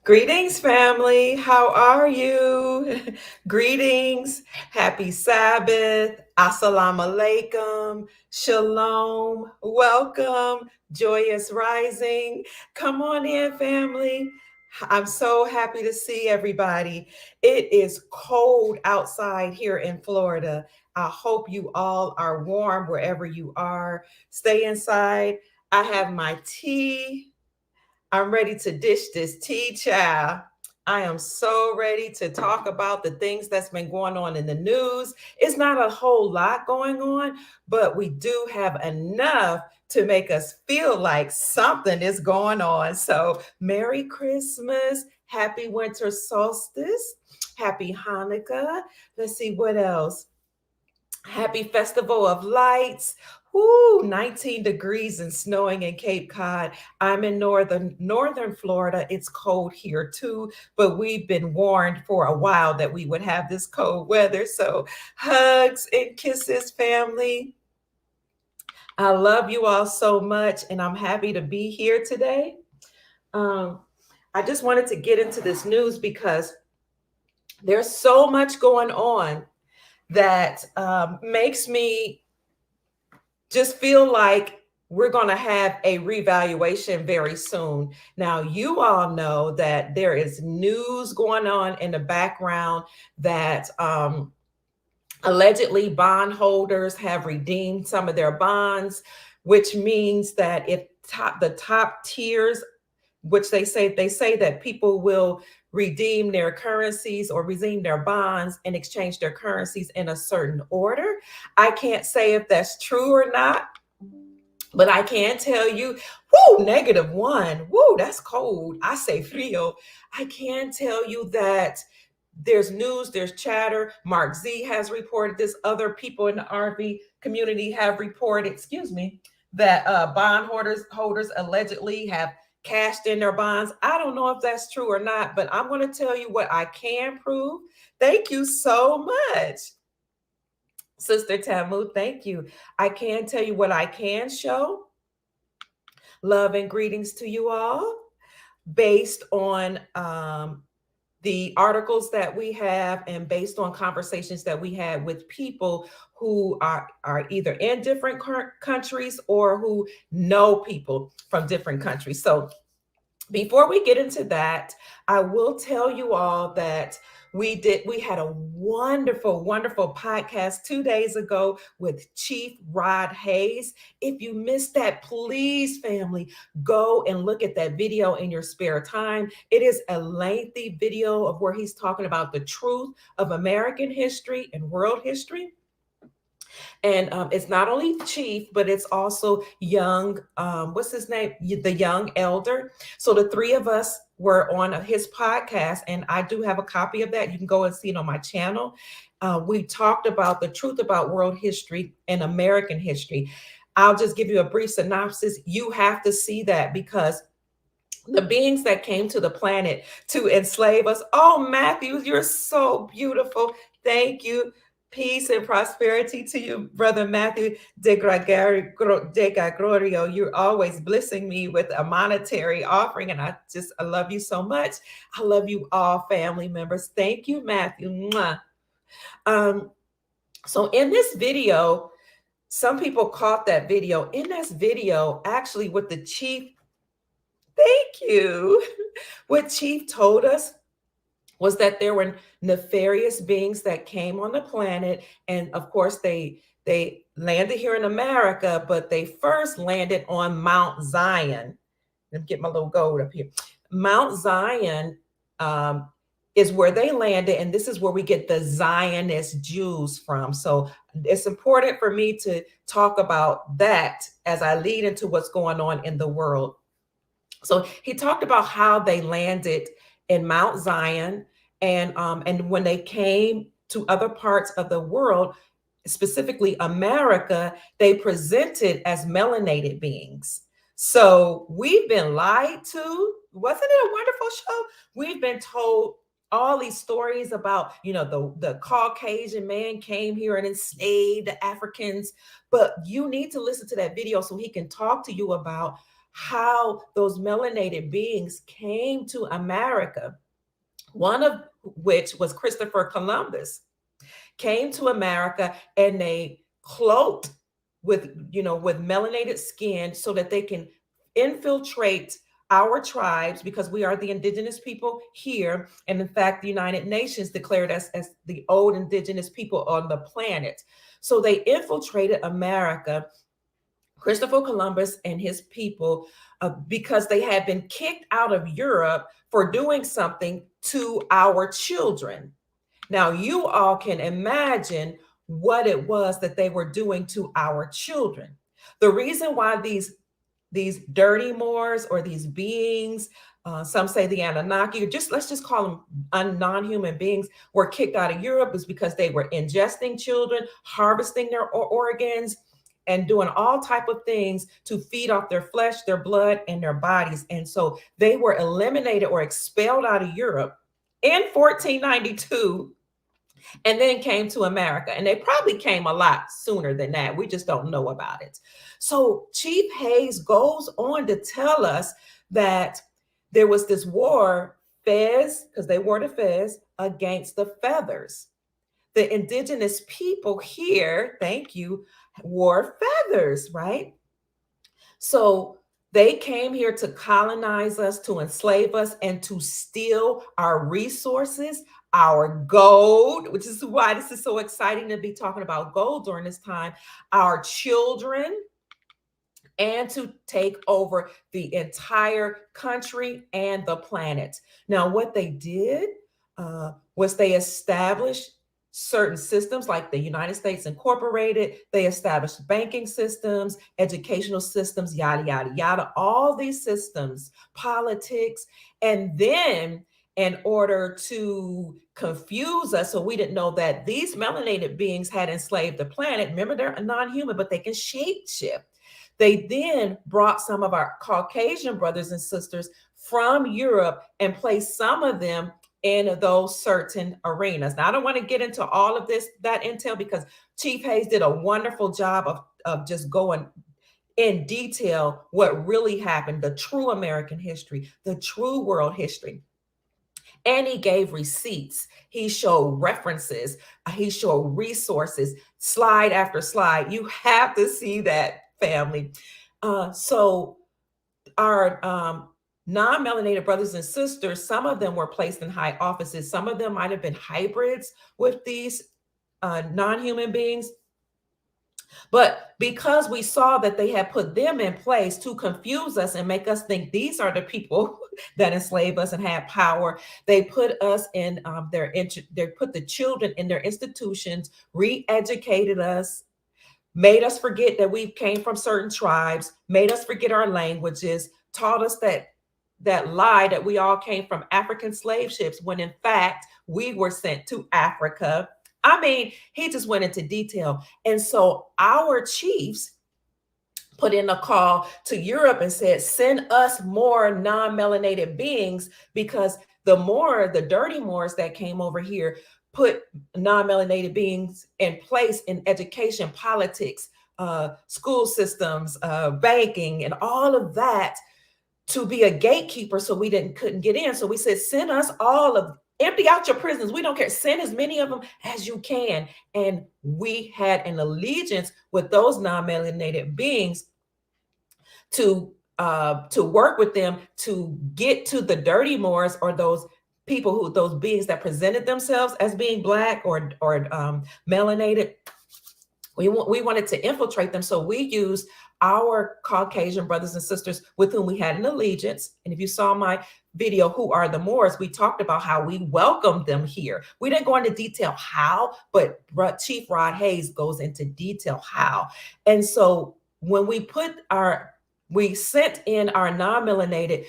Greetings, family. How are you? Greetings. Happy Sabbath. Assalamu alaikum. Shalom. Welcome. Joyous rising. Come on in, family. I'm so happy to see everybody. It is cold outside here in Florida. I hope you all are warm wherever you are. Stay inside. I have my tea. I'm ready to dish this tea, child. I am so ready to talk about the things that's been going on in the news. It's not a whole lot going on, but we do have enough to make us feel like something is going on. So, Merry Christmas, Happy Winter Solstice, Happy Hanukkah. Let's see what else. Happy Festival of Lights. Woo, 19 degrees and snowing in Cape Cod. I'm in northern Florida. It's cold here too, but we've been warned for a while that we would have this cold weather. So hugs and kisses, family. I love you all so much, and I'm happy to be here today. Um, I just wanted to get into this news because there's so much going on that makes me just feel like we're going to have a revaluation very soon. Now, you all know that there is news going on in the background that allegedly bondholders have redeemed some of their bonds, which means that if the top tiers, which they say that people will redeem their currencies or redeem their bonds and exchange their currencies in a certain order. I can't say if that's true or not, but I can tell you, whoo, -1. Whoo, that's cold. I say frio. I can tell you that there's news, there's chatter. Mark Z has reported this. Other people in the RV community have reported, that bond holders allegedly have cashed in their bonds. I don't know if that's true or not, but I'm going to tell you what I can prove. Thank you so much, Sister Tamu. Thank you. I can tell you what I can show. Love and greetings to you all based on the articles that we have and based on conversations that we had with people who are either in different countries or who know people from different countries. So before we get into that, I will tell you all that we had a wonderful podcast 2 days ago with Chief Rod Hayes. If you missed that, please, family, go and look at that video in your spare time. It is a lengthy video of where he's talking about the truth of American history and world history. And it's not only Chief, but it's also young, what's his name? The young elder. So the three of us were on his podcast, and I do have a copy of that. You can go and see it on my channel. We talked about the truth about world history and American history. I'll just give you a brief synopsis. You have to see that because the beings that came to the planet to enslave us. Oh, Matthew, you're so beautiful. Thank you. Peace and prosperity to you, Brother Matthew de Gregorio. You're always blessing me with a monetary offering, and I love you so much. I love you all, family members. Thank you, Matthew. Mwah. So in this video, some people caught that video. In this video, actually, what the chief, thank you, what Chief told us was that there were nefarious beings that came on the planet. And of course, they landed here in America, but they first landed on Mount Zion. Let me get my little gold up here. Mount Zion is where they landed, and this is where we get the Zionist Jews from. So it's important for me to talk about that as I lead into what's going on in the world. So he talked about how they landed in Mount Zion, and when they came to other parts of the world, specifically America, they presented as melanated beings. So we've been lied to. Wasn't it a wonderful show? We've been told all these stories about, the Caucasian man came here and enslaved the Africans. But you need to listen to that video so he can talk to you about how those melanated beings came to America, one of which was Christopher Columbus, came to America and they cloaked with, with melanated skin so that they can infiltrate our tribes, because we are the indigenous people here. And in fact, the United Nations declared us as the old indigenous people on the planet. So they infiltrated America, Christopher Columbus and his people, because they had been kicked out of Europe for doing something to our children. Now, you all can imagine what it was that they were doing to our children. The reason why these dirty Moors, or these beings, some say the Anunnaki, or let's just call them non-human beings, were kicked out of Europe is because they were ingesting children, harvesting their organs, and doing all type of things to feed off their flesh, their blood, and their bodies. And so they were eliminated or expelled out of Europe in 1492, and then came to America. And they probably came a lot sooner than that. We just don't know about it. So Chief Hayes goes on to tell us that there was this war, Fez, because they wore the Fez, against the feathers. The indigenous people here, thank you, wore feathers, right? So they came here to colonize us, to enslave us, and to steal our resources, our gold, which is why this is so exciting to be talking about gold during this time, our children, and to take over the entire country and the planet. Now, what they did was they established certain systems like the United States Incorporated. They established banking systems, educational systems, yada, yada, yada, all these systems, politics. And then in order to confuse us, so we didn't know that these melanated beings had enslaved the planet. Remember, they're non-human, but they can shape shift. They then brought some of our Caucasian brothers and sisters from Europe and placed some of them in those certain arenas. Now, I don't want to get into all of that intel, because Chief Hayes did a wonderful job of just going in detail what really happened, the true American history, the true world history. And he gave receipts. He showed references. He showed resources, slide after slide. You have to see that, family. So our non-melanated brothers and sisters, some of them were placed in high offices. Some of them might have been hybrids with these non-human beings. But because we saw that they had put them in place to confuse us and make us think these are the people that enslave us and had power, they put us in they put the children in their institutions, re-educated us, made us forget that we came from certain tribes, made us forget our languages, taught us that lie that we all came from African slave ships, when in fact we were sent to Africa. I mean, he just went into detail. And so our chiefs put in a call to Europe and said, send us more non-melanated beings, because the dirty Moors that came over here put non-melanated beings in place in education, politics, school systems, banking, and all of that, to be a gatekeeper, so we couldn't get in. So we said, send us empty out your prisons. We don't care. Send as many of them as you can. And we had an allegiance with those non-melanated beings to work with them to get to the dirty Moors, or those beings that presented themselves as being Black or melanated. We wanted to infiltrate them. So we used our Caucasian brothers and sisters with whom we had an allegiance. And if you saw my video, Who Are the Moors, we talked about how we welcomed them here. We didn't go into detail how, but Chief Rod Hayes goes into detail how. And so when we sent in our non-melanated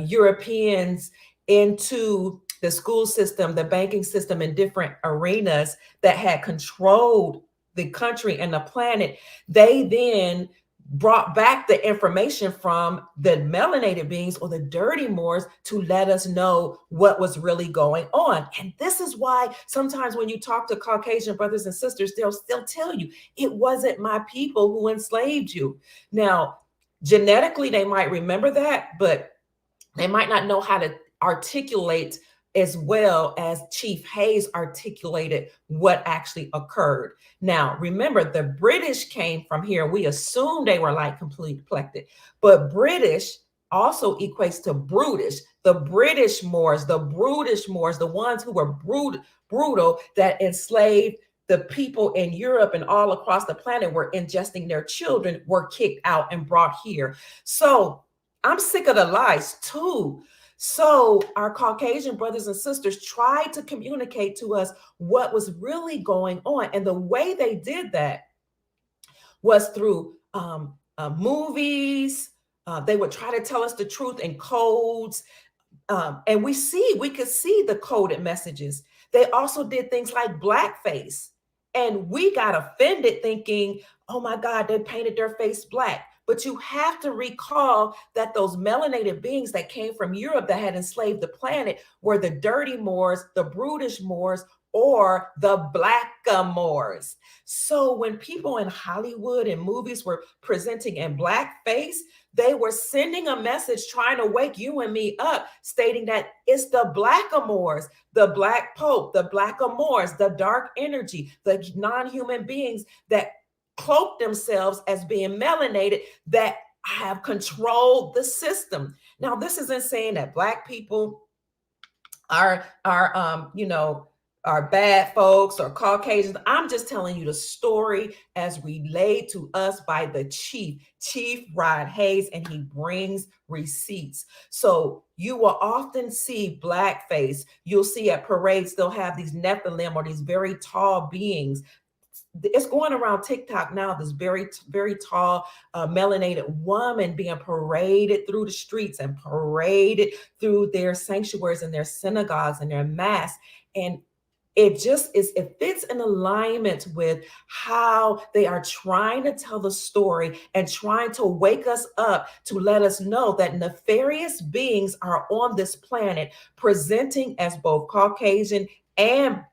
Europeans into the school system, the banking system, in different arenas that had controlled the country and the planet, they then brought back the information from the melanated beings, or the dirty Moors, to let us know what was really going on. And this is why sometimes when you talk to Caucasian brothers and sisters, they'll still tell you, it wasn't my people who enslaved you. Now, Genetically, they might remember that, but they might not know how to articulate as well as Chief Hayes articulated what actually occurred. Now, remember, the British came from here. We assume they were like completely collected, but British also equates to brutish. The British Moors, the brutish Moors, the ones who were brutal that enslaved the people in Europe and all across the planet, were ingesting their children, were kicked out and brought here. So I'm sick of the lies too. So our Caucasian brothers and sisters tried to communicate to us what was really going on. And the way they did that was through movies. They would try to tell us the truth in codes. And we could see the coded messages. They also did things like blackface. And we got offended thinking, oh my God, they painted their face black. But you have to recall that those melanated beings that came from Europe that had enslaved the planet were the dirty Moors, the brutish Moors, or the blackamoors. So when people in Hollywood and movies were presenting in blackface, they were sending a message trying to wake you and me up, stating that it's the blackamoors, the black pope, the blackamoors, the dark energy, the non-human beings that cloak themselves as being melanated, that have controlled the system. Now, this isn't saying that black people are are bad folks or Caucasians. I'm just telling you the story as relayed to us by the Chief Rod Hayes, and he brings receipts. So you will often see blackface. You'll see at parades, they'll have these Nephilim or these very tall beings. It's going around TikTok now, this very, very tall melanated woman being paraded through the streets and paraded through their sanctuaries and their synagogues and their mass. And it fits in alignment with how they are trying to tell the story and trying to wake us up to let us know that nefarious beings are on this planet, presenting as both Caucasian and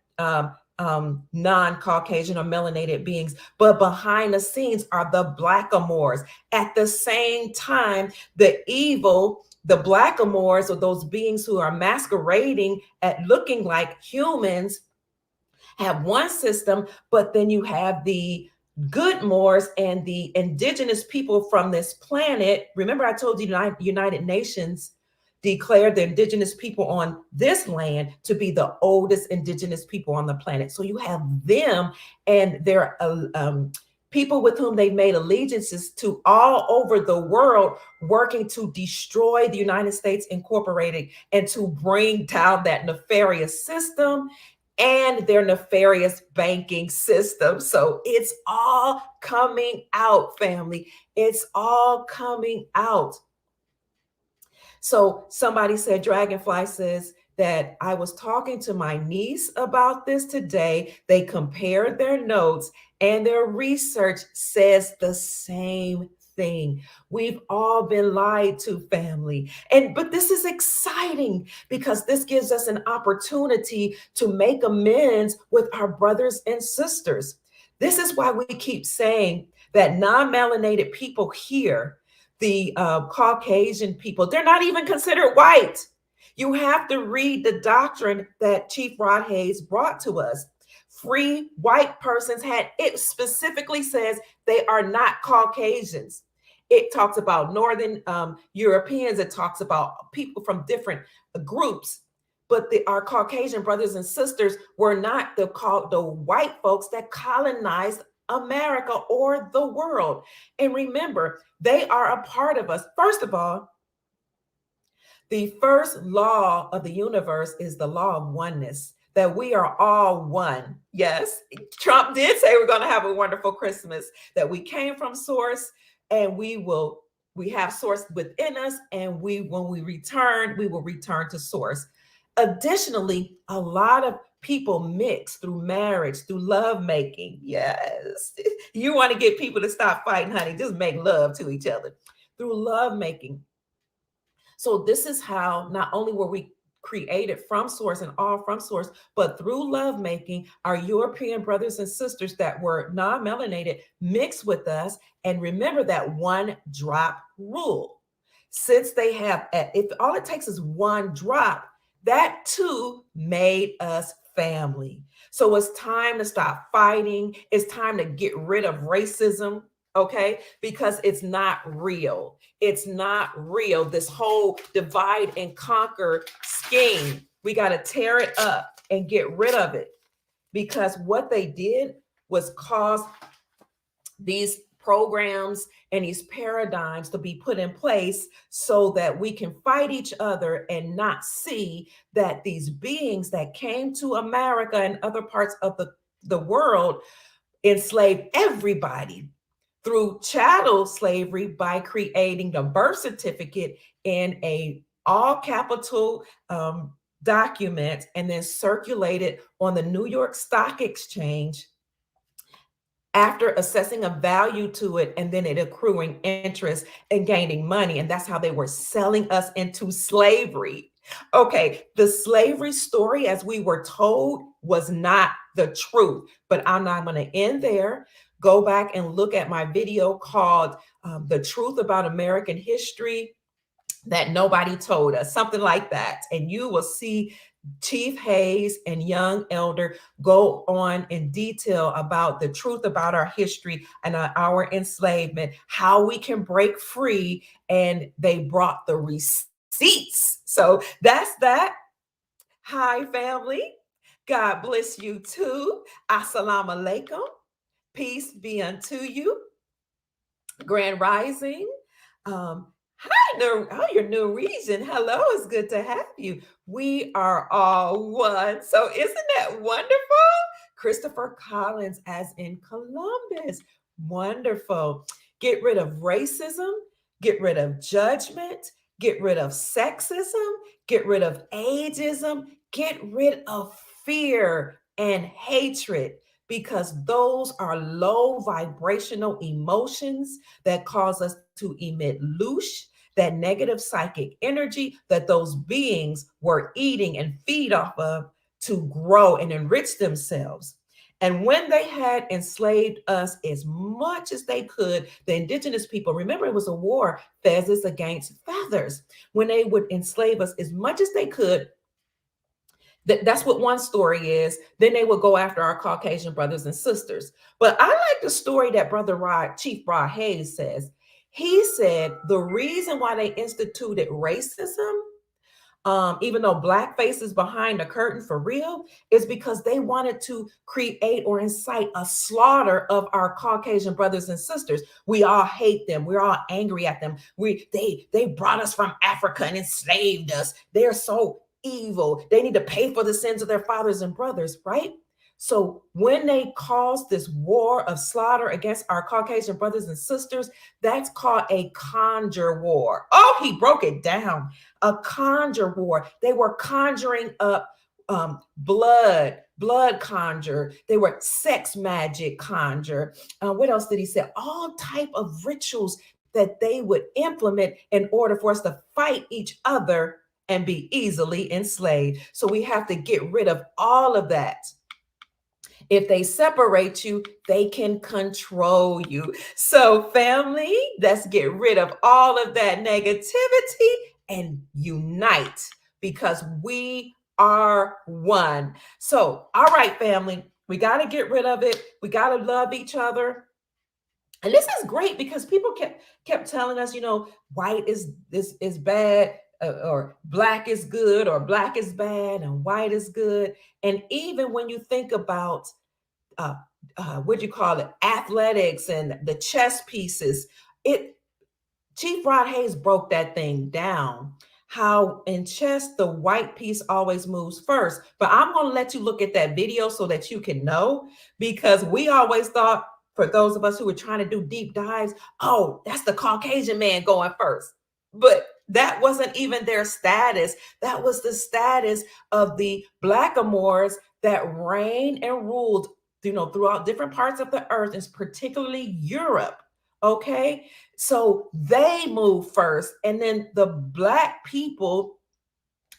non-Caucasian or melanated beings, but behind the scenes are the blackamoors. At the same time, the blackamoors, or those beings who are masquerading at looking like humans, have one system, but then you have the good Moors and the indigenous people from this planet. Remember, I told you United Nations declared the indigenous people on this land to be the oldest indigenous people on the planet. So you have them and their people with whom they've made allegiances to all over the world, working to destroy the United States Incorporated and to bring down that nefarious system and their nefarious banking system. So it's all coming out, family. It's all coming out. So somebody said, Dragonfly says that I was talking to my niece about this today. They compared their notes and their research says the same thing. We've all been lied to, family. But this is exciting because this gives us an opportunity to make amends with our brothers and sisters. This is why we keep saying that non-melanated people here, the Caucasian people, they're not even considered white. You have to read the doctrine that Chief Rod Hayes brought to us. Free white persons it specifically says they are not Caucasians. It talks about Northern Europeans. It talks about people from different groups. But our Caucasian brothers and sisters were not the white folks that colonized America or the world. And remember, they are a part of us. First of all, the first law of the universe is the law of oneness, that we are all one. Yes, Trump did say we're going to have a wonderful Christmas, that we came from source and we have source within us. And when we return, we will return to source. Additionally, a lot of people mix through marriage, through love making. Yes. You want to get people to stop fighting, honey, just make love to each other through love making. So this is how not only were we created from source and all from source, but through love making, our European brothers and sisters that were non-melanated mixed with us. And remember that one drop rule. Since they have, if all it takes is one drop, that too made us family. So it's time to stop fighting. It's time to get rid of racism, okay? Because it's not real. It's not real. This whole divide and conquer scheme, we got to tear it up and get rid of it, because what they did was cause these programs and these paradigms to be put in place so that we can fight each other and not see that these beings that came to America and other parts of the world enslaved everybody through chattel slavery by creating the birth certificate in a all capital document and then circulated on the New York Stock Exchange after assessing a value to it and then it accruing interest and gaining money. And that's how they were selling us into slavery. Okay, the slavery story, as we were told, was not the truth, but I'm not going to end there. Go back and look at my video called The Truth About American History That Nobody Told Us, something like that. And you will see Chief Hayes and Young Elder go on in detail about the truth about our history and our enslavement, how we can break free, and they brought the receipts. So that's that. Hi, family. God bless you too. Assalamu alaikum. Peace be unto you. Grand Rising. Hi, your new region. Hello, it's good to have you. We are all one. So isn't that wonderful? Christopher Collins, as in Columbus. Wonderful. Get rid of racism, get rid of judgment, get rid of sexism, get rid of ageism, get rid of fear and hatred, because those are low vibrational emotions that cause us to emit loosh, that negative psychic energy that those beings were eating and feed off of to grow and enrich themselves. And when they had enslaved us as much as they could, the indigenous people, remember it was a war, feathers against feathers. When they would enslave us as much as they could, that's what one story is. Then they would go after our Caucasian brothers and sisters. But I like the story that Chief Rod Hayes says. He said the reason why they instituted racism, even though blackface is behind the curtain for real, is because they wanted to create or incite a slaughter of our Caucasian brothers and sisters. We all hate them. We're all angry at them. They brought us from Africa and enslaved us. They're so evil. They need to pay for the sins of their fathers and brothers, right? So when they caused this war of slaughter against our Caucasian brothers and sisters, that's called a conjure war. Oh, he broke it down. A conjure war. They were conjuring up blood conjure. They were sex magic conjure. What else did he say? All type of rituals that they would implement in order for us to fight each other and be easily enslaved. So we have to get rid of all of that. If they separate you, they can control you. So family, let's get rid of all of that negativity and unite, because we are one. So, all right, family, we got to get rid of it. We got to love each other. And this is great because people kept telling us, white is bad, or black is good, or black is bad and white is good. And even when you think about what do you call it, athletics and the chess pieces, Chief Rod Hayes broke that thing down. How in chess the white piece always moves first. But I'm going to let you look at that video so that you can know, because we always thought, for those of us who were trying to do deep dives, oh, that's the Caucasian man going first. But that wasn't even their status. That was the status of the blackamoors that reigned and ruled, throughout different parts of the earth, and particularly Europe. Okay, so they move first, and then the black people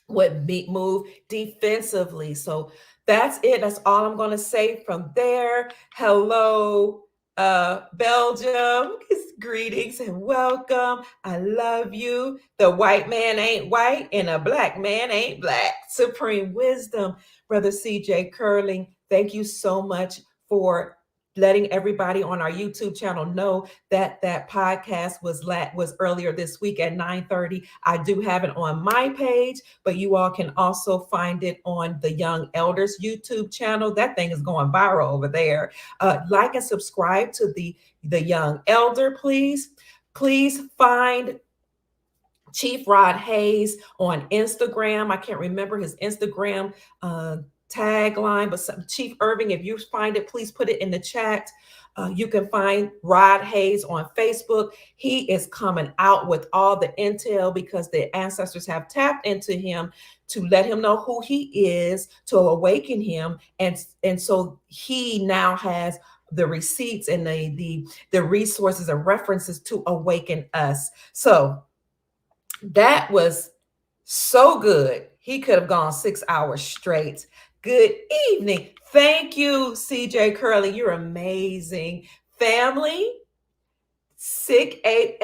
would move defensively. So that's it. That's all I'm going to say from there. Hello, Belgium, greetings and welcome. I love you. The white man ain't white and a black man ain't black. Supreme wisdom, Brother CJ Curling. Thank you so much for letting everybody on our YouTube channel know that that podcast was earlier this week at 9:30. I do have it on my page, but you all can also find it on the Young Elders YouTube channel. That thing is going viral over there. Like and subscribe to the Young Elder, please. Please find Chief Rod Hayes on Instagram. I can't remember his Instagram tagline, but Chief Irving, if you find it, please put it in the chat. You can find Rod Hayes on Facebook. He is coming out with all the intel because the ancestors have tapped into him to let him know who he is, to awaken him. And so he now has the receipts and the resources and references to awaken us. So that was so good. He could have gone 6 hours straight. Good evening. Thank you, CJ Curley. You're amazing. Family, SIKAPE.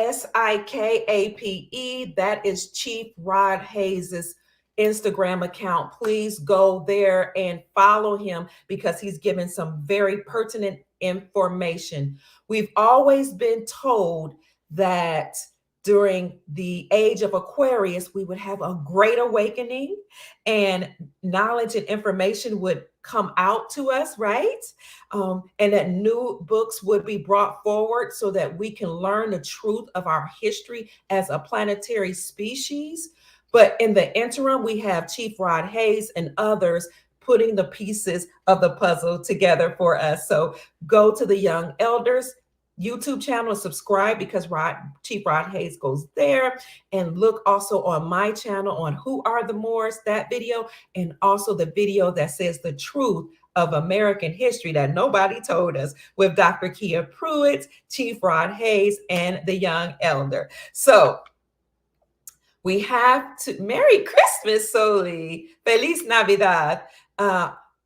That is Chief Rod Hayes's Instagram account. Please go there and follow him because he's given some very pertinent information. We've always been told that during the age of Aquarius, we would have a great awakening and knowledge and information would come out to us, right? And that new books would be brought forward so that we can learn the truth of our history as a planetary species. But in the interim, we have Chief Rod Hayes and others putting the pieces of the puzzle together for us. So go to the Young Elders YouTube channel, subscribe because Chief Rod Hayes goes there, and look also on my channel on Who Are the Moors, that video, and also the video that says the truth of American history that nobody told us with Dr. Kia Pruitt, Chief Rod Hayes, and the Young Elder. So we have to Merry Christmas, Soli. Feliz Navidad.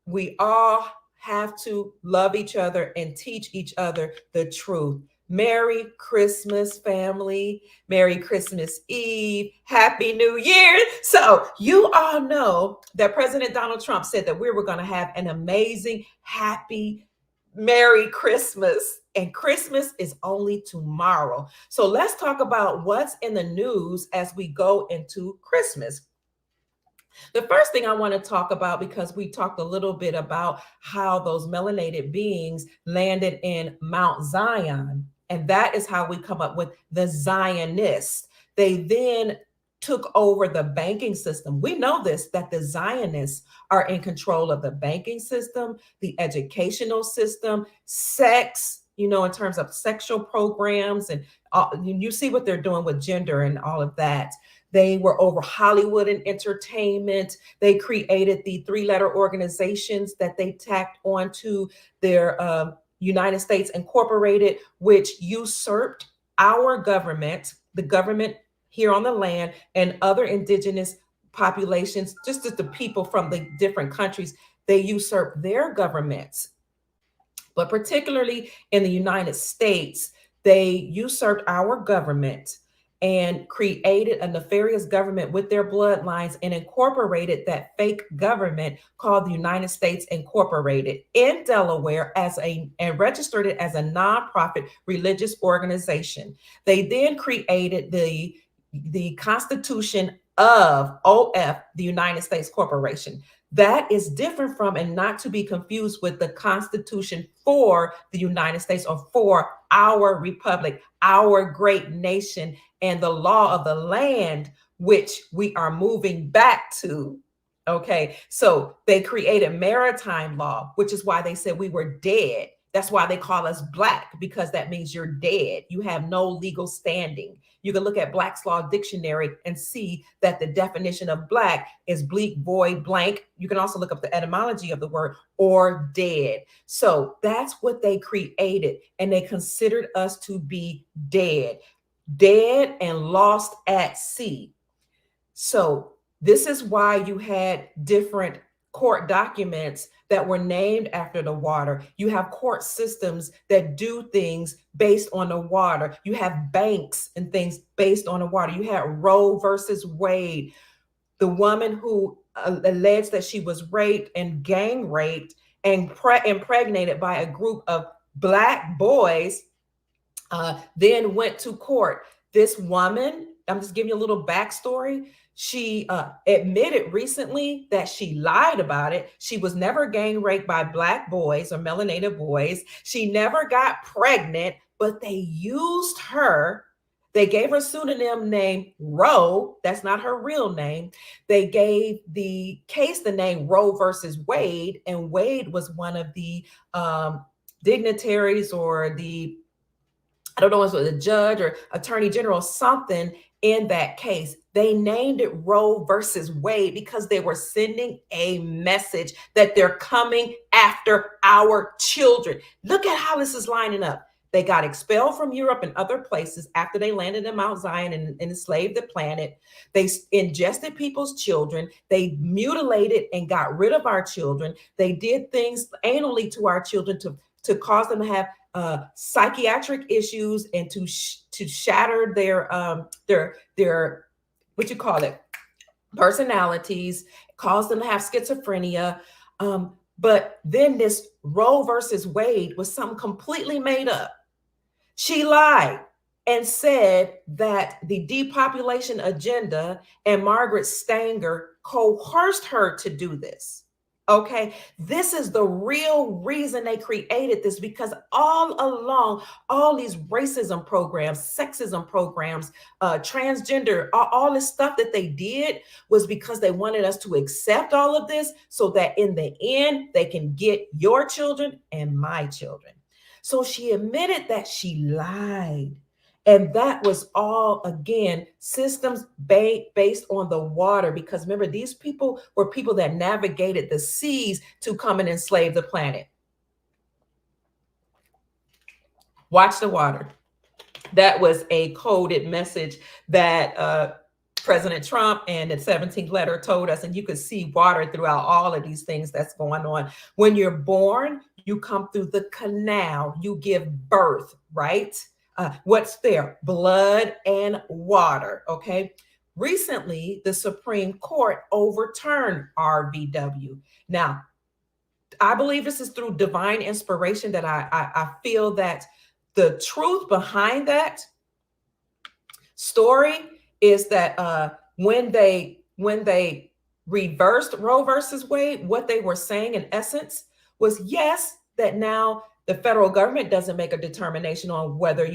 We all have to love each other and teach each other the truth. Merry Christmas, family. Merry Christmas Eve. Happy New Year. So you all know that President Donald Trump said that we were going to have an amazing, happy, Merry Christmas. And Christmas is only tomorrow. So let's talk about what's in the news as we go into Christmas. The first thing I want to talk about, because we talked a little bit about how those melanated beings landed in Mount Zion, and that is how we come up with the Zionists. They then took over the banking system. We know this, that the Zionists are in control of the banking system, the educational system, sex, in terms of sexual programs, and you see what they're doing with gender and all of that. They were over Hollywood and entertainment. They created the 3-letter organizations that they tacked onto their United States Incorporated, which usurped our government, the government here on the land, and other indigenous populations, just as the people from the different countries, they usurped their governments. But particularly in the United States, they usurped our government and created a nefarious government with their bloodlines and incorporated that fake government called the United States Incorporated in Delaware and registered it as a nonprofit religious organization. They then created the Constitution of OF, the United States Corporation. That is different from, and not to be confused with, the Constitution for the United States, or for our republic, our great nation, and the law of the land, which we are moving back to. Okay, so they created maritime law, which is why they said we were dead. That's why they call us Black, because that means you're dead. You have no legal standing. You can look at Black's Law Dictionary and see that the definition of Black is bleak, void, blank. You can also look up the etymology of the word, or dead. So that's what they created, and they considered us to be dead and lost at sea. So this is why you had different court documents that were named after the water. You have court systems that do things based on the water. You have banks and things based on the water. You had Roe versus Wade, the woman who alleged that she was raped and gang raped and impregnated by a group of Black boys, then went to court. This woman, I'm just giving you a little backstory. She admitted recently that she lied about it. She was never gang raped by Black boys or melanated boys. She never got pregnant, but they used her. They gave her a pseudonym named Roe. That's not her real name. They gave the case the name Roe versus Wade, and Wade was one of the dignitaries or the, I don't know if it was a judge or attorney general, something in that case. They named it Roe versus Wade because they were sending a message that they're coming after our children. Look at how this is lining up. They got expelled from Europe and other places after they landed in Mount Zion and enslaved the planet. They ingested people's children. They mutilated and got rid of our children. They did things anally to our children to cause them to have psychiatric issues and to shatter their what you call it, personalities, cause them to have schizophrenia. But then this Roe versus Wade was something completely made up. She lied and said that the depopulation agenda and Margaret Stanger coerced her to do this. Okay, this is the real reason they created this, because all along, all these racism programs, sexism programs, transgender, all this stuff that they did was because they wanted us to accept all of this so that in the end, they can get your children and my children. So she admitted that she lied. And that was all, again, systems based on the water. Because remember, these people were people that navigated the seas to come and enslave the planet. Watch the water. That was a coded message that President Trump and the 17th letter told us. And you could see water throughout all of these things that's going on. When you're born, you come through the canal, you give birth, right? What's there? Blood and water. Okay. Recently, the Supreme Court overturned RVW. Now, I believe this is through divine inspiration that I feel that the truth behind that story is that when they reversed Roe versus Wade, what they were saying in essence was, yes, that now the federal government doesn't make a determination on whether,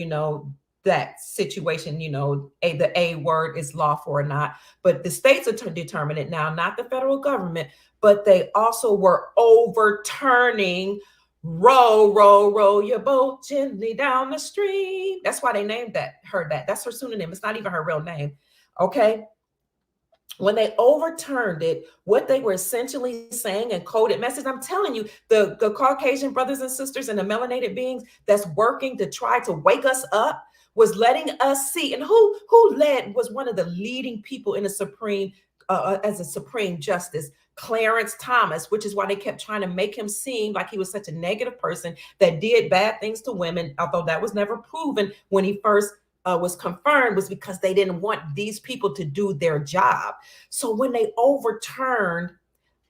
that situation, the A word is lawful or not, but the states are to determine it now, not the federal government. But they also were overturning row your boat gently down the stream. That's why they named her that. That's her pseudonym. It's not even her real name. Okay. When they overturned it, what they were essentially saying in coded message, I'm telling you, the Caucasian brothers and sisters and the melanated beings that's working to try to wake us up was letting us see. And who was one of the leading people in the Supreme, as a Supreme Justice, Clarence Thomas, which is why they kept trying to make him seem like he was such a negative person that did bad things to women, although that was never proven when he first was confirmed, was because they didn't want these people to do their job. So when they overturned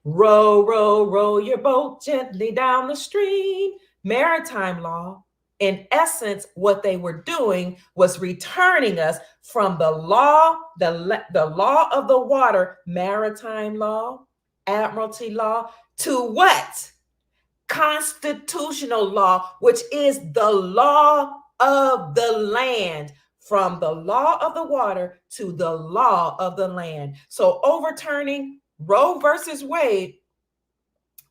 row your boat gently down the stream, maritime law, in essence, what they were doing was returning us from the law, the law of the water, maritime law, admiralty law, to what? Constitutional law, which is the law of the land, from the law of the water to the law of the land. So overturning Roe versus Wade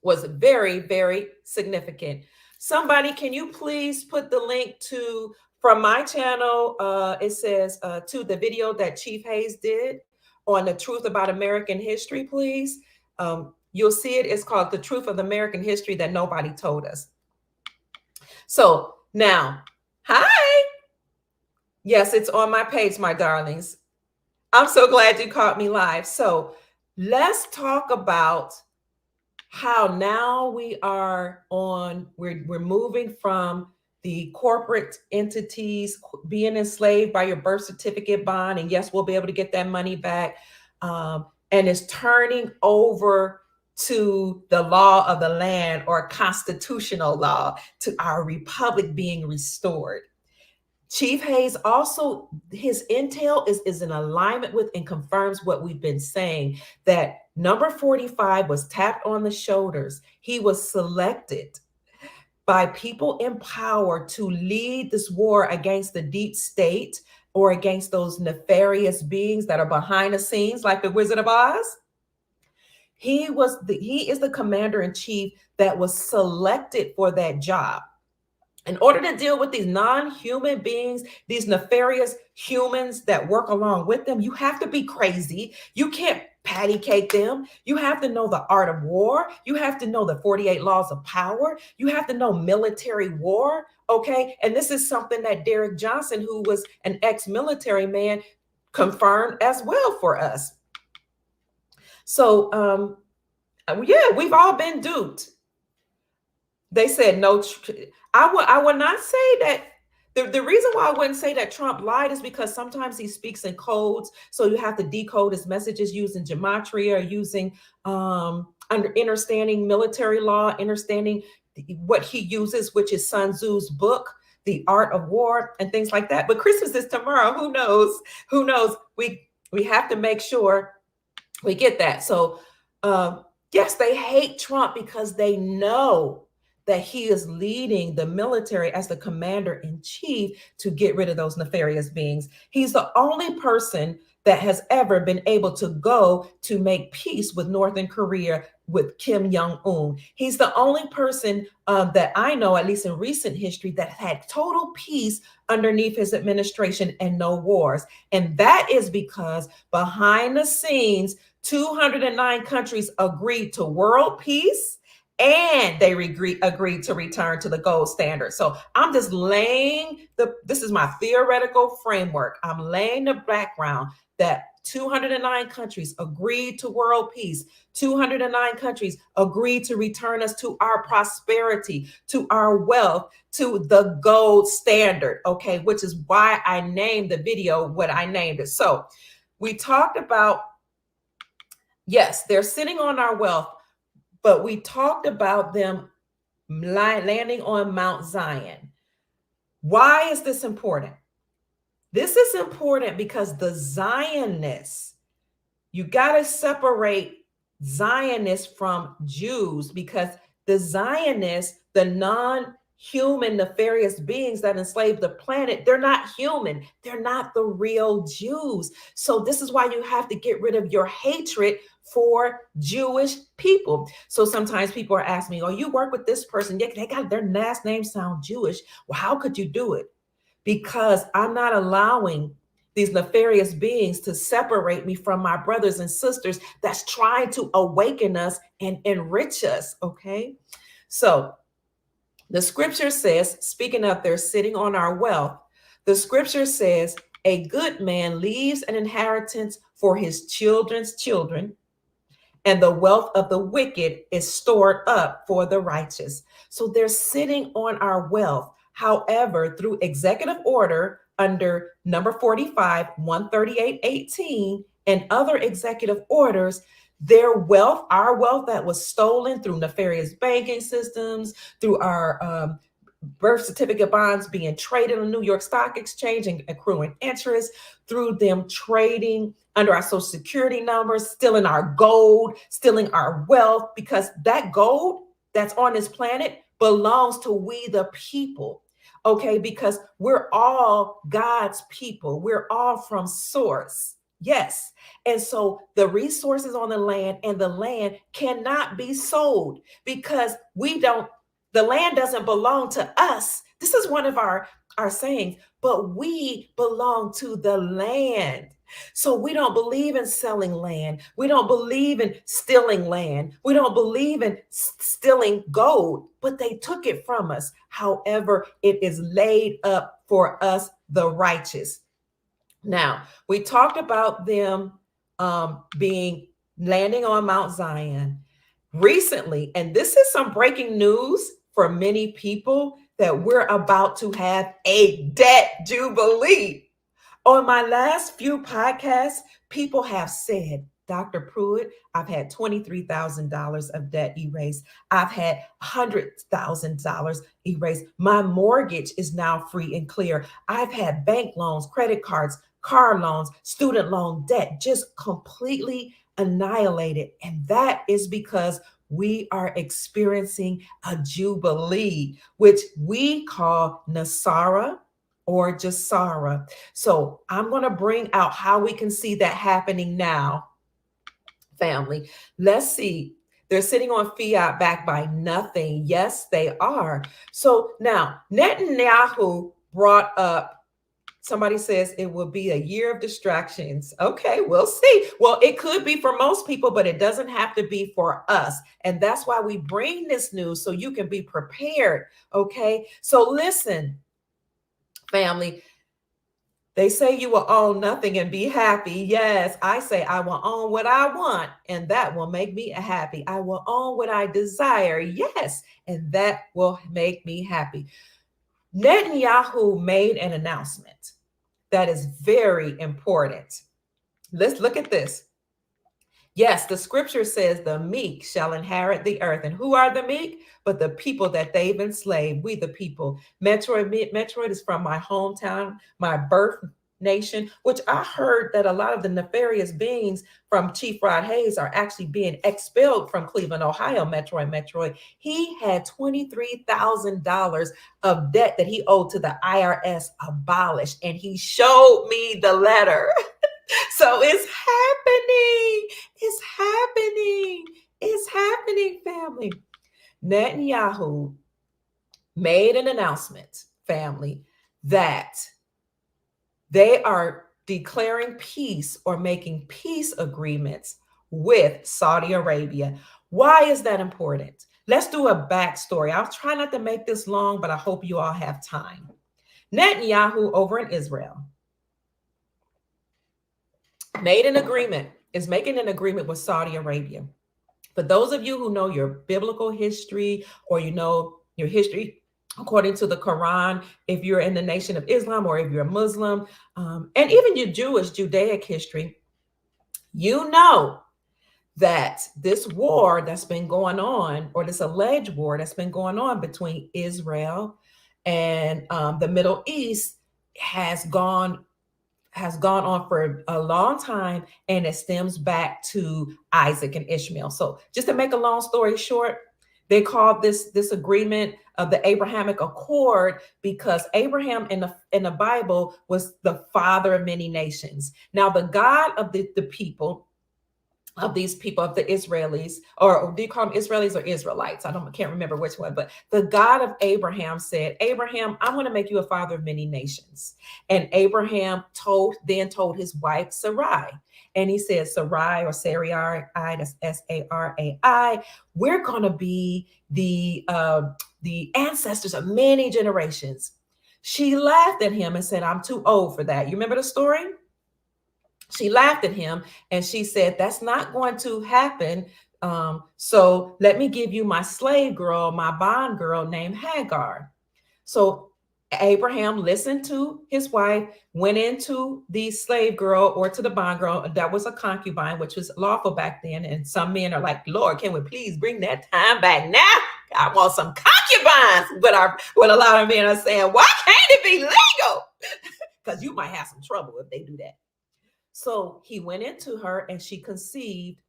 was very, very significant. Somebody, can you please put the link from my channel? It says to the video that Chief Hayes did on the truth about American history, please. You'll see it. It's called The Truth of American History That Nobody Told Us. So now, hi. Yes, it's on my page, my darlings. I'm so glad you caught me live. So let's talk about how now we're moving from the corporate entities being enslaved by your birth certificate bond, and yes, we'll be able to get that money back, and it's turning over to the law of the land, or constitutional law, to our republic being restored. Chief Hayes also, his intel is in alignment with and confirms what we've been saying, that number 45 was tapped on the shoulders. He was selected by people in power to lead this war against the deep state, or against those nefarious beings that are behind the scenes, like the Wizard of Oz. He is the commander in chief that was selected for that job. In order to deal with these non-human beings, these nefarious humans that work along with them, you have to be crazy. You can't patty cake them. You have to know the art of war. You have to know the 48 laws of power. You have to know military war. Okay. And this is something that Derek Johnson, who was an ex-military man, confirmed as well for us. So, yeah, we've all been duped. They said no. I would not say that. The reason why I wouldn't say that Trump lied is because sometimes he speaks in codes, so you have to decode his messages using gematria, or using understanding military law, understanding what he uses, which is Sun Tzu's book, The Art of War, and things like that. But Christmas is tomorrow. Who knows? Who knows? We have to make sure we get that. So yes, they hate Trump because they know that he is leading the military as the commander in chief to get rid of those nefarious beings. He's the only person that has ever been able to go to make peace with Northern Korea with Kim Jong-un. He's the only person that I know, at least in recent history, that had total peace underneath his administration and no wars. And that is because behind the scenes, 209 countries agreed to world peace, and they agreed to return to the gold standard. So I'm just laying this is my theoretical framework. I'm laying the background that 209 countries agreed to world peace. 209 countries agreed to return us to our prosperity, to our wealth, to the gold standard. Okay, which is why I named the video what I named it. So we talked about, yes, they're sitting on our wealth, but we talked about them landing on Mount Zion. Why is this important? This is important because the Zionists, you got to separate Zionists from Jews, because the Zionists, the non-human nefarious beings that enslave the planet, they're not human. They're not the real Jews. So this is why you have to get rid of your hatred for Jewish people. So sometimes people are asking me, oh, you work with this person. Yeah, they got their last name sound Jewish. Well, how could you do it? Because I'm not allowing these nefarious beings to separate me from my brothers and sisters that's trying to awaken us and enrich us. Okay. So the scripture says, speaking of they're sitting on our wealth, the scripture says, a good man leaves an inheritance for his children's children, and the wealth of the wicked is stored up for the righteous. So they're sitting on our wealth. However, through executive order under number 45, 138.18, and other executive orders, their wealth, our wealth that was stolen through nefarious banking systems, through our birth certificate bonds being traded on the New York Stock Exchange and accruing interest, through them trading under our social security numbers, stealing our gold, stealing our wealth, because that gold that's on this planet belongs to we the people. Okay, because we're all God's people. We're all from source. Yes. And so the resources on the land and the land cannot be sold, because the land doesn't belong to us. This is one of our sayings, but we belong to the land. So we don't believe in selling land. We don't believe in stealing land. We don't believe in stealing gold, but they took it from us. However, it is laid up for us, the righteous. Now, we talked about them landing on Mount Zion. recently, and this is some breaking news for many people, that we're about to have a debt jubilee. On my last few podcasts, people have said, Dr. Pruitt, I've had $23,000 of debt erased. I've had $100,000 erased. My mortgage is now free and clear. I've had bank loans, credit cards, car loans, student loan debt just completely annihilated. And that is because we are experiencing a jubilee, which we call NESARA or NESARA. So I'm going to bring out how we can see that happening now, family. Let's see. They're sitting on fiat backed by nothing. Yes, they are. So now Netanyahu brought up, somebody says it will be a year of distractions. Okay, we'll see. Well, it could be for most people, but it doesn't have to be for us. And that's why we bring this news, so you can be prepared. Okay, so listen, family. They say you will own nothing and be happy. Yes, I say I will own what I want, and that will make me happy. I will own what I desire. Yes, and that will make me happy. Netanyahu made an announcement that is very important. Let's look at this. Yes, the scripture says the meek shall inherit the earth. And who are the meek? But the people that they've enslaved. We the people. Metroid is from my hometown, my birth nation, which I heard that a lot of the nefarious beings from Chief Rod Hayes are actually being expelled from Cleveland, Ohio. Metroid. He had $23,000 of debt that he owed to the IRS abolished. And he showed me the letter. So it's happening. It's happening. It's happening, family. Netanyahu made an announcement, family, that they are declaring peace or making peace agreements with Saudi Arabia. Why is that important? Let's do a backstory. I'll try not to make this long, but I hope you all have time. Netanyahu over in Israel is making an agreement with Saudi Arabia. For those of you who know your biblical history, or you know your history according to the Quran, if you're in the Nation of Islam or if you're a Muslim, and even your Judaic history, you know that this war that's been going on, or this alleged war that's been going on between Israel and the Middle East, has gone on for a long time, and it stems back to Isaac and Ishmael. So just to make a long story short, they called this agreement of the Abrahamic Accord because Abraham in the Bible was the father of many nations. Now, the God of the people, of these people, of the Israelis, or do you call them Israelis or Israelites? Can't remember which one, but the God of Abraham said, Abraham, I'm going to make you a father of many nations. And Abraham told his wife Sarai, and he said, Sarai, or Sarai, that's Sarai, we're going to be the ancestors of many generations. She laughed at him and said, I'm too old for that. You remember the story? She laughed at him and she said, that's not going to happen. So let me give you my slave girl, my bond girl named Hagar. So Abraham listened to his wife, went into the slave girl, or to the bond girl. That was a concubine, which was lawful back then. And some men are like, Lord, can we please bring that time back now? I want some concubines. But what a lot of men are saying, why can't it be legal? Because you might have some trouble if they do that. So he went into her and she conceived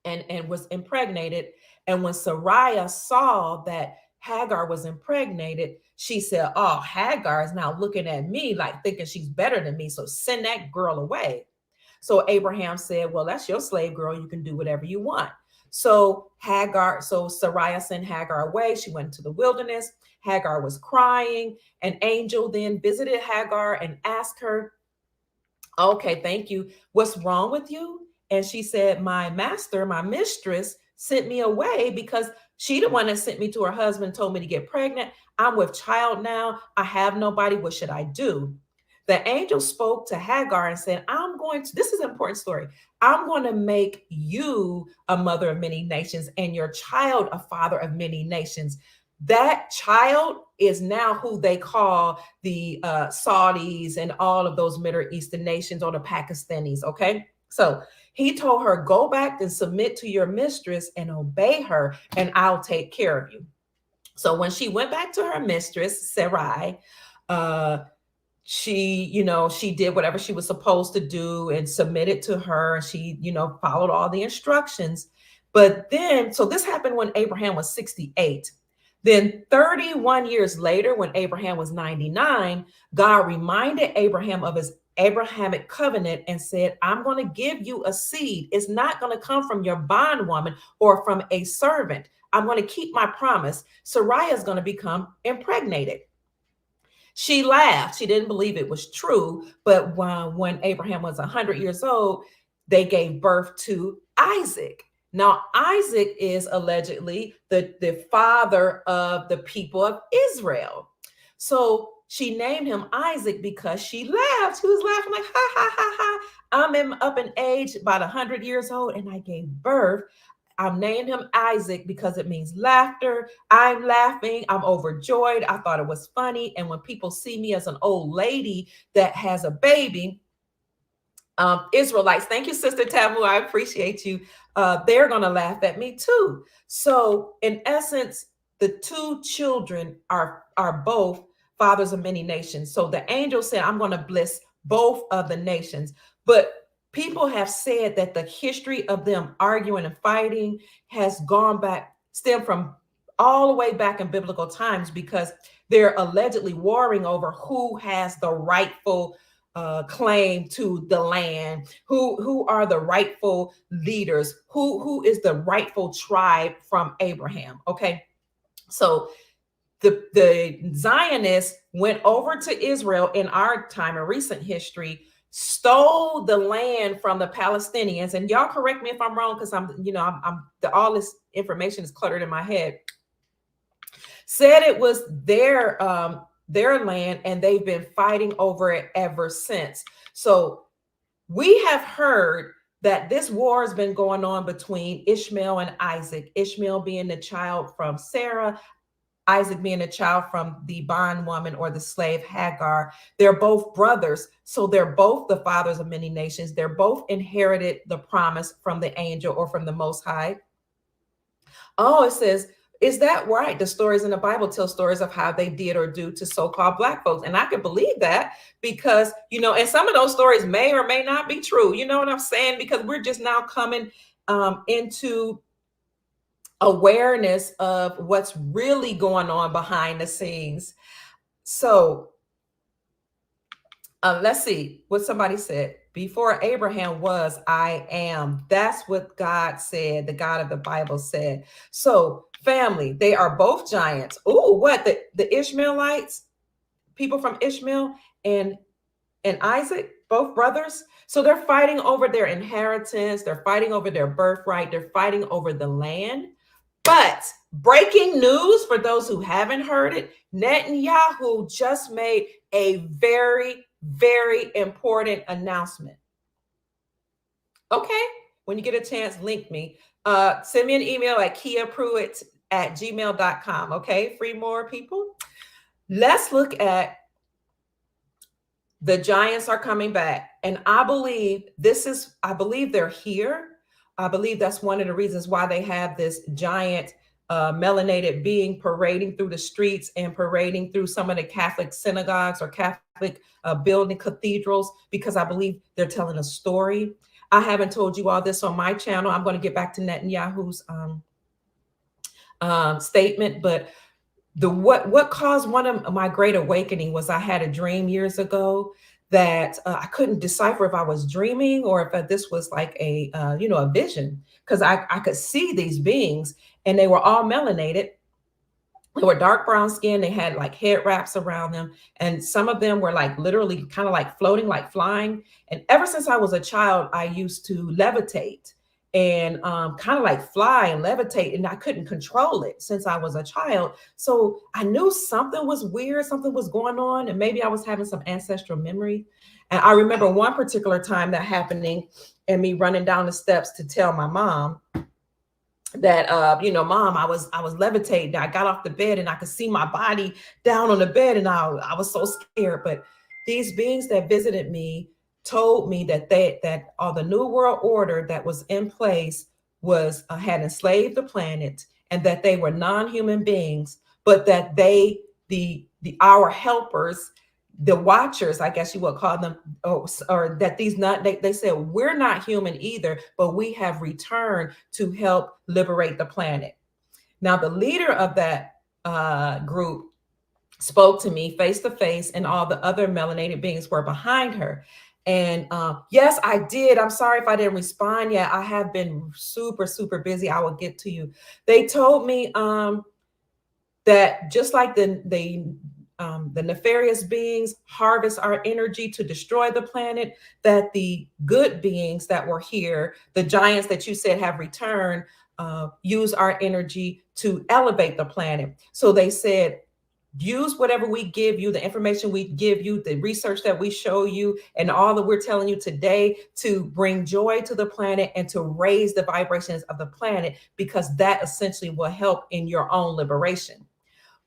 and was impregnated. And when Sarai saw that Hagar was impregnated, she said, oh, Hagar is now looking at me like thinking she's better than me. So send that girl away. So Abraham said, well, that's your slave girl. You can do whatever you want. So Sarai sent Hagar away. She went to the wilderness. Hagar was crying. An angel then visited Hagar and asked her, okay, thank you. What's wrong with you? And she said, my master, my mistress sent me away because she the one that sent me to her husband, told me to get pregnant. I'm with child now. I have nobody. What should I do? The angel spoke to Hagar and said, this is an important story. I'm going to make you a mother of many nations and your child a father of many nations. That child is now who they call the Saudis and all of those Middle Eastern nations, or the Pakistanis. Okay. So he told her, go back and submit to your mistress and obey her, and I'll take care of you. So when she went back to her mistress, Sarai, she did whatever she was supposed to do and submitted to her. She, followed all the instructions. But then, so this happened when Abraham was 68. Then 31 years later, when Abraham was 99, God reminded Abraham of his Abrahamic covenant and said, I'm going to give you a seed. It's not going to come from your bondwoman or from a servant. I'm going to keep my promise. Sarai is going to become impregnated. She laughed. She didn't believe it was true. But when Abraham was 100 years old, they gave birth to Isaac. Now, Isaac is allegedly the father of the people of Israel. So she named him Isaac because she laughed. She was laughing like, ha, ha, ha, ha. I'm up in age, about 100 years old, and I gave birth. I'm naming him Isaac because it means laughter. I'm laughing. I'm overjoyed. I thought it was funny. And when people see me as an old lady that has a baby, Israelites, thank you, Sister Tamu, I appreciate you. They're going to laugh at me too. So in essence, the two children are both fathers of many nations. So the angel said, I'm going to bless both of the nations. But people have said that the history of them arguing and fighting has stemmed from all the way back in biblical times, because they're allegedly warring over who has the rightful claim to the land, who are the rightful leaders, who is the rightful tribe from Abraham. Okay, so the Zionists went over to Israel in our time in recent history, stole the land from the Palestinians, and y'all correct me if I'm wrong, because all this information is cluttered in my head. Said it was their land, and they've been fighting over it ever since. So we have heard that this war has been going on between Ishmael and Isaac, Ishmael being the child from Sarah, Isaac being a child from the bondwoman or the slave Hagar. They're both brothers, so they're both the fathers of many nations. They're both inherited the promise from the angel or from the Most High. Oh, it says, is that right? The stories in the Bible tell stories of how they did or do to so-called Black folks. And I can believe that because, and some of those stories may or may not be true. You know what I'm saying? Because we're just now coming into awareness of what's really going on behind the scenes. So let's see what somebody said. Before Abraham was, I am. That's what God said. The God of the Bible said. So family, they are both giants. Oh, what? The Ishmaelites, people from Ishmael and Isaac, both brothers. So they're fighting over their inheritance. They're fighting over their birthright. They're fighting over the land. But breaking news for those who haven't heard it, Netanyahu just made a very, very important announcement. Okay, when you get a chance, link me. Send me an email at kiapruitt@gmail.com. Okay, free more people. Let's look at the giants are coming back. And I believe they're here. I believe that's one of the reasons why they have this giant melanated being parading through the streets and parading through some of the Catholic synagogues or Catholic building cathedrals, because I believe they're telling a story. I haven't told you all this on my channel. I'm going to get back to Netanyahu's statement, but what caused one of my great awakening was I had a dream years ago that I couldn't decipher if I was dreaming or if this was like a vision, because I could see these beings and they were all melanated. They were dark brown skin. They had like head wraps around them. And some of them were like literally kind of like floating, like flying. And ever since I was a child, I used to levitate. and kind of like fly and levitate, and I couldn't control it since I was a child. So I knew something was weird, something was going on, and maybe I was having some ancestral memory. And I remember one particular time that happening, and me running down the steps to tell my mom that mom, I was levitating. I got off the bed and I could see my body down on the bed, and I was so scared. But these beings that visited me told me that all the new world order that was in place was had enslaved the planet, and that they were non-human beings, but that the our helpers, the watchers, I guess you would call them, or that these not they said, we're not human either, but we have returned to help liberate the planet. Now the leader of that group spoke to me face to face, and all the other melanated beings were behind her. And yes, I did. I'm sorry if I didn't respond yet. I have been super, super busy. I will get to you. They told me that just like the nefarious beings harvest our energy to destroy the planet, that the good beings that were here, the giants that you said have returned, use our energy to elevate the planet. So they said, use whatever we give you, the information we give you, the research that we show you, and all that we're telling you today to bring joy to the planet and to raise the vibrations of the planet, because that essentially will help in your own liberation.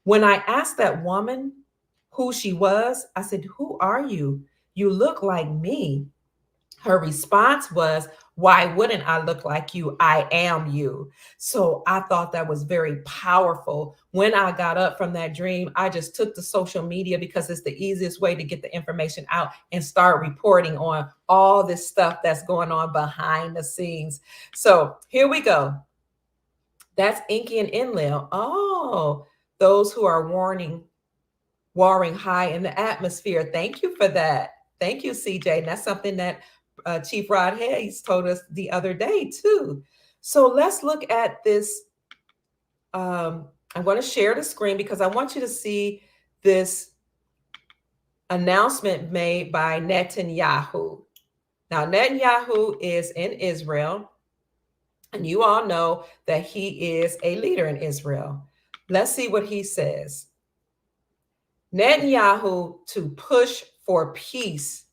When I asked that woman who she was, I said, "Who are you? You look like me." Her response was, "Why wouldn't I look like you? I am you." So I thought that was very powerful. When I got up from that dream, I just took to social media, because it's the easiest way to get the information out, and start reporting on all this stuff that's going on behind the scenes. So here we go. That's Inky and Enlil. Oh, those who are warring high in the atmosphere. Thank you for that. Thank you, CJ. And that's something that Chief Rod Hayes told us the other day too. So let's look at this. I'm going to share the screen because I want you to see this announcement made by Netanyahu. Now, Netanyahu is in Israel, and you all know that he is a leader in Israel. Let's see what he says. Netanyahu to push for peace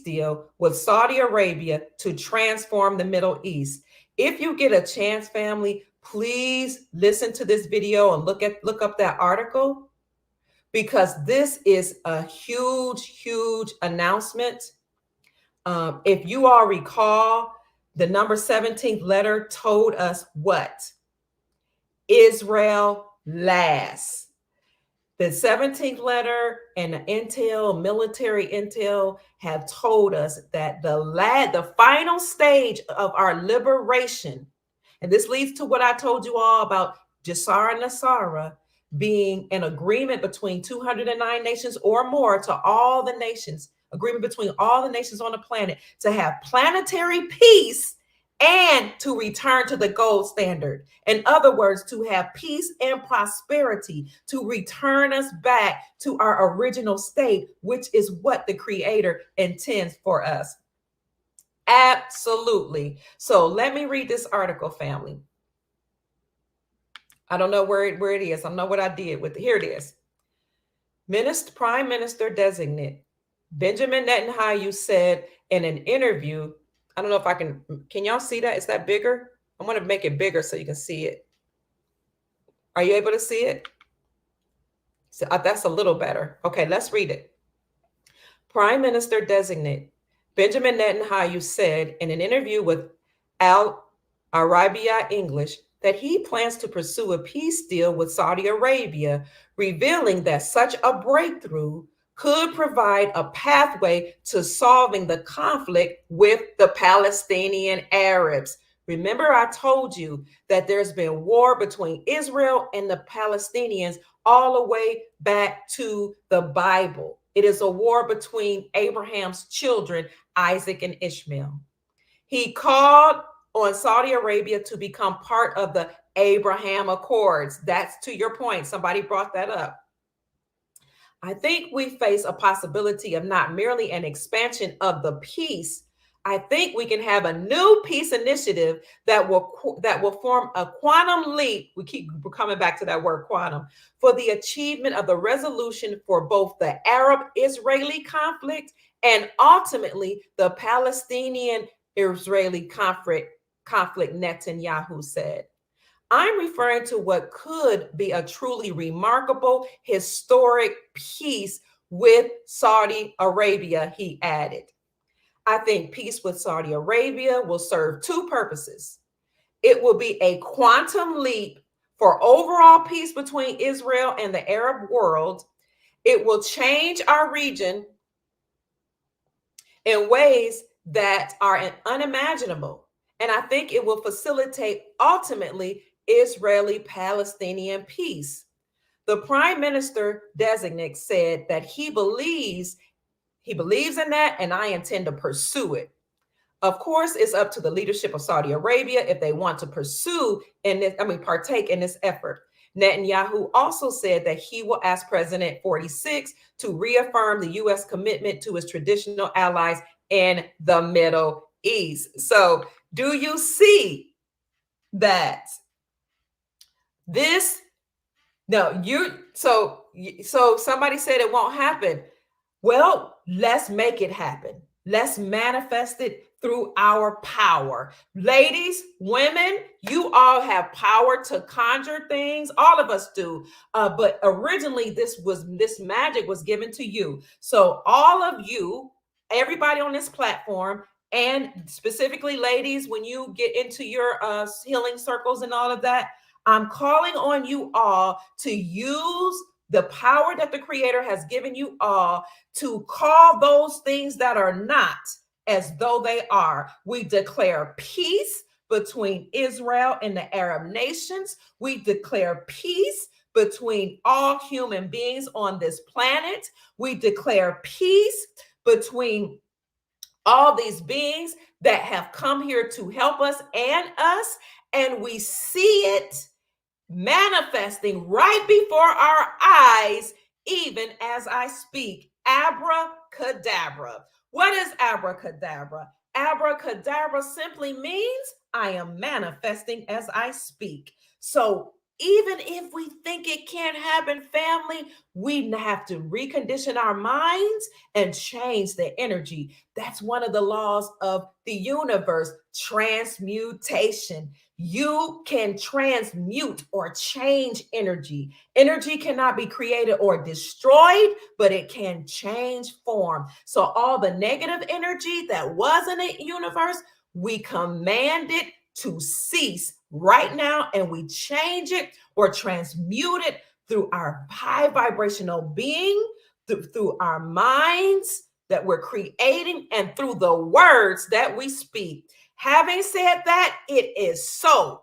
deal with Saudi Arabia to transform the Middle East. If you get a chance, family, please listen to this video and look up that article, because this is a huge, huge announcement. If you all recall, the number 17th letter told us what? Israel last. The 17th letter and the intel, military intel, have told us that the final stage of our liberation, and this leads to what I told you all about NESARA being an agreement between 209 nations or more, to all the nations, agreement between all the nations on the planet to have planetary peace and to return to the gold standard. In other words, to have peace and prosperity, to return us back to our original state, which is what the Creator intends for us. Absolutely. So let me read this article, family. I don't know where it is. I don't know what I did with it. Here it is. Prime Minister designate Benjamin Netanyahu said in an interview, I don't know if I can y'all see that? Is that bigger? I'm going to make it bigger so you can see it. Are you able to see it? So, that's a little better. Okay, let's read it. Prime Minister designate Benjamin Netanyahu said in an interview with Al Arabiya English that he plans to pursue a peace deal with Saudi Arabia, revealing that such a breakthrough could provide a pathway to solving the conflict with the Palestinian Arabs. Remember, I told you that there's been war between Israel and the Palestinians all the way back to the Bible. It is a war between Abraham's children, Isaac and Ishmael. He called on Saudi Arabia to become part of the Abraham Accords. That's to your point. Somebody brought that up. I think we face a possibility of not merely an expansion of the peace. I think we can have a new peace initiative that will form a quantum leap. We keep coming back to that word quantum, for the achievement of the resolution for both the Arab-Israeli conflict and ultimately the Palestinian-Israeli conflict, Netanyahu said. I'm referring to what could be a truly remarkable historic peace with Saudi Arabia, he added. I think peace with Saudi Arabia will serve two purposes. It will be a quantum leap for overall peace between Israel and the Arab world. It will change our region in ways that are unimaginable. And I think it will facilitate ultimately Israeli-Palestinian peace. The prime minister designate said that he believes in that, and I intend to pursue it. Of course, it's up to the leadership of Saudi Arabia if they want to partake in this effort. Netanyahu also said that he will ask President 46 to reaffirm the U.S. commitment to its traditional allies in the Middle East. So, do you see that? So somebody said it won't happen. Well, let's make it happen. Let's manifest it through our power. Ladies, women, you all have power to conjure things. All of us do. But originally, this magic was given to you. So all of you, everybody on this platform, and specifically ladies, when you get into your healing circles and all of that, I'm calling on you all to use the power that the Creator has given you all to call those things that are not as though they are. We declare peace between Israel and the Arab nations. We declare peace between all human beings on this planet. We declare peace between all these beings that have come here to help us, and we see it manifesting right before our eyes, even as I speak. Abracadabra. What is abracadabra? Abracadabra simply means I am manifesting as I speak. So even if we think it can't happen, family, we have to recondition our minds and change the energy. That's one of the laws of the universe, transmutation. You can transmute or change energy. Energy cannot be created or destroyed, but it can change form. So all the negative energy that was in the universe, we command it to cease right now, and we change it or transmute it through our high vibrational being, through our minds that we're creating, and through the words that we speak. Having said that, it is so.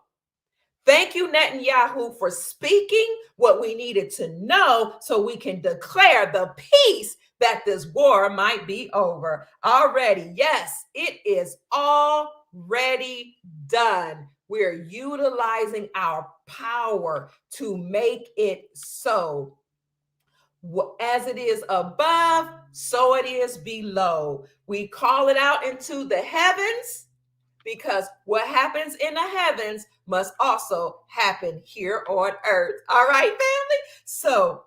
Thank you, Netanyahu, for speaking what we needed to know so we can declare the peace that this war might be over. Already, yes, it is already done. We're utilizing our power to make it so. As it is above, so it is below. We call it out into the heavens, because what happens in the heavens must also happen here on earth. All right, family? So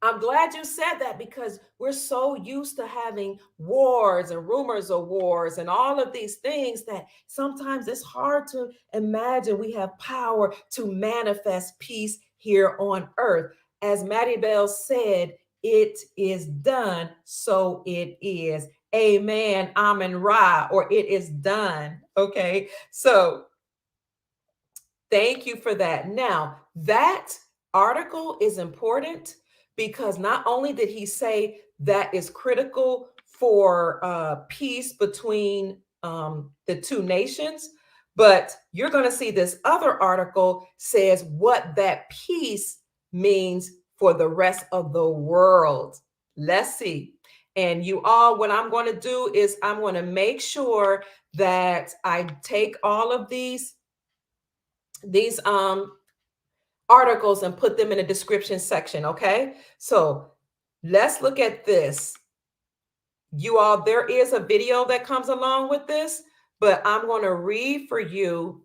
I'm glad you said that, because we're so used to having wars and rumors of wars and all of these things that sometimes it's hard to imagine we have power to manifest peace here on earth. As Maddie Bell said, it is done, so it is. Amen, Amen Ra, or it is done. Okay, so thank you for that. Now, that article is important because not only did he say that is critical for peace between the two nations, but you're going to see this other article says what that peace means for the rest of the world. Let's see. And you all, what I'm going to do is I'm going to make sure that I take all of these articles and put them in a description section. Okay, so let's look at this. You all, there is a video that comes along with this, but I'm going to read for you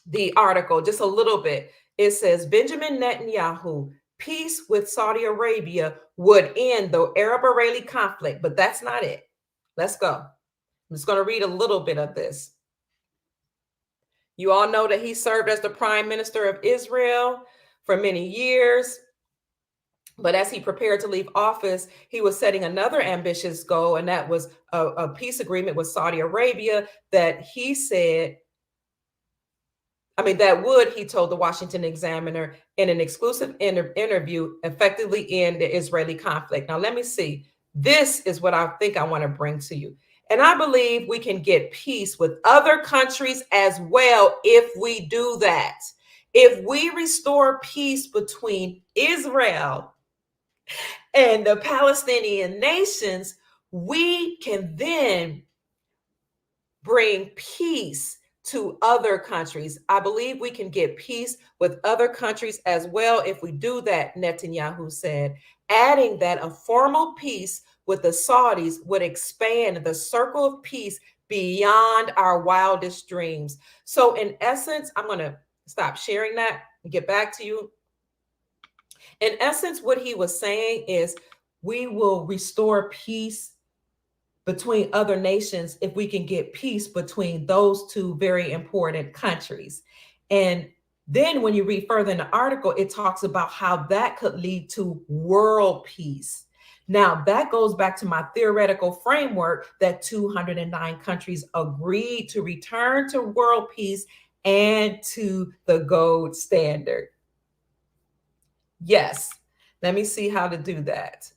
the article just a little bit. It says Benjamin Netanyahu, peace with Saudi Arabia would end the Arab-Israeli conflict, but that's not it. Let's go. I'm just going to read a little bit of this. You all know that he served as the prime minister of Israel for many years. But as he prepared to leave office, he was setting another ambitious goal, and that was a peace agreement with Saudi Arabia that he said, that would, he told the Washington Examiner in an exclusive interview, effectively end the Israeli conflict. Now, let me see. This is what I think I want to bring to you. And I believe we can get peace with other countries as well if we do that. If we restore peace between Israel and the Palestinian nations, we can then bring peace to other countries. I believe we can get peace with other countries as well if we do that, Netanyahu said, adding that a formal peace with the Saudis would expand the circle of peace beyond our wildest dreams. So in essence, I'm going to stop sharing that and get back to you. In essence, what he was saying is we will restore peace between other nations if we can get peace between those two very important countries. And then when you read further in the article, it talks about how that could lead to world peace. Now, that goes back to my theoretical framework that 209 countries agreed to return to world peace and to the gold standard. Yes. Let me see how to do that.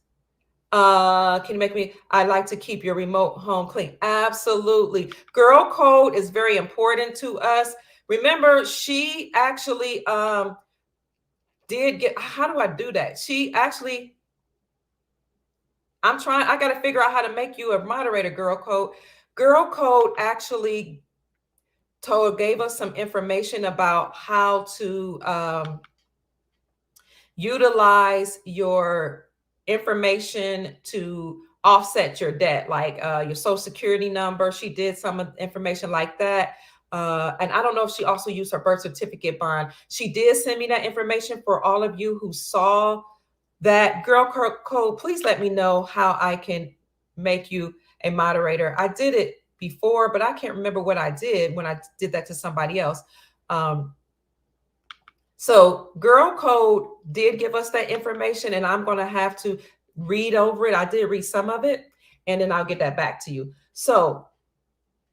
Can you make me? I like to keep your remote home clean. Absolutely. Girl code is very important to us. Remember, she actually did get, how do I do that? She actually, I got to figure out how to make you a moderator, Girl Code. Girl Code actually gave us some information about how to utilize your information to offset your debt, like your social security number. She did some information like that. And I don't know if she also used her birth certificate bond. She did send me that information. For all of you who saw that, Girl Code, please let me know how I can make you a moderator. I did it before, but I can't remember what I did when I did that to somebody else. So Girl Code did give us that information, and I'm going to have to read over it. I did read some of it, and then I'll get that back to you. So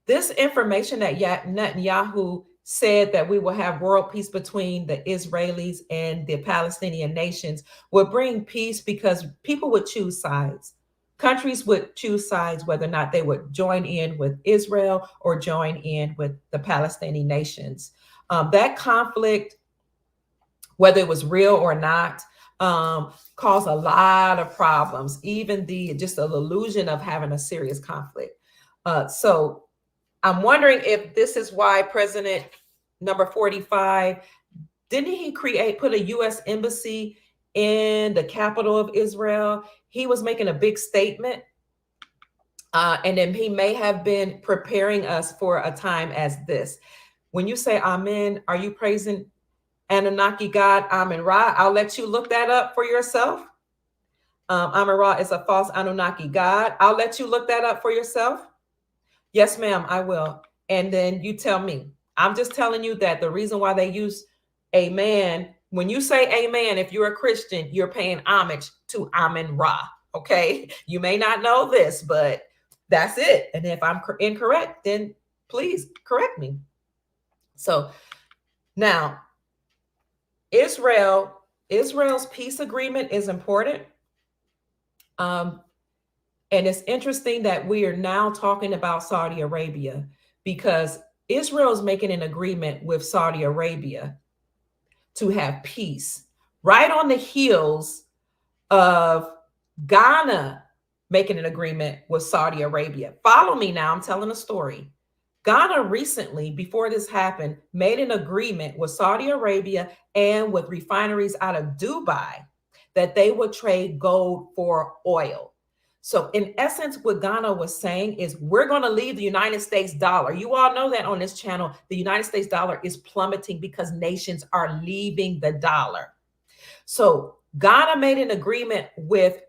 this information that Netanyahu said that we will have world peace between the Israelis and the Palestinian nations would bring peace because people would choose sides. Countries would choose sides whether or not they would join in with Israel or join in with the Palestinian nations. That conflict, whether it was real or not, caused a lot of problems, even just the illusion of having a serious conflict. So I'm wondering if this is why President number 45, didn't he put a U.S. embassy in the capital of Israel? He was making a big statement. And then he may have been preparing us for a time as this. When you say Amen, are you praising Anunnaki God Amen-Ra? I'll let you look that up for yourself. Amen-Ra is a false Anunnaki God. I'll let you look that up for yourself. Yes, ma'am, I will. And then you tell me. I'm just telling you that the reason why they use amen, when you say amen, if you're a Christian, you're paying homage to Amen-Ra. Okay. You may not know this, but that's it. And if I'm incorrect, then please correct me. So now, Israel's peace agreement is important. And it's interesting that we are now talking about Saudi Arabia because Israel is making an agreement with Saudi Arabia to have peace right on the heels of Ghana making an agreement with Saudi Arabia. Follow me now. I'm telling a story. Ghana recently, before this happened, made an agreement with Saudi Arabia and with refineries out of Dubai that they would trade gold for oil. So in essence, what Ghana was saying is we're going to leave the United States dollar. You all know that on this channel, the United States dollar is plummeting because nations are leaving the dollar. So Ghana made an agreement with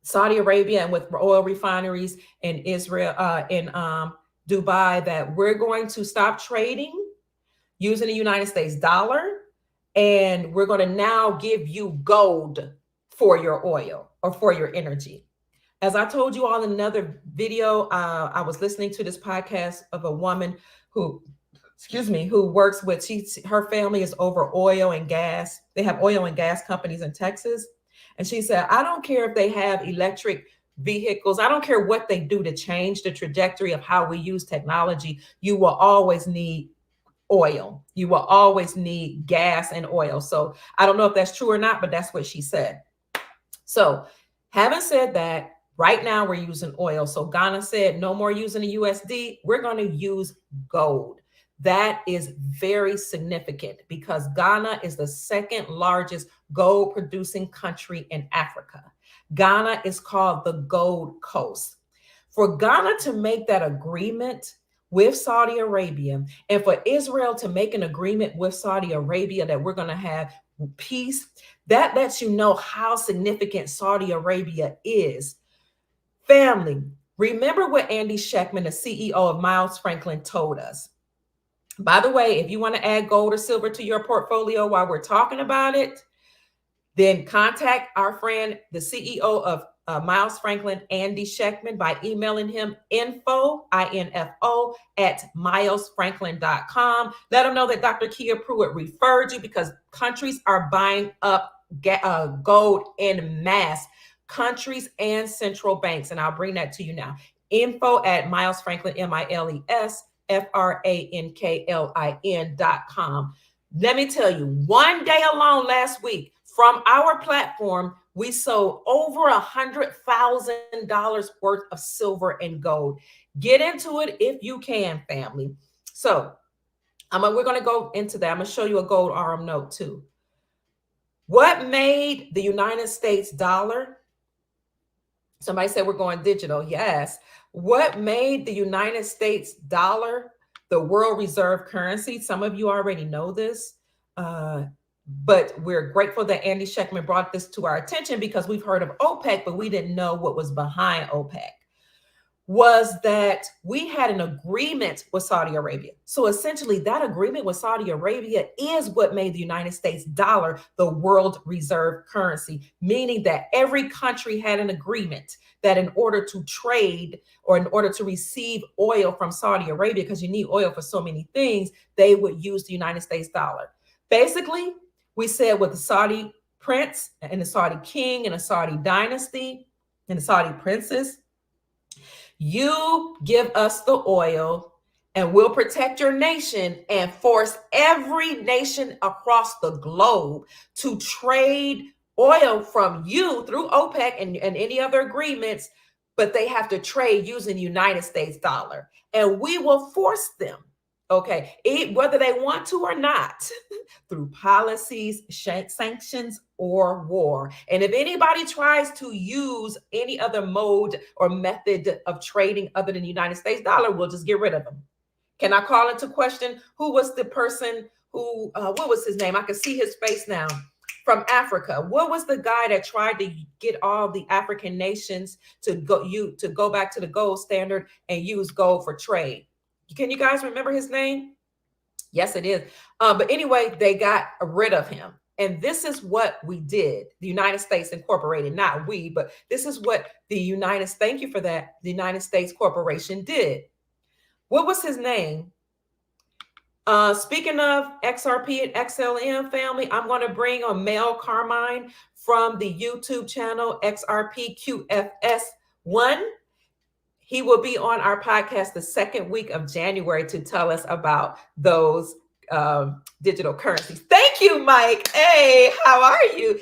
Saudi Arabia and with oil refineries in Israel, in Dubai, that we're going to stop trading using the United States dollar, and we're going to now give you gold for your oil or for your energy. As I told you all in another video, I was listening to this podcast of a woman who, who works with, her family is over oil and gas. They have oil and gas companies in Texas. And she said, I don't care if they have electric vehicles. I don't care what they do to change the trajectory of how we use technology. You will always need oil. You will always need gas and oil. So I don't know if that's true or not, but that's what she said. So having said that, right now we're using oil. So Ghana said no more using the USD. We're going to use gold. That is very significant because Ghana is the second largest gold producing country in Africa. Ghana is called the Gold Coast. For Ghana to make that agreement with Saudi Arabia, and for Israel to make an agreement with Saudi Arabia that we're going to have peace, that lets you know how significant Saudi Arabia is. Family, remember what Andy Schectman, the CEO of Miles Franklin, told us. By the way, if you want to add gold or silver to your portfolio while we're talking about it, then contact our friend, the CEO of Miles Franklin, Andy Schectman, by emailing him info, I-N-F-O, at milesfranklin.com. Let him know that Dr. Kia Pruitt referred you, because countries are buying up gold in mass, countries and central banks. And I'll bring that to you now. Info at Miles Franklin, milesfranklin.com. Let me tell you, one day alone last week, from our platform, we sold over $100,000 worth of silver and gold. Get into it if you can, family. So we're going to go into that. I'm going to show you a gold RM note too. What made the United States dollar? Somebody said we're going digital. Yes. What made the United States dollar the world reserve currency? Some of you already know this. But we're grateful that Andy Schectman brought this to our attention, because we've heard of OPEC, but we didn't know what was behind OPEC. Was that we had an agreement with Saudi Arabia. So essentially that agreement with Saudi Arabia is what made the United States dollar the world reserve currency, meaning that every country had an agreement that in order to trade or in order to receive oil from Saudi Arabia, because you need oil for so many things, they would use the United States dollar. Basically, we said with the Saudi prince and the Saudi king and the Saudi dynasty and the Saudi princess, you give us the oil and we'll protect your nation and force every nation across the globe to trade oil from you through OPEC and any other agreements, but they have to trade using the United States dollar. And we will force them, okay, whether they want to or not, through policies, sanctions, or war. And if anybody tries to use any other mode or method of trading other than the United States dollar, we'll just get rid of them. Can I call into question who was the person who, what was his name? I can see his face now. From Africa. What was the guy that tried to get all the African nations to go back to the gold standard and use gold for trade? Can you guys remember his name? Yes, it is. But anyway, they got rid of him. And this is what we did. The United States Incorporated, not we, but this is what the United States, thank you for that, the United States Corporation did. What was his name? Speaking of XRP and XLM family, I'm going to bring on Mel Carmine from the YouTube channel XRPQFS1. He will be on our podcast the second week of January to tell us about those digital currencies. Thank you, Mike. Hey, how are you?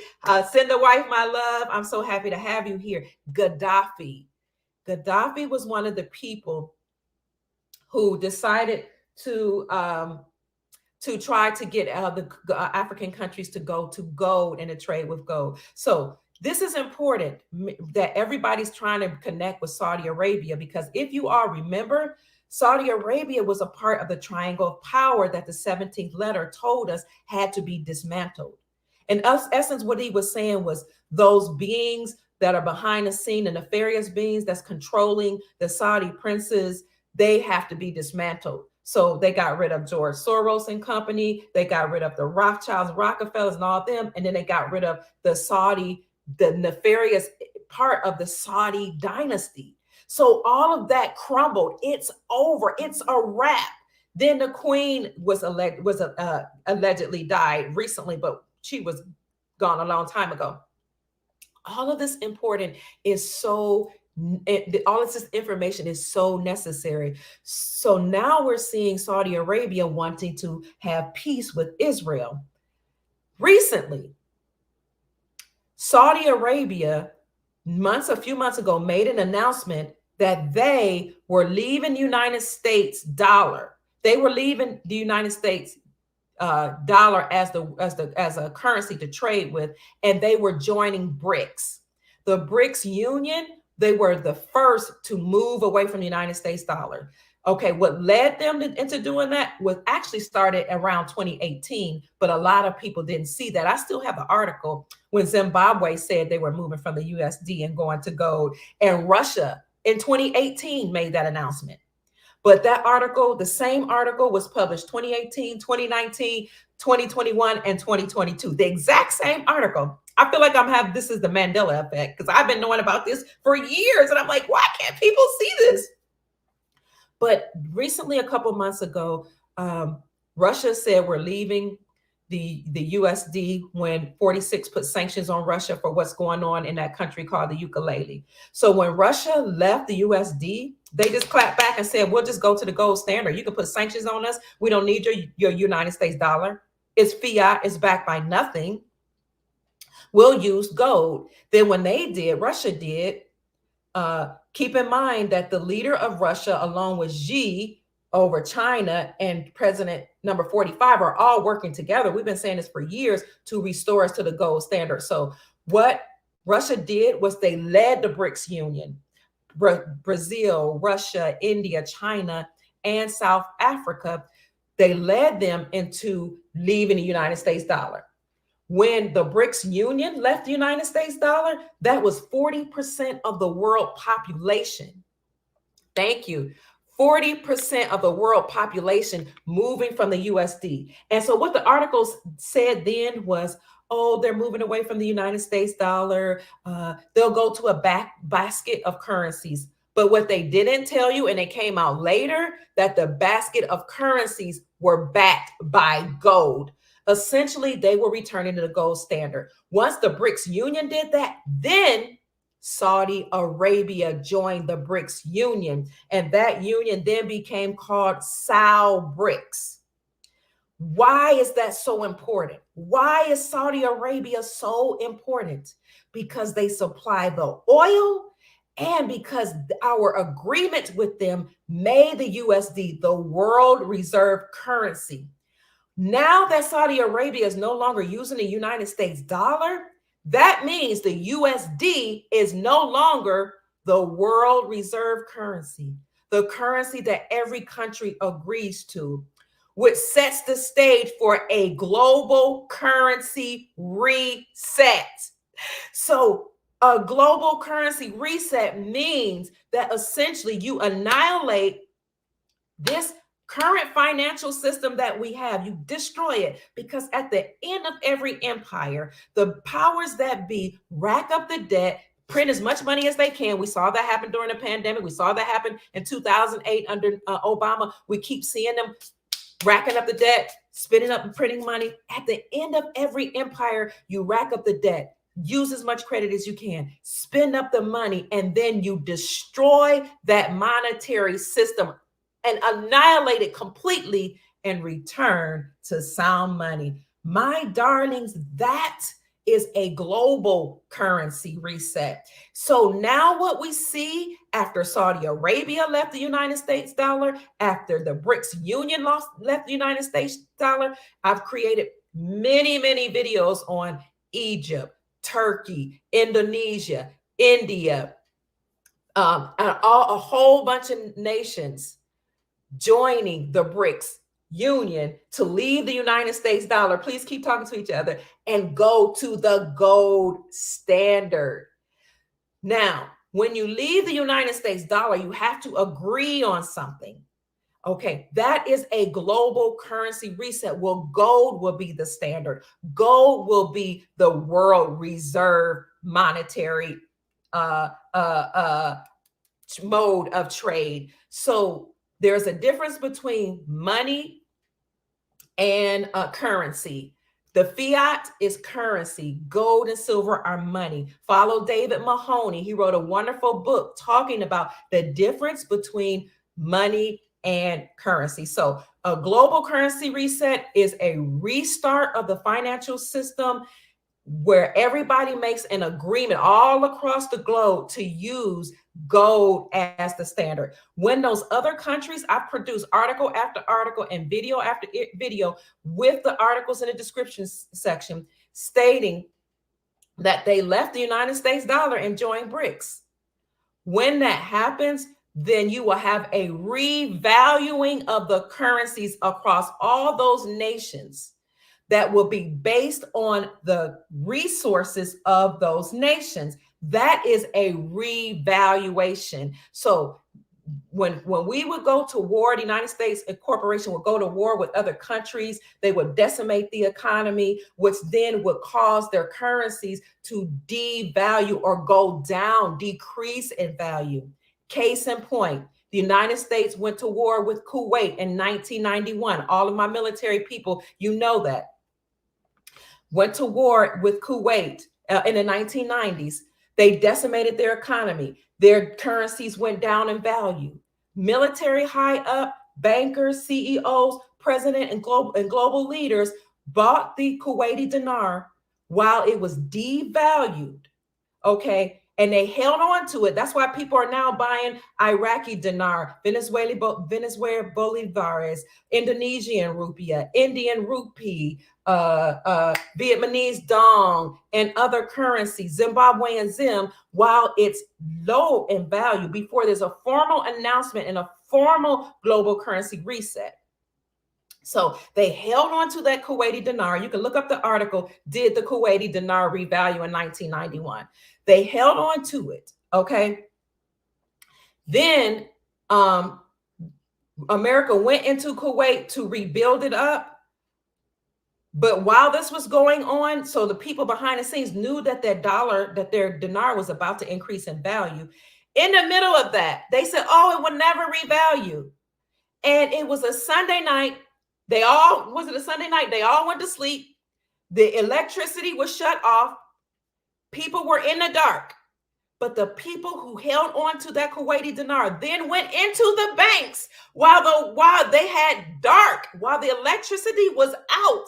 Send the wife my love. I'm so happy to have you here. Gaddafi was one of the people who decided to try to get the African countries to go to gold and to trade with gold. So This is important that everybody's trying to connect with Saudi Arabia, because if you all remember, Saudi Arabia was a part of the triangle of power that the 17th letter told us had to be dismantled. In essence, what he was saying was those beings that are behind the scene, the nefarious beings that's controlling the Saudi princes, they have to be dismantled. So they got rid of George Soros and company. They got rid of the Rothschilds, Rockefellers, and all of them. And then they got rid of the nefarious part of the Saudi dynasty. So all of that crumbled. It's over. It's a wrap. Then the queen was allegedly died recently, but she was gone a long time ago. All of this important is so all of this information is so necessary. So now we're seeing Saudi Arabia wanting to have peace with Israel. Recently, Saudi Arabia, a few months ago, made an announcement that they were leaving the United States dollar. They were leaving the United States dollar as a currency to trade with, and they were joining BRICS. The BRICS Union, they were the first to move away from the United States dollar. Okay, what led them into doing that was actually started around 2018, but a lot of people didn't see that. I still have the article when Zimbabwe said they were moving from the USD and going to gold, and Russia in 2018 made that announcement. But that article, the same article, was published 2018, 2019, 2021, and 2022. The exact same article. I feel like this is the Mandela effect, because I've been knowing about this for years. And I'm like, why can't people see this? But recently, a couple months ago, Russia said we're leaving the USD when 46 put sanctions on Russia for what's going on in that country called the ukulele. So when Russia left the USD, they just clapped back and said, we'll just go to the gold standard. You can put sanctions on us. We don't need your United States dollar. It's fiat. It's backed by nothing. We'll use gold. Then when Russia did, keep in mind that the leader of Russia, along with Xi over China and President number 45, are all working together. We've been saying this for years to restore us to the gold standard. So what Russia did was they led the BRICS Union. Brazil, Russia, India, China, and South Africa, they led them into leaving the United States dollar. When the BRICS Union left the United States dollar, that was 40% of the world population. Thank you. 40% of the world population moving from the USD. And so what the articles said then was, oh, they're moving away from the United States dollar. They'll go to a basket of currencies. But what they didn't tell you, and it came out later, that the basket of currencies were backed by gold. Essentially, they were returning to the gold standard. Once the BRICS Union did that, then Saudi Arabia joined the BRICS Union, and that union then became called SAL-BRICS. Why is that so important? Why is Saudi Arabia so important? Because they supply the oil, and because our agreement with them made the USD the world reserve currency. Now that Saudi Arabia is no longer using the United States dollar, that means the USD is no longer the world reserve currency, the currency that every country agrees to, which sets the stage for a global currency reset. So a global currency reset means that essentially you annihilate this current financial system that we have. You destroy it, because at the end of every empire, the powers that be rack up the debt, print as much money as they can. We saw that happen during the pandemic. We saw that happen in 2008 under Obama. We keep seeing them racking up the debt, spending up and printing money. At the end of every empire, you rack up the debt, use as much credit as you can, spend up the money, and then you destroy that monetary system and annihilate it completely and return to sound money. My darlings, that is a global currency reset. So now what we see after Saudi Arabia left the United States dollar, after the BRICS Union left the United States dollar, I've created many videos on Egypt, Turkey, Indonesia, India, a whole bunch of nations joining the BRICS union to leave the United States dollar. Please keep talking to each other and go to the gold standard. Now, when you leave the United States dollar, you have to agree on something. Okay, that is a global currency reset. Well, gold will be the standard. Gold will be the world reserve monetary mode of trade. So there's a difference between money and currency. The fiat is currency. Gold and silver are money. Follow David Mahoney. He wrote a wonderful book talking about the difference between money and currency. So a global currency reset is a restart of the financial system where everybody makes an agreement all across the globe to use gold as the standard. When those other countries, I've produced article after article and video after video with the articles in the description section stating that they left the United States dollar and joined BRICS. When that happens, then you will have a revaluing of the currencies across all those nations that will be based on the resources of those nations. That is a revaluation. So when we would go to war, the United States corporation would go to war with other countries. They would decimate the economy, which then would cause their currencies to devalue or go down, decrease in value. Case in point, the United States went to war with Kuwait in 1991. All of my military people, you know that. Went to war with Kuwait in the 1990s. They decimated their economy. Their currencies went down in value. Military high up, bankers, CEOs, president, and global leaders bought the Kuwaiti dinar while it was devalued. Okay. And they held on to it. That's why people are now buying Iraqi dinar, Venezuelan bolívares, Indonesian rupiah, Indian rupee, Vietnamese dong, and other currencies, Zimbabwean zim, while it's low in value before there's a formal announcement and a formal global currency reset. So they held on to that Kuwaiti dinar. You can look up the article, Did the Kuwaiti Dinar Revalue in 1991? They held on to it, okay? Then America went into Kuwait to rebuild it up. But while this was going on, so the people behind the scenes knew that their dinar was about to increase in value. In the middle of that, they said, oh, it would never revalue. And it was a Sunday night. They all went to sleep. The electricity was shut off. People were in the dark. But the people who held on to that Kuwaiti dinar then went into the banks while they had dark, while the electricity was out,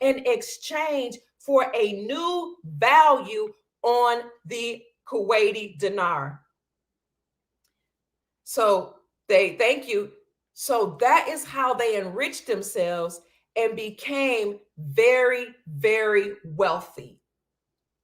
in exchange for a new value on the Kuwaiti dinar. So thank you. So that is how they enriched themselves and became very, very wealthy.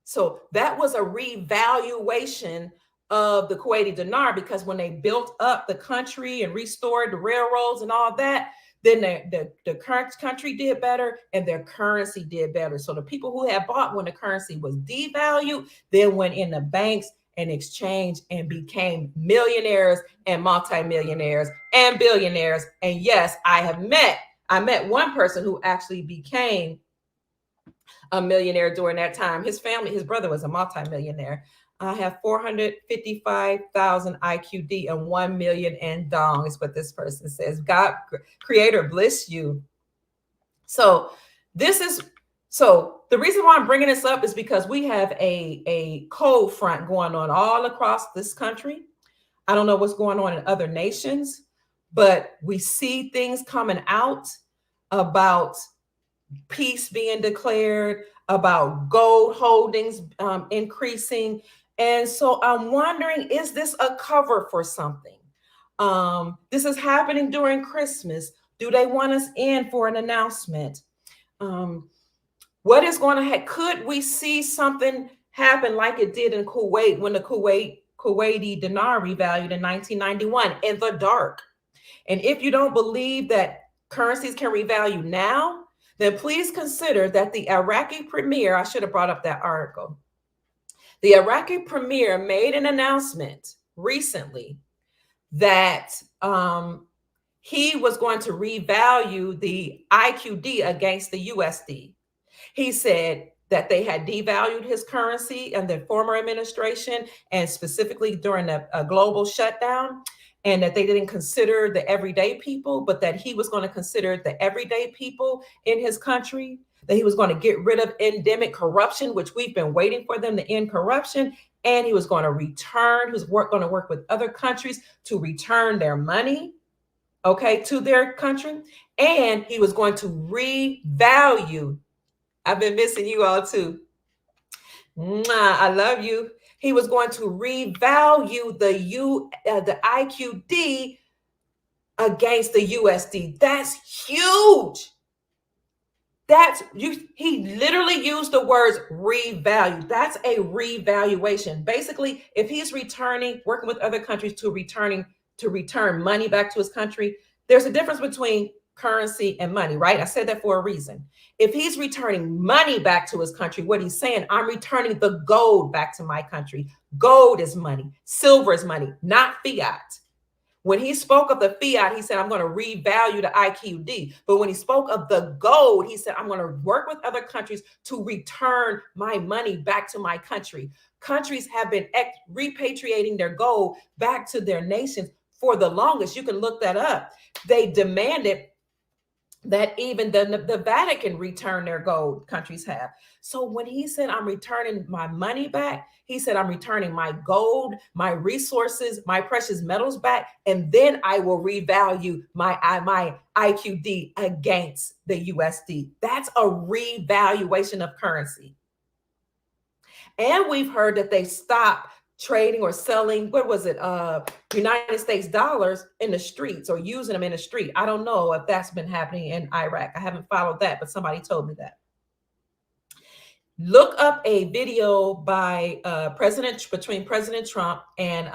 So that was a revaluation of the Kuwaiti dinar, because when they built up the country and restored the railroads and all that, then the current country did better and their currency did better. So the people who had bought when the currency was devalued then went in the banks and exchanged and became millionaires and multimillionaires and billionaires. And yes, I met one person who actually became a millionaire during that time. His brother was a multimillionaire. I have 455,000 IQD and 1 million in dong is what this person says. God, creator, bless you. So the reason why I'm bringing this up is because we have a cold front going on all across this country. I don't know what's going on in other nations, but we see things coming out about peace being declared, about gold holdings increasing. And so I'm wondering, is this a cover for something? This is happening during Christmas. Do they want us in for an announcement? What is going to happen? Could we see something happen like it did in Kuwait when the Kuwaiti dinar revalued in 1991 in the dark. And if you don't believe that currencies can revalue now, then please consider that the Iraqi premier, I should have brought up that article. The Iraqi premier made an announcement recently that he was going to revalue the IQD against the USD. He said that they had devalued his currency in the former administration, and specifically during a global shutdown, and that they didn't consider the everyday people, but that he was going to consider the everyday people in his country, that he was going to get rid of endemic corruption, which we've been waiting for them to end corruption, and he was going to return, he was going to work with other countries to return their money, okay, to their country, and he was going to revalue. I've been missing you all too. Mwah, I love you. He was going to revalue the IQD against the USD. That's huge. He literally used the words revalue. That's a revaluation. Basically, if he's working with other countries to return money back to his country, there's a difference between currency and money, right? I said that for a reason. If he's returning money back to his country, what he's saying, I'm returning the gold back to my country. Gold is money. Silver is money, not fiat. When he spoke of the fiat, he said, I'm going to revalue the IQD. But when he spoke of the gold, he said, I'm going to work with other countries to return my money back to my country. Countries have been repatriating their gold back to their nations for the longest. You can look that up. They demanded that even the Vatican return their gold, countries have. So when he said, I'm returning my money back, he said, I'm returning my gold, my resources, my precious metals back, and then I will revalue my IQD against the USD. That's a revaluation of currency. And we've heard that they stopped trading or selling, what was it, United States dollars in the streets, or using them in the street. I don't know if that's been happening in Iraq. I haven't followed that, but somebody told me that. Look up a video by between President Trump and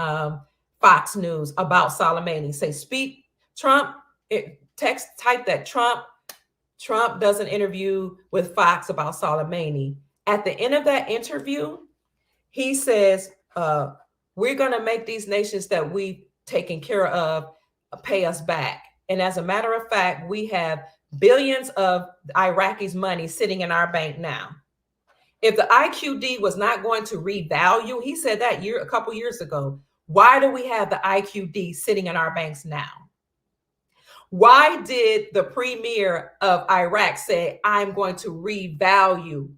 Fox News about Soleimani. Say, speak Trump, type that Trump does an interview with Fox about Soleimani. At the end of that interview, he says, we're going to make these nations that we've taken care of pay us back. And as a matter of fact, we have billions of Iraqis' money sitting in our bank now. If the IQD was not going to revalue, he said that a couple years ago, why do we have the IQD sitting in our banks now? Why did the premier of Iraq say, I'm going to revalue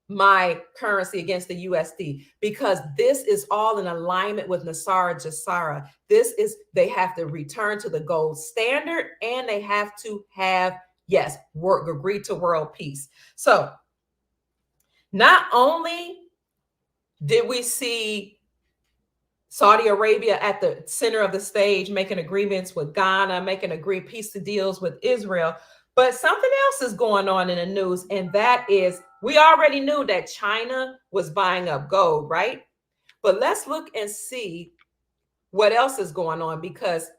my currency against the USD? Because this is all in alignment with NESARA. They have to return to the gold standard, and they have to have, agree to world peace. So not only did we see Saudi Arabia at the center of the stage, making agreements with Ghana, making peace deals with Israel, but something else is going on in the news, and that is, we already knew that China was buying up gold, right? But let's look and see what else is going on, because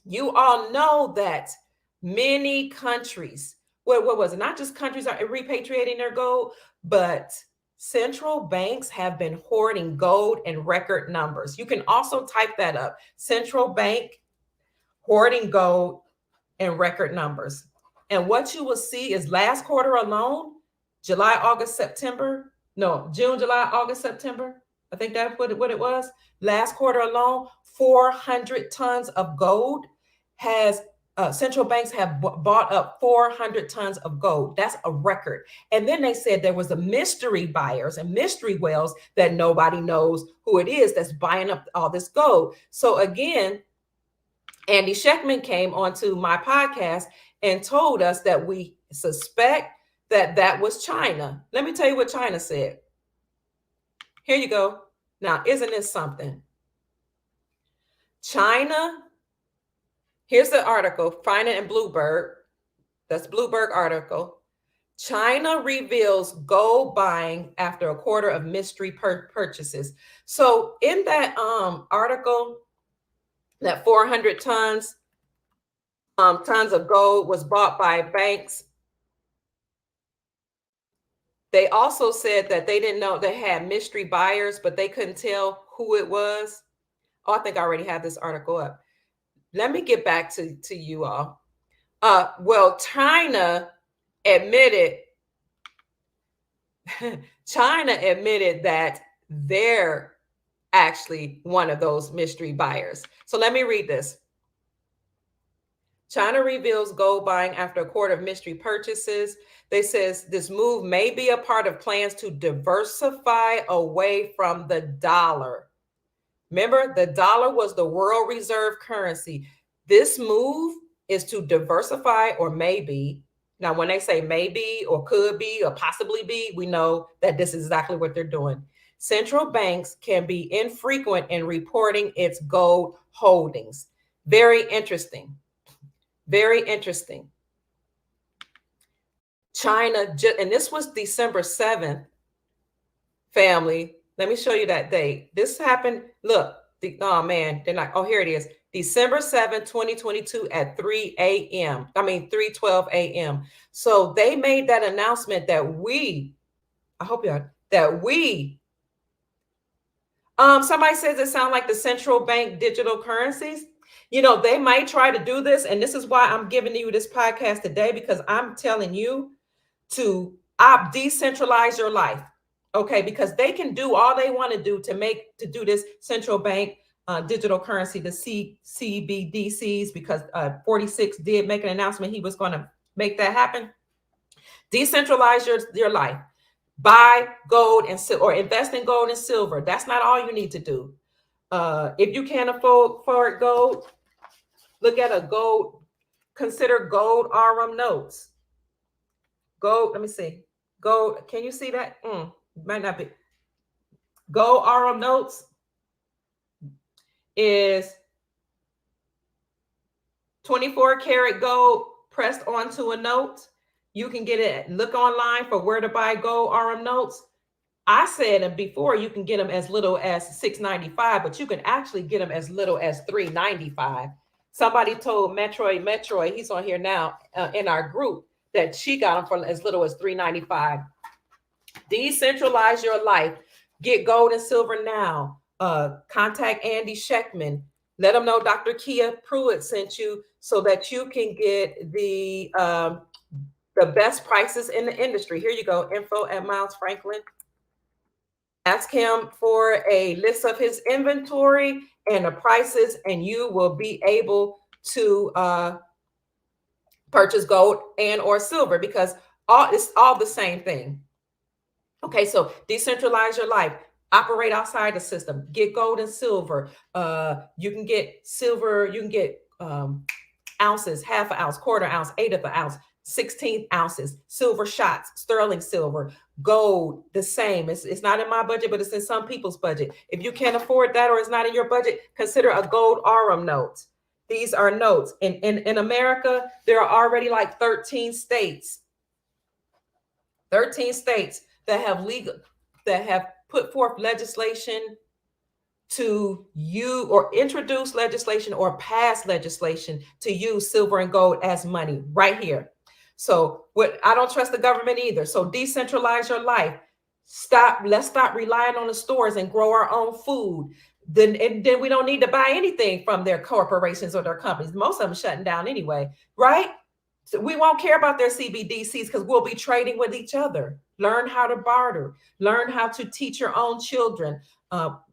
you all know that many countries, what was it? Not just countries are repatriating their gold, but central banks have been hoarding gold in record numbers. You can also type that up. Central bank hoarding gold in record numbers. And what you will see is last quarter alone, June, July, August, September. I think that's what it was. Last quarter alone, 400 tons of gold central banks have bought up 400 tons of gold. That's a record. And then they said there was a mystery buyers and mystery whales that nobody knows who it is that's buying up all this gold. So again, Andy Sheckman came onto my podcast and told us that we suspect that was China. Let me tell you what China said. Here you go. Now, isn't this something? China, here's the article, Find it in Bloomberg. That's Bloomberg article. China reveals gold buying after a quarter of mystery purchases. So in that article, that 400 tons of gold was bought by banks. They also said that they didn't know they had mystery buyers, but they couldn't tell who it was. Oh, I think I already have this article up. Let me get back to you all. Well, China admitted China admitted that they're actually one of those mystery buyers. So let me read this. China reveals gold buying after a quarter of mystery purchases. They says this move may be a part of plans to diversify away from the dollar. Remember, the dollar was the world reserve currency. This move is to diversify, or maybe. Now, when they say maybe or could be or possibly be, we know that this is exactly what they're doing. Central banks can be infrequent in reporting its gold holdings. Very interesting. Very interesting. China, and this was December 7th, family. Let me show you that date. This happened. Look, oh man, they're not. Oh, here it is. December 7th, 2022 at 3 a.m. I mean, 3:12 a.m. So they made that announcement that I hope somebody says it sounds like the central bank digital currencies. They might try to do this. And this is why I'm giving you this podcast today, because I'm telling you to decentralize your life. Okay, because they can do all they want to do to do this central bank digital currency, the CBDCs, because 46 did make an announcement he was going to make that happen. Decentralize your life. Buy gold or invest in gold and silver. That's not all you need to do. If you can't afford gold, look at a gold. Consider gold RM notes. Gold. Let me see. Gold. Can you see that? Might not be. Gold RM notes is 24 karat gold pressed onto a note. You can get it. Look online for where to buy gold RM notes. I said it before, you can get them as little as $6.95, but you can actually get them as little as $3.95. Somebody told Metroid, he's on here now in our group, that she got them for as little as $3.95. Decentralize your life. Get gold and silver now. Contact Andy Sheckman. Let them know Dr. Kia Pruitt sent you, so that you can get the best prices in the industry. Here you go. Info at Miles Franklin. Ask him for a list of his inventory and the prices, and you will be able to purchase gold and or silver, because it's all the same thing. Okay, so decentralize your life. Operate outside the system. Get gold and silver. You can get silver. You can get ounces, half an ounce, quarter ounce, eighth of an ounce, 16 ounces, silver shots, sterling silver, gold, the same. It's not in my budget, but it's in some people's budget. If you can't afford that, or it's not in your budget, consider a gold RM note. These are notes. In America, there are already like 13 states that have put forth legislation to use, or introduce legislation or pass legislation to use silver and gold as money right here. So I don't trust the government either. So decentralize your life. Let's stop relying on the stores and grow our own food. Then we don't need to buy anything from their corporations or their companies. Most of them shutting down anyway, right? So we won't care about their CBDCs, because we'll be trading with each other. Learn how to barter. Learn how to teach your own children.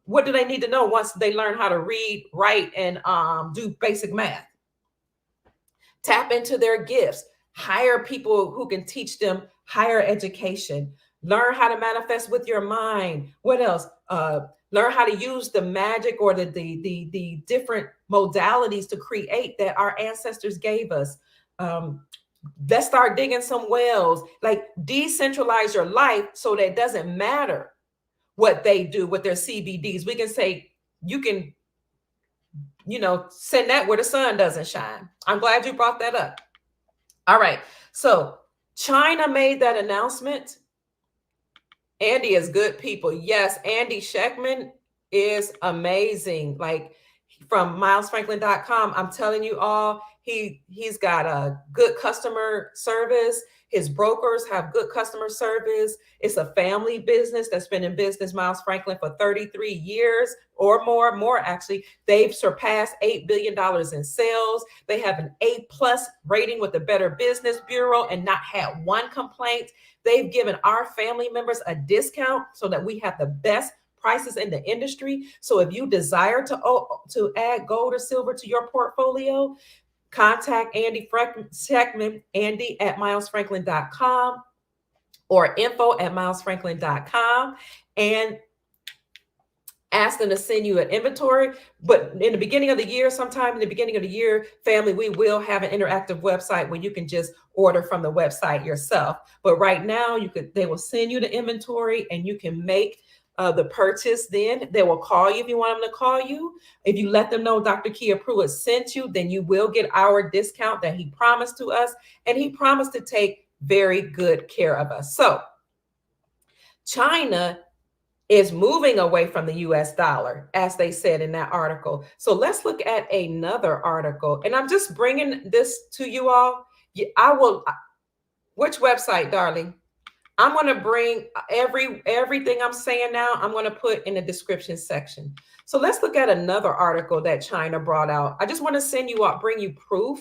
What do they need to know once they learn how to read, write, and do basic math? Tap into their gifts. Hire people who can teach them higher education. Learn how to manifest with your mind. What else? Learn how to use the magic or the different modalities to create that our ancestors gave us. Let's start digging some wells. Like, decentralize your life so that it doesn't matter what they do with their CBDs. We can say, you can, send that where the sun doesn't shine. I'm glad you brought that up. All right. So China made that announcement. Andy is good people. Yes, Andy Scheckman is amazing. Like from milesfranklin.com, I'm telling you all, he's got a good customer service. His brokers have good customer service. It's a family business that's been in business, Miles Franklin, for 33 years or more actually. They've surpassed $8 billion in sales. They have an A+ rating with the Better Business Bureau and not had one complaint. They've given our family members a discount so that we have the best prices in the industry. So if you desire to add gold or silver to your portfolio, contact Andy Scheckman, Andy at milesfranklin.com or info@milesfranklin.com, and ask them to send you an inventory. But in the beginning of the year, sometime in the beginning of the year, family, we will have an interactive website where you can just order from the website yourself. But right now, they will send you the inventory and you can make the purchase. Then they will call you if you want them to call you. If you let them know Dr. Kia Pruitt sent you, then you will get our discount that he promised to us. And he promised to take very good care of us. So China is moving away from the US dollar, as they said in that article. So let's look at another article. And I'm just bringing this to you all. I will, which website, darling? I'm going to bring everything I'm saying now, I'm going to put in the description section. So let's look at another article that China brought out. I just want to send you out, bring you proof,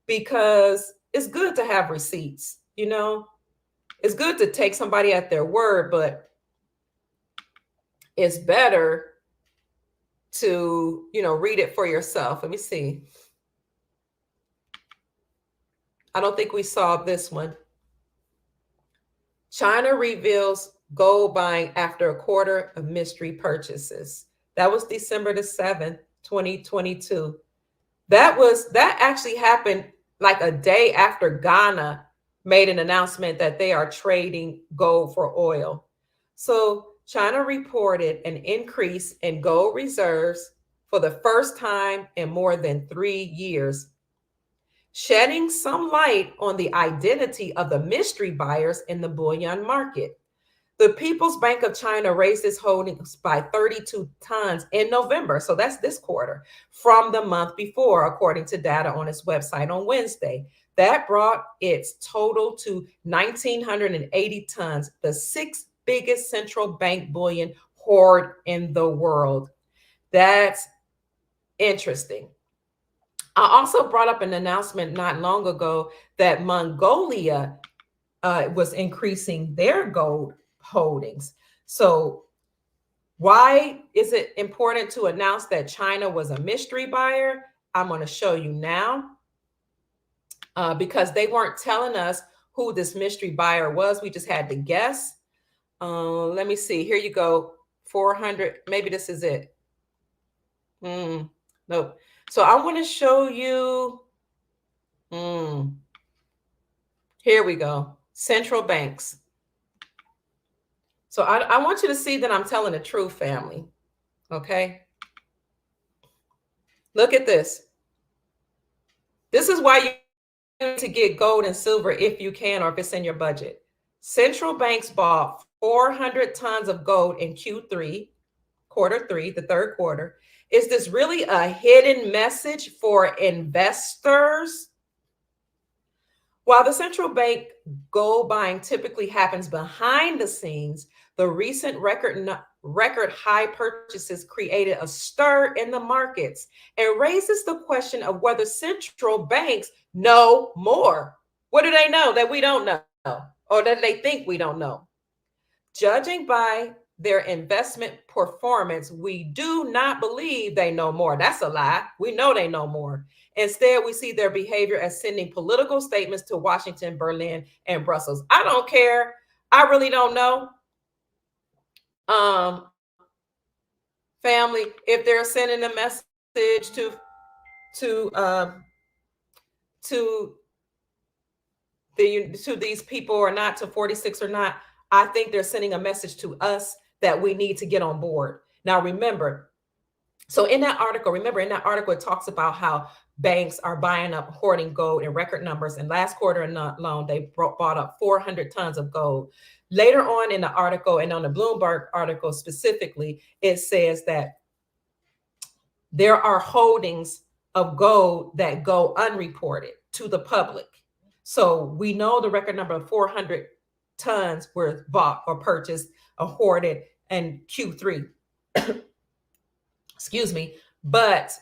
because it's good to have receipts. You know, it's good to take somebody at their word, but it's better to, read it for yourself. Let me see. I don't think we saw this one. China reveals gold buying after a quarter of mystery purchases. That was December the 7th, 2022. That actually happened like a day after Ghana made an announcement that they are trading gold for oil. So China reported an increase in gold reserves for the first time in more than 3 years, shedding some light on the identity of the mystery buyers in the bullion market. The People's Bank of China raised its holdings by 32 tons in November, so that's this quarter, from the month before, according to data on its website on Wednesday. That brought its total to 1,980 tons, the sixth biggest central bank bullion hoard in the world. That's interesting. I also brought up an announcement not long ago that Mongolia was increasing their gold holdings. So why is it important to announce that China was a mystery buyer? I'm going to show you now, because they weren't telling us who this mystery buyer was. We just had to guess. Let me see. Here you go. 400. Maybe this is it. No. So I want to show you. Here we go. Central banks. So I want you to see that I'm telling the truth, family. Okay. Look at this. This is why you need to get gold and silver if you can, or if it's in your budget. Central banks bought 400 tons of gold in Q3, quarter three, the third quarter. Is this really a hidden message for investors? While the central bank gold buying typically happens behind the scenes, the recent record high purchases created a stir in the markets and raises the question of whether central banks know more. What do they know that we don't know, or that they think we don't know? Judging by their investment performance, we do not believe they know more. That's a lie. We know they know more. Instead, we see their behavior as sending political statements to Washington, Berlin, and Brussels. I don't care. I really don't know. Family, if they're sending a message to these people or not, to 46 or not, I think they're sending a message to us that we need to get on board. Now, remember, So in that article, remember in that article, it talks about how banks are buying up, hoarding gold in record numbers. And last quarter alone, they bought up 400 tons of gold. Later on in the article, and on the Bloomberg article specifically, it says that there are holdings of gold that go unreported to the public. So we know the record number of 400 tons were bought or purchased or hoarded in Q3. Excuse me. But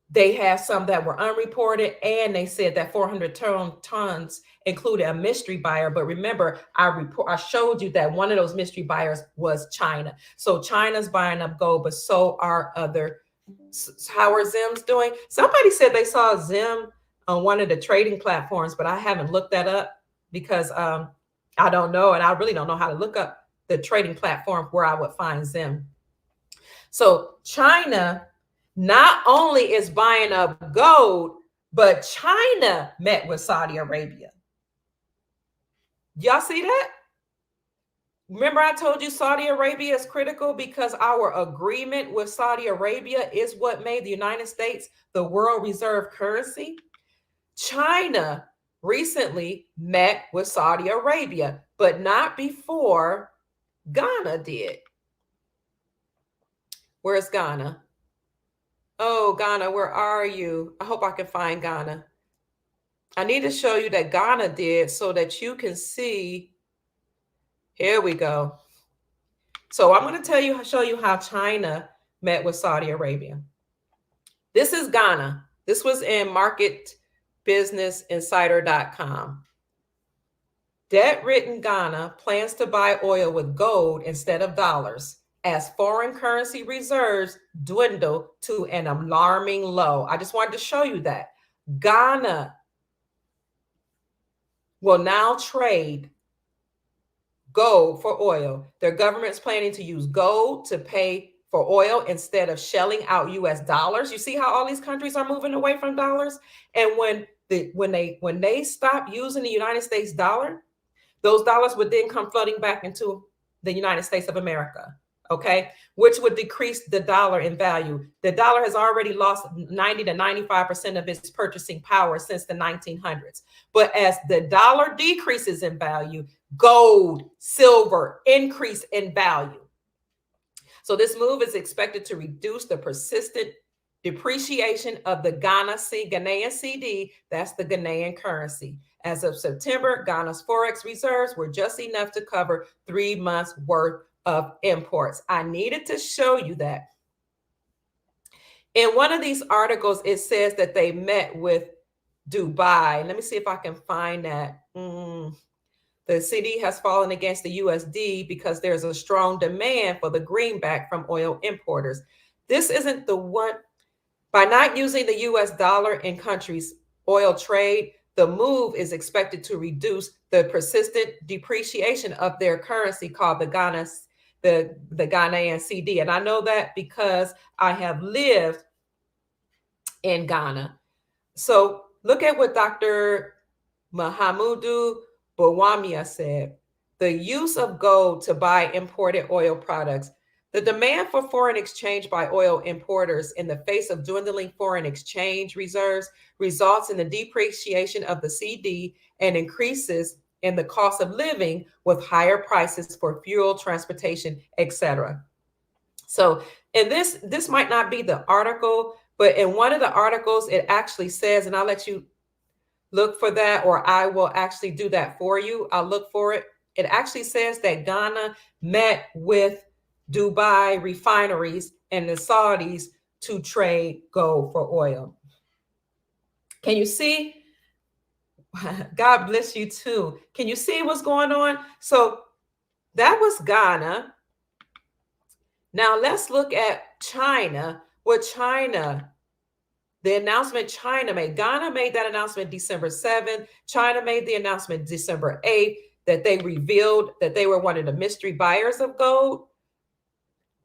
they have some that were unreported, and they said that 400 tons included a mystery buyer. But remember, I showed you that one of those mystery buyers was China. So China's buying up gold, but so are other. How are Zims doing? Somebody said they saw Zim on one of the trading platforms, but I haven't looked that up because I don't know, and I really don't know how to look up the trading platform where I would find Zim. So China not only is buying up gold, but China met with Saudi Arabia. Y'all see that? Remember I told you Saudi Arabia is critical because our agreement with Saudi Arabia is what made the United States the world reserve currency. China recently met with Saudi Arabia, but not before Ghana did. Where's Ghana? Oh, Ghana, where are you? I hope I can find Ghana. I need to show you that Ghana did so that you can see. Here we go. So I'm going to show you how China met with Saudi Arabia. This is Ghana. This was in marketbusinessinsider.com. Debt-ridden Ghana plans to buy oil with gold instead of dollars as foreign currency reserves dwindle to an alarming low. I just wanted to show you that. Ghana will now trade gold for oil. Their government's planning to use gold to pay for oil instead of shelling out US dollars. You see how all these countries are moving away from dollars? And when they stop using the United States dollar, those dollars would then come flooding back into the United States of America, okay? Which would decrease the dollar in value. The dollar has already lost 90 to 95% of its purchasing power since the 1900s. But as the dollar decreases in value, gold, silver increase in value. So this move is expected to reduce the persistent depreciation of the Ghanaian cedi, that's the Ghanaian currency. As of September, Ghana's forex reserves were just enough to cover 3 months worth of imports. I needed to show you that. In one of these articles, it says that they met with Dubai. Let me see if I can find that. The cedi has fallen against the USD because there's a strong demand for the greenback from oil importers. This isn't the one. By not using the US dollar in countries' oil trade, the move is expected to reduce the persistent depreciation of their currency called the Ghanaian cedi. And I know that because I have lived in Ghana. So look at what Dr. Mahamudu Bawumia said. The use of gold to buy imported oil products. The demand for foreign exchange by oil importers in the face of dwindling foreign exchange reserves results in the depreciation of the cedi and increases in the cost of living with higher prices for fuel, transportation, etc. So, and this might not be the article, but in one of the articles, it actually says, and I'll let you look for that, or I will actually do that for you. I'll look for it. It actually says that Ghana met with Dubai refineries and the Saudis to trade gold for oil. Can you see? God bless you too. Can you see what's going on? So that was Ghana. Now let's look at China. The announcement China made. Ghana made that announcement December 7th. China made the announcement December 8th that they revealed that they were one of the mystery buyers of gold.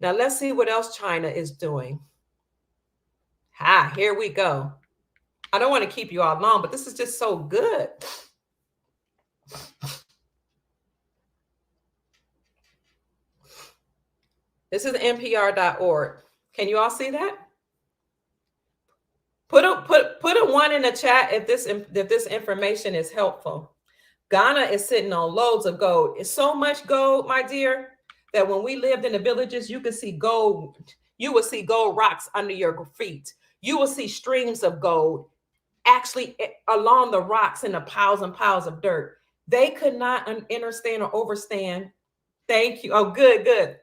Now let's see what else China is doing. Here we go. I don't want to keep you all long, but this is just so good. This is NPR.org. Can you all see that? Put a one in the chat if this information is helpful. Ghana is sitting on loads of gold. It's so much gold, my dear, that when we lived in the villages, you could see gold. You will see gold rocks under your feet. You will see streams of gold actually along the rocks and the piles and piles of dirt. They could not understand or overstand. Thank you. Oh, good.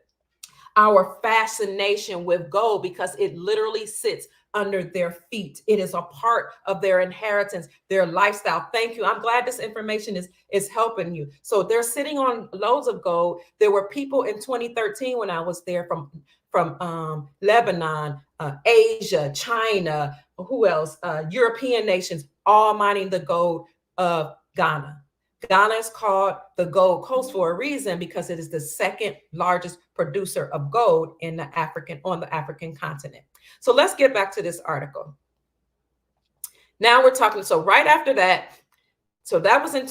Our fascination with gold, because it literally sits under their feet. It is a part of their inheritance, their lifestyle. Thank you. I'm glad this information is helping you. So they're sitting on loads of gold. There were people in 2013 when I was there from Lebanon, Asia, China, who else? European nations, all mining the gold of Ghana. Ghana is called the Gold Coast for a reason, because it is the second largest producer of gold on the African continent. So let's get back to this article. Now we're talking, so right after that, so that was in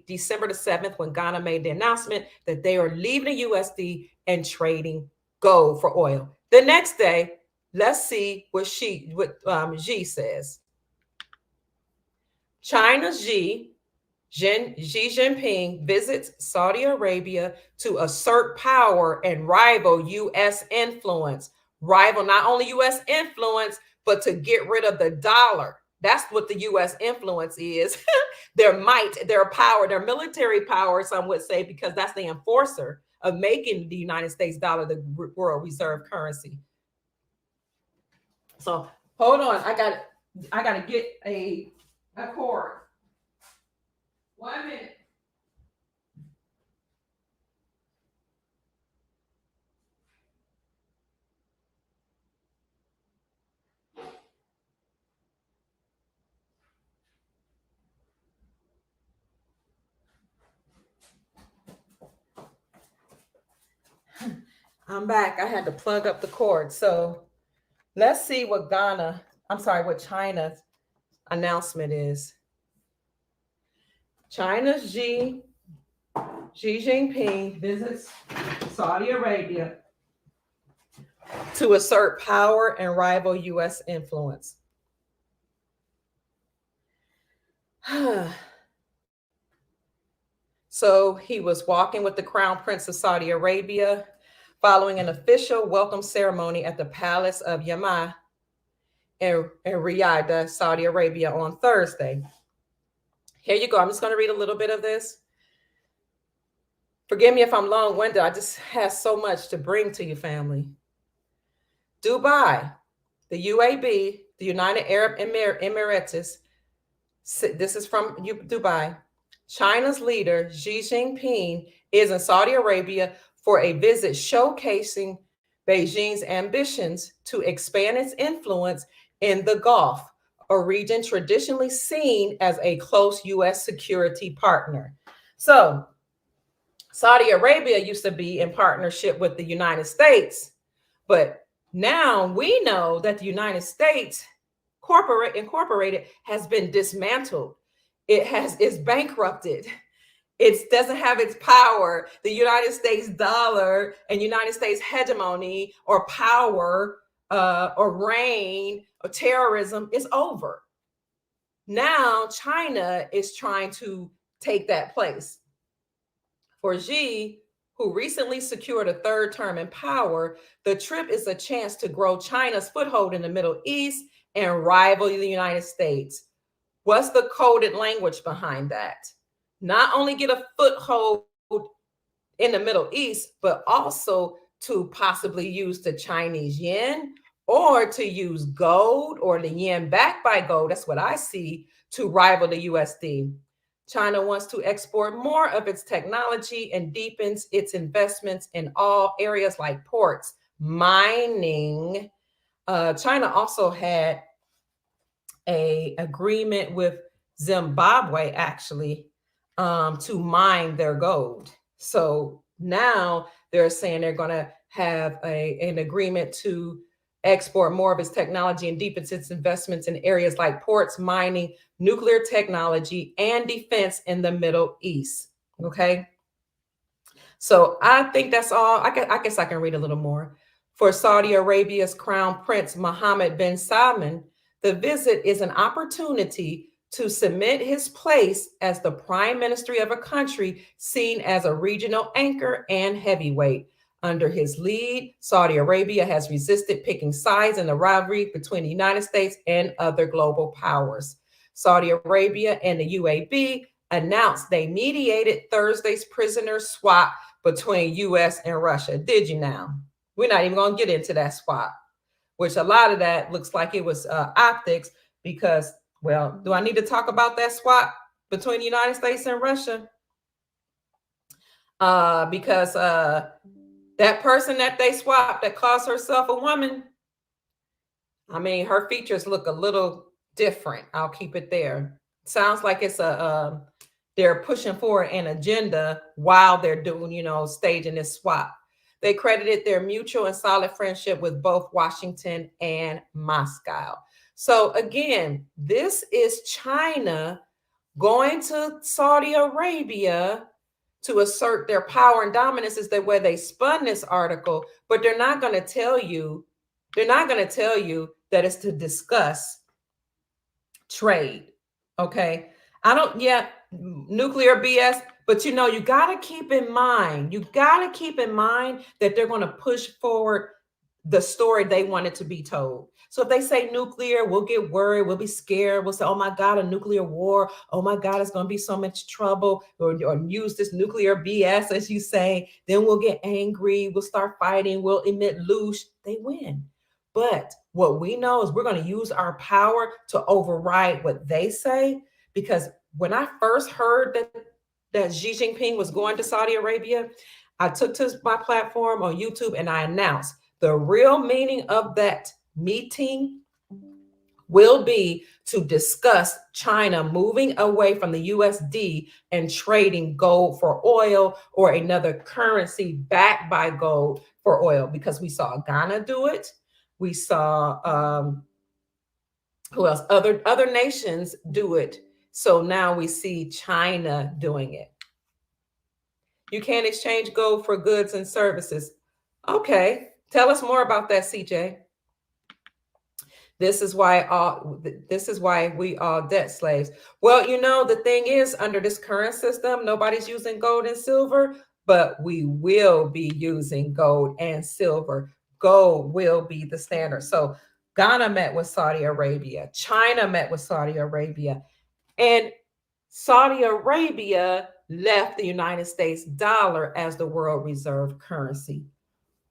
December the 7th, when Ghana made the announcement that they are leaving the USD and trading gold for oil. The next day, let's see what Xi says. China's Xi Jinping visits Saudi Arabia to assert power and rival U.S. influence. Rival not only U.S. influence, but to get rid of the dollar. That's what the U.S. influence is. Their might, their power, their military power, some would say, because that's the enforcer of making the United States dollar the world reserve currency. So hold on, I gotta get a cord. 1 minute. I'm back. I had to plug up the cord. So let's see what China's announcement is. China's Xi Jinping visits Saudi Arabia to assert power and rival U.S. influence. So he was walking with the Crown Prince of Saudi Arabia following an official welcome ceremony at the Palace of Yamma in Riyadh, Saudi Arabia on Thursday. Here you go. I'm just going to read a little bit of this. Forgive me if I'm long-winded. I just have so much to bring to you, family. Dubai, the UAE, the United Arab Emirates. This is from Dubai. China's leader, Xi Jinping, is in Saudi Arabia for a visit showcasing Beijing's ambitions to expand its influence in the Gulf, a region traditionally seen as a close U.S. security partner. So Saudi Arabia used to be in partnership with the United States, but now we know that the United States Incorporated has been dismantled. It's bankrupted. It doesn't have its power. The United States dollar and United States hegemony or power or reign or terrorism is over. Now China is trying to take that place. For Xi, who recently secured a third term in power, the trip is a chance to grow China's foothold in the Middle East and rival the United States. What's the coded language behind that? Not only get a foothold in the Middle East, but also to possibly use the Chinese yen or to use gold or the yen backed by gold. That's what I see, to rival the USD. China wants to export more of its technology and deepens its investments in all areas like ports, mining. China also had an agreement with Zimbabwe, actually, to mine their gold. So now they're saying they're going to have an agreement to export more of its technology and deepens its investments in areas like ports, mining, nuclear technology, and defense in the Middle East. Okay. So I think that's all. I guess I can read a little more. For Saudi Arabia's Crown Prince Mohammed bin Salman, the visit is an opportunity to cement his place as the prime minister of a country seen as a regional anchor and heavyweight. Under his lead, Saudi Arabia has resisted picking sides in the rivalry between the United States and other global powers. Saudi Arabia and the UAE announced they mediated Thursday's prisoner swap between US and Russia. Did you now? We're not even going to get into that swap, which a lot of that looks like it was optics because, well, do I need to talk about that swap between the United States and Russia? Because that person that they swapped that calls herself a woman, I mean, her features look a little different. I'll keep it there. Sounds like it's they're pushing forward an agenda while they're doing, staging this swap. They credited their mutual and solid friendship with both Washington and Moscow. So again, this is China going to Saudi Arabia to assert their power and dominance is the way they spun this article, but they're not going to tell you that it's to discuss trade. Okay. Nuclear BS, but you got to keep in mind that they're going to push forward the story they want it to be told. So if they say nuclear, we'll get worried, we'll be scared, we'll say, oh my God, a nuclear war, oh my God, it's going to be so much trouble, or use this nuclear BS, as you say, then we'll get angry, we'll start fighting, we'll emit loosh, they win. But what we know is we're going to use our power to override what they say, because when I first heard that Xi Jinping was going to Saudi Arabia, I took to my platform on YouTube and I announced the real meaning of that meeting will be to discuss China moving away from the USD and trading gold for oil or another currency backed by gold for oil, because we saw Ghana do it. We saw who else? Other nations do it. So now we see China doing it. You can't exchange gold for goods and services. Okay, tell us more about that, CJ. This is why we all debt slaves. Well, the thing is, under this current system, nobody's using gold and silver, but we will be using gold and silver. Gold will be the standard. So Ghana met with Saudi Arabia. China met with Saudi Arabia. And Saudi Arabia left the United States dollar as the world reserve currency.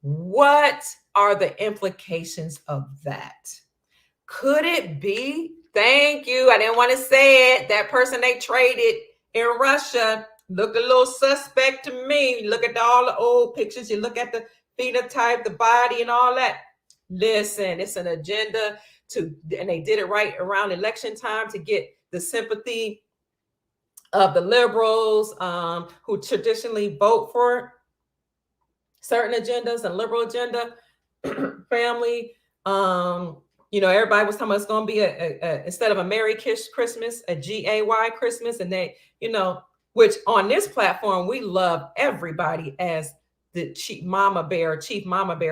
What are the implications of that? Could it be? Thank you. I didn't want to say it. That person they traded in Russia looked a little suspect to me. Look at all the old pictures. You look at the phenotype, the body, and all that. Listen, it's an agenda and they did it right around election time to get the sympathy of the liberals who traditionally vote for certain agendas and liberal agenda, family. Everybody was talking about it's going to be a instead of a Merry Christmas, a GAY Christmas, and they, which on this platform we love everybody, as the Chief Mama Bear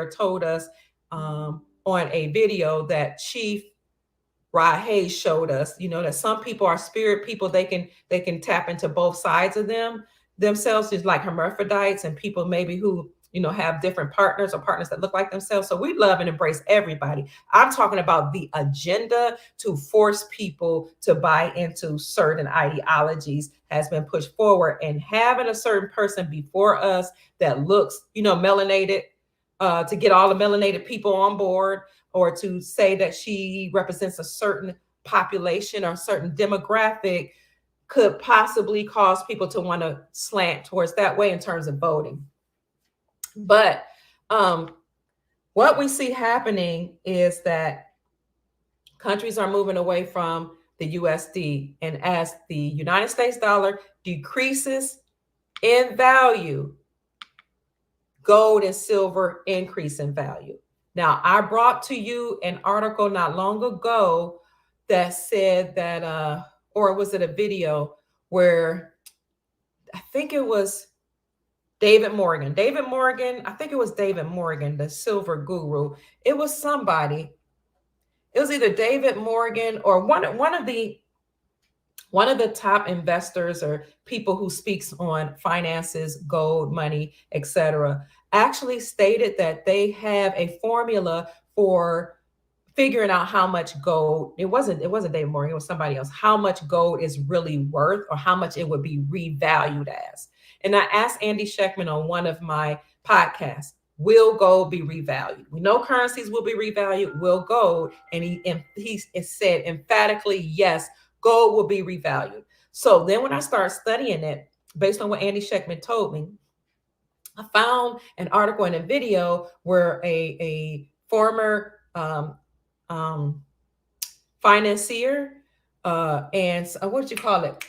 told us on a video that Chief Rod Hayes showed us, that some people are spirit people. They can tap into both sides of themselves, just like hermaphrodites and people maybe who have different partners or partners that look like themselves. So we love and embrace everybody. I'm talking about the agenda to force people to buy into certain ideologies has been pushed forward, and having a certain person before us that looks, melanated, to get all the melanated people on board, or to say that she represents a certain population or a certain demographic could possibly cause people to want to slant towards that way in terms of voting. But what we see happening is that countries are moving away from the USD, and as the United States dollar decreases in value, gold and silver increase in value. Now, I brought to you an article not long ago that said that, or was it a video where I think it was David Morgan. David Morgan, I think it was David Morgan, the silver guru. It was somebody. It was either David Morgan or one of the top investors or people who speaks on finances, gold, money, etc., actually stated that they have a formula for figuring out how much gold. It wasn't David Morgan, it was somebody else. How much gold is really worth, or how much it would be revalued as. And I asked Andy Schectman on one of my podcasts, will gold be revalued? We know currencies will be revalued. Will gold? And he said emphatically, yes, gold will be revalued. So then when I started studying it, based on what Andy Schectman told me, I found an article and a video where a former um, financier, and what did you call it?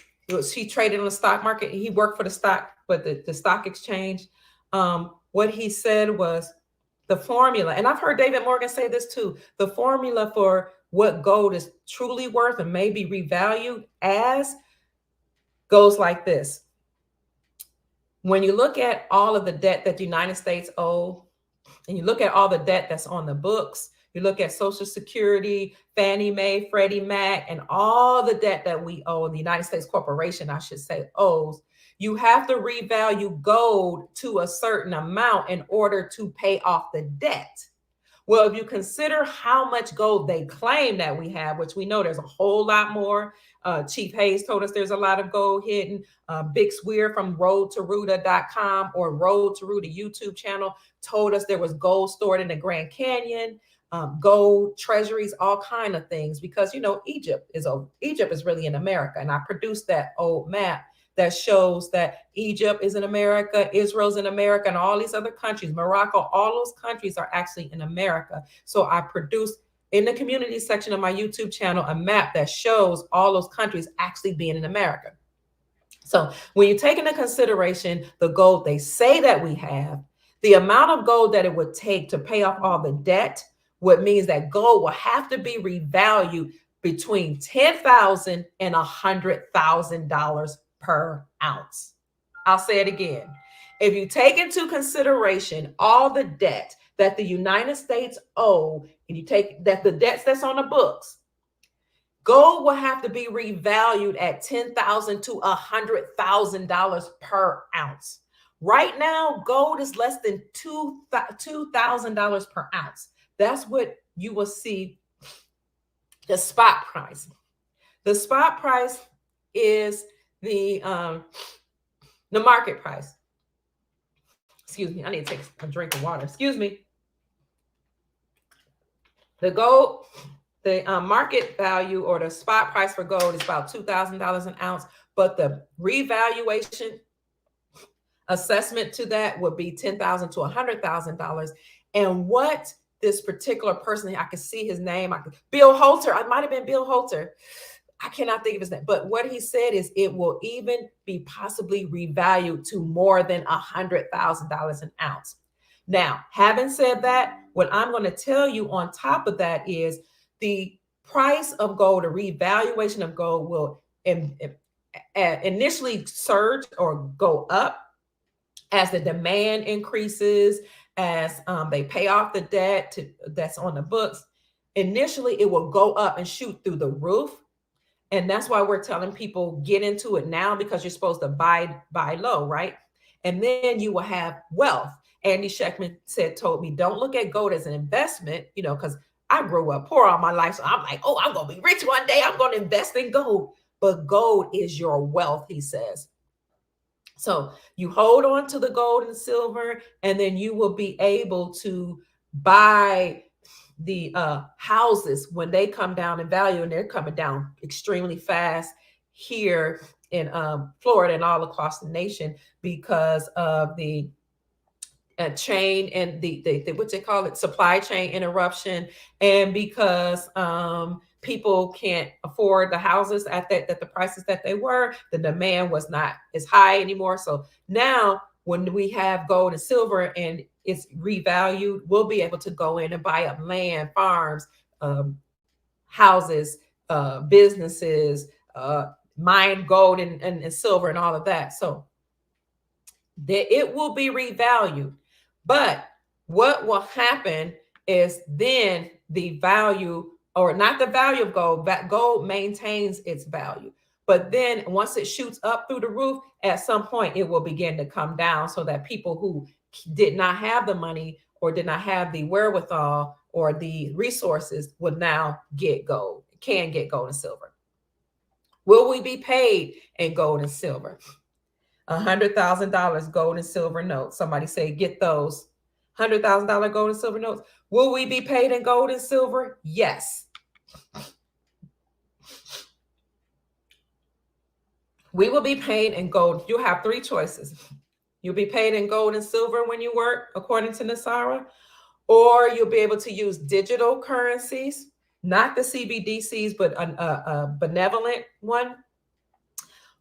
He traded on the stock market. He worked for the stock, but the stock exchange. What he said was the formula, and I've heard David Morgan say this too. The formula for what gold is truly worth and may be revalued as goes like this. When you look at all of the debt that the United States owe, and you look at all the debt that's on the books, you look at Social Security, Fannie Mae, Freddie Mac, and all the debt that we owe, the United States corporation, I should say, owes, you have to revalue gold to a certain amount in order to pay off the debt. Well, if you consider how much gold they claim that we have, which we know there's a whole lot more. Chief Hayes told us there's a lot of gold hidden. Big Swear from roadtoruta.com or Road to Ruta YouTube channel told us there was gold stored in the Grand Canyon, gold treasuries, all kind of things. Because Egypt is really in America, and I produced that old map that shows that Egypt is in America, Israel's in America, and all these other countries, Morocco, all those countries are actually in America. So I produced in the community section of my YouTube channel a map that shows all those countries actually being in America. So when you take into consideration the gold they say that we have, the amount of gold that it would take to pay off all the debt, what means that gold will have to be revalued between $10,000 and $100,000 per ounce. I'll say it again. If you take into consideration all the debt that the United States owe, and you take that the debts that's on the books, gold will have to be revalued at $10,000 to $100,000 per ounce. Right now, gold is less than $2,000 per ounce. That's what you will see the spot price. The spot price is the market price. Excuse me, I need to take a drink of water. Excuse me. The gold, the market value or the spot price for gold is about $2,000 an ounce, but the revaluation assessment to that would be $10,000 to $100,000. And what this particular person, I can see his name, Bill Holter, I might have been Bill Holter. I cannot think of his name, but what he said is it will even be possibly revalued to more than $100,000 an ounce. Now, having said that, what I'm going to tell you on top of that is the price of gold, a revaluation of gold will initially surge or go up as the demand increases, as they pay off the debt that's on the books. Initially, it will go up and shoot through the roof. And that's why we're telling people get into it now, because you're supposed to buy low, right? And then you will have wealth. Andy Schectman told me, don't look at gold as an investment, because I grew up poor all my life. So I'm like, oh, I'm going to be rich one day. I'm going to invest in gold. But gold is your wealth, he says. So you hold on to the gold and silver, and then you will be able to buy the houses when they come down in value, and they're coming down extremely fast here in Florida and all across the nation because of the chain and the what they call it, supply chain interruption, and because people can't afford the houses at the prices that they were, the demand was not as high anymore. So now when we have gold and silver and it's revalued, we'll be able to go in and buy up land, farms, houses, businesses, mine gold and silver and all of that. So that it will be revalued. But what will happen is then the value, or not the value of gold, that gold maintains its value. But then once it shoots up through the roof, at some point it will begin to come down, so that people who did not have the money or did not have the wherewithal or the resources would now get gold, can get gold and silver. Will we be paid in gold and silver? $100,000 gold and silver notes. Somebody say, get those $100,000 gold and silver notes. Will we be paid in gold and silver? Yes. We will be paid in gold. You have three choices. You'll be paid in gold and silver when you work, according to NESARA, or you'll be able to use digital currencies, not the CBDCs, but a benevolent one.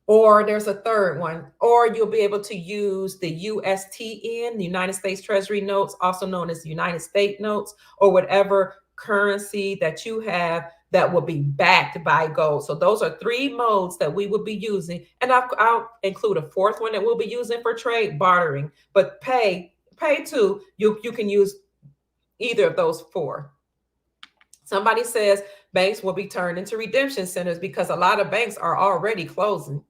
Or there's a third one, or you'll be able to use the USTN, the United States Treasury notes, also known as United States notes, or whatever currency that you have that will be backed by gold. So those are three modes that we will be using. And I'll include a fourth one that we'll be using for trade, bartering. But pay too, you can use either of those four. Somebody says banks will be turned into redemption centers because a lot of banks are already closing.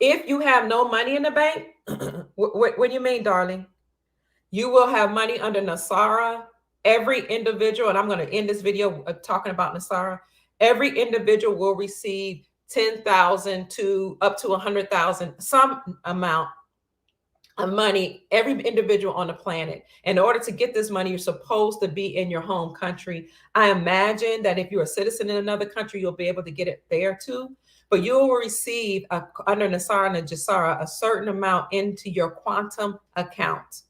If you have no money in the bank, what do you mean, darling? You will have money under NESARA. Every individual, and I'm going to end this video talking about NESARA. Every individual will receive 10,000 to up to 100,000, some amount of money, every individual on the planet. In order to get this money, you're supposed to be in your home country. I imagine that if you're a citizen in another country, you'll be able to get it there too. But you will receive under NESARA and NESARA a certain amount into your quantum account.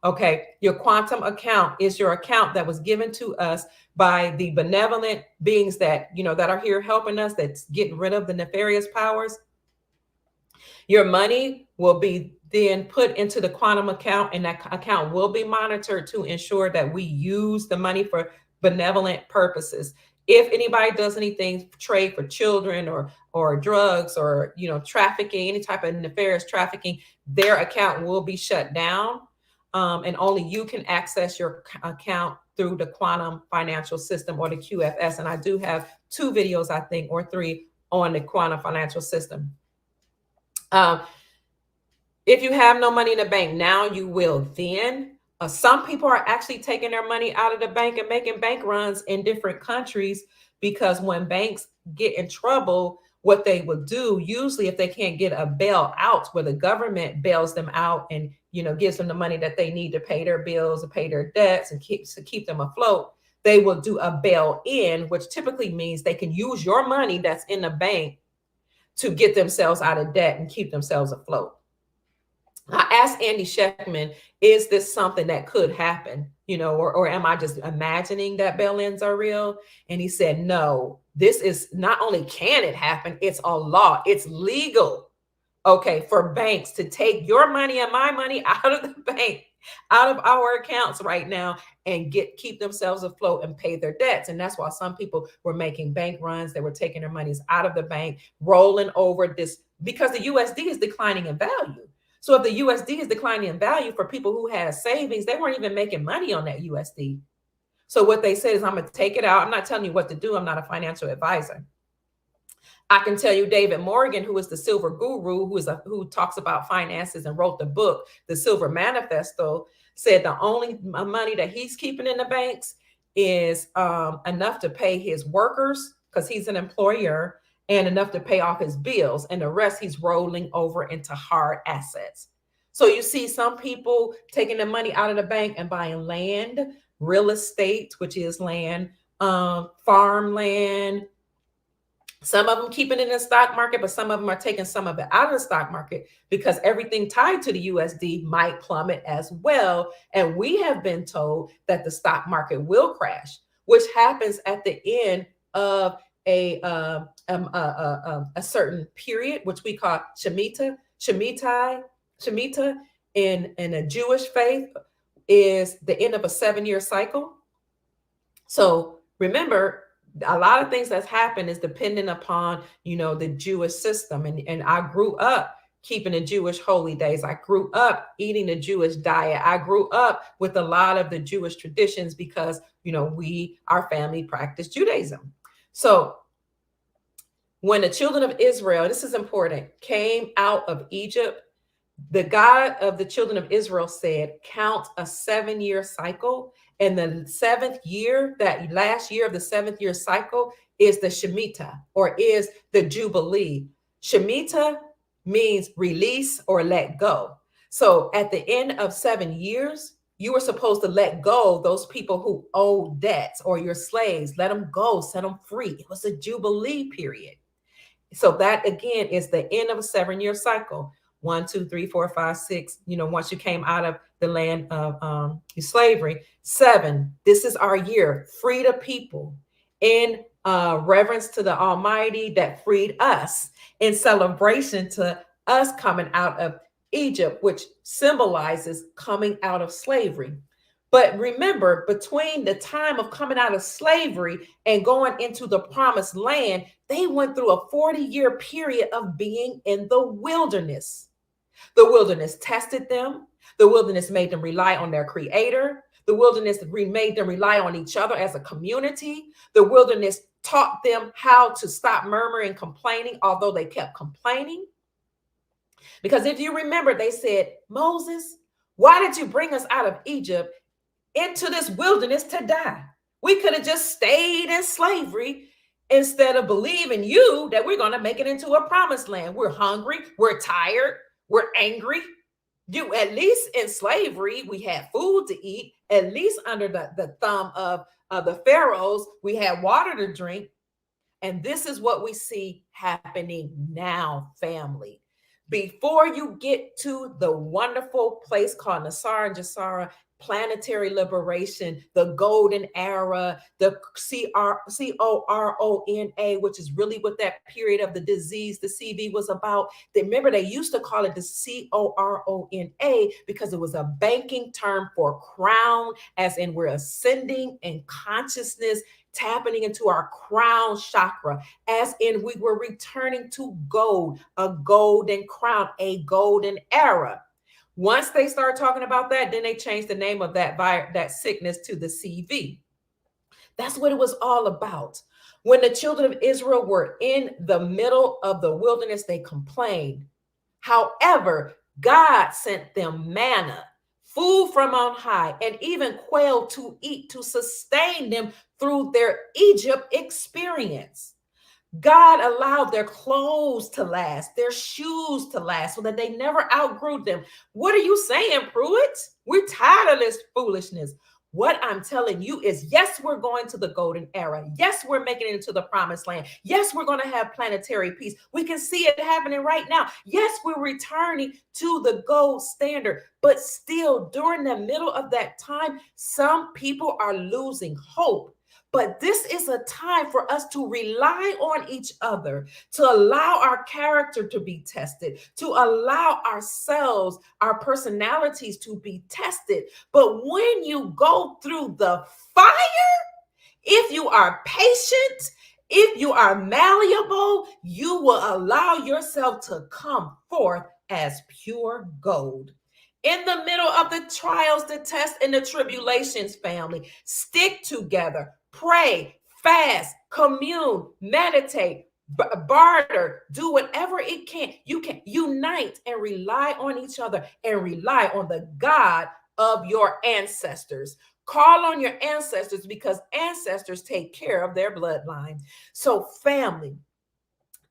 Okay, your quantum account is your account that was given to us by the benevolent beings that that are here helping us, that's getting rid of the nefarious powers. Your money will be then put into the quantum account, and that account will be monitored to ensure that we use the money for benevolent purposes. If anybody does anything, trade for children or drugs or trafficking, any type of nefarious trafficking, their account will be shut down, and only you can access your account through the quantum financial system, or the QFS. And I do have 2 videos, I think, or 3 on the quantum financial system. If you have no money in the bank now, you will then. Some people are actually taking their money out of the bank and making bank runs in different countries, because when banks get in trouble, what they will do, usually if they can't get a bail out where the government bails them out and gives them the money that they need to pay their bills and pay their debts and keep them afloat, they will do a bail in, which typically means they can use your money that's in the bank to get themselves out of debt and keep themselves afloat. I asked Andy Sheckman, is this something that could happen, or am I just imagining that bail-ins are real? And he said, no, this is not only can it happen, it's a law. It's legal, okay, for banks to take your money and my money out of the bank, out of our accounts right now, and keep themselves afloat and pay their debts. And that's why some people were making bank runs. They were taking their monies out of the bank, rolling over this, because the USD is declining in value. So if the USD is declining in value, for people who had savings, they weren't even making money on that USD. So what they said is, I'm going to take it out. I'm not telling you what to do. I'm not a financial advisor. I can tell you David Morgan, who is the silver guru, who talks about finances and wrote the book, The Silver Manifesto, said the only money that he's keeping in the banks is enough to pay his workers, because he's an employer, and enough to pay off his bills, and the rest he's rolling over into hard assets. So you see some people taking the money out of the bank and buying land, real estate, which is land, farmland. Some of them keeping it in the stock market, but some of them are taking some of it out of the stock market, because everything tied to the USD might plummet as well. And we have been told that the stock market will crash, which happens at the end of a certain period, which we call Shemitah. Shemitah in a Jewish faith is the end of a 7-year cycle. So remember, a lot of things that's happened is dependent upon, the Jewish system. And I grew up keeping the Jewish holy days. I grew up eating the Jewish diet. I grew up with a lot of the Jewish traditions because, our family practiced Judaism. So when the children of Israel, this is important, came out of Egypt, the God of the children of Israel said, count a 7-year cycle. And the seventh year, that last year of the 7th-year cycle, is the Shemitah, or is the Jubilee. Shemitah means release or let go. So at the end of 7 years, you were supposed to let go those people who owe debts, or your slaves. Let them go, set them free. It was a Jubilee period. So that again is the end of a 7-year cycle. 1, 2, 3, 4, 5, 6. Once you came out of the land of slavery. 7, this is our year. Free the people in reverence to the Almighty that freed us, in celebration to us coming out of Egypt, which symbolizes coming out of slavery. But remember, between the time of coming out of slavery and going into the promised land, they went through a 40-year period of being in the wilderness. The wilderness tested them. The wilderness made them rely on their creator. The wilderness made them rely on each other as a community. The wilderness taught them how to stop murmuring and complaining, although they kept complaining. Because if you remember, they said, Moses, why did you bring us out of Egypt into this wilderness to die? We could have just stayed in slavery instead of believing you that we're going to make it into a promised land. We're hungry. We're tired. We're angry. At least in slavery, we had food to eat. At least under the thumb of the pharaohs, we had water to drink. And this is what we see happening now, family. Before you get to the wonderful place called NESARA and NESARA, planetary liberation, the golden era, the CORONA, which is really what that period of the disease, the CV, was about. Remember, they used to call it the CORONA because it was a banking term for crown, as in we're ascending in consciousness, tapping into our crown chakra, as in we were returning to gold, a golden crown, a golden era. Once they start talking about that, then they changed the name of that sickness to the CV. That's what it was all about. When the children of Israel were in the middle of the wilderness, they complained. However, God sent them manna, food from on high, and even quail to eat to sustain them through their Egypt experience. God allowed their clothes to last, their shoes to last, so that they never outgrew them. What are you saying, Pruitt? We're tired of this foolishness. What I'm telling you is, yes, we're going to the golden era. Yes, we're making it into the promised land. Yes, we're going to have planetary peace. We can see it happening right now. Yes, we're returning to the gold standard. But still, during the middle of that time, some people are losing hope. But this is a time for us to rely on each other, to allow our character to be tested, to allow ourselves, our personalities to be tested. But when you go through the fire, if you are patient, if you are malleable, you will allow yourself to come forth as pure gold. In the middle of the trials, the tests, and the tribulations, family, stick together. Pray, fast, commune, meditate, barter, do whatever it can. You can unite and rely on each other and rely on the God of your ancestors. Call on your ancestors because ancestors take care of their bloodline. So, family,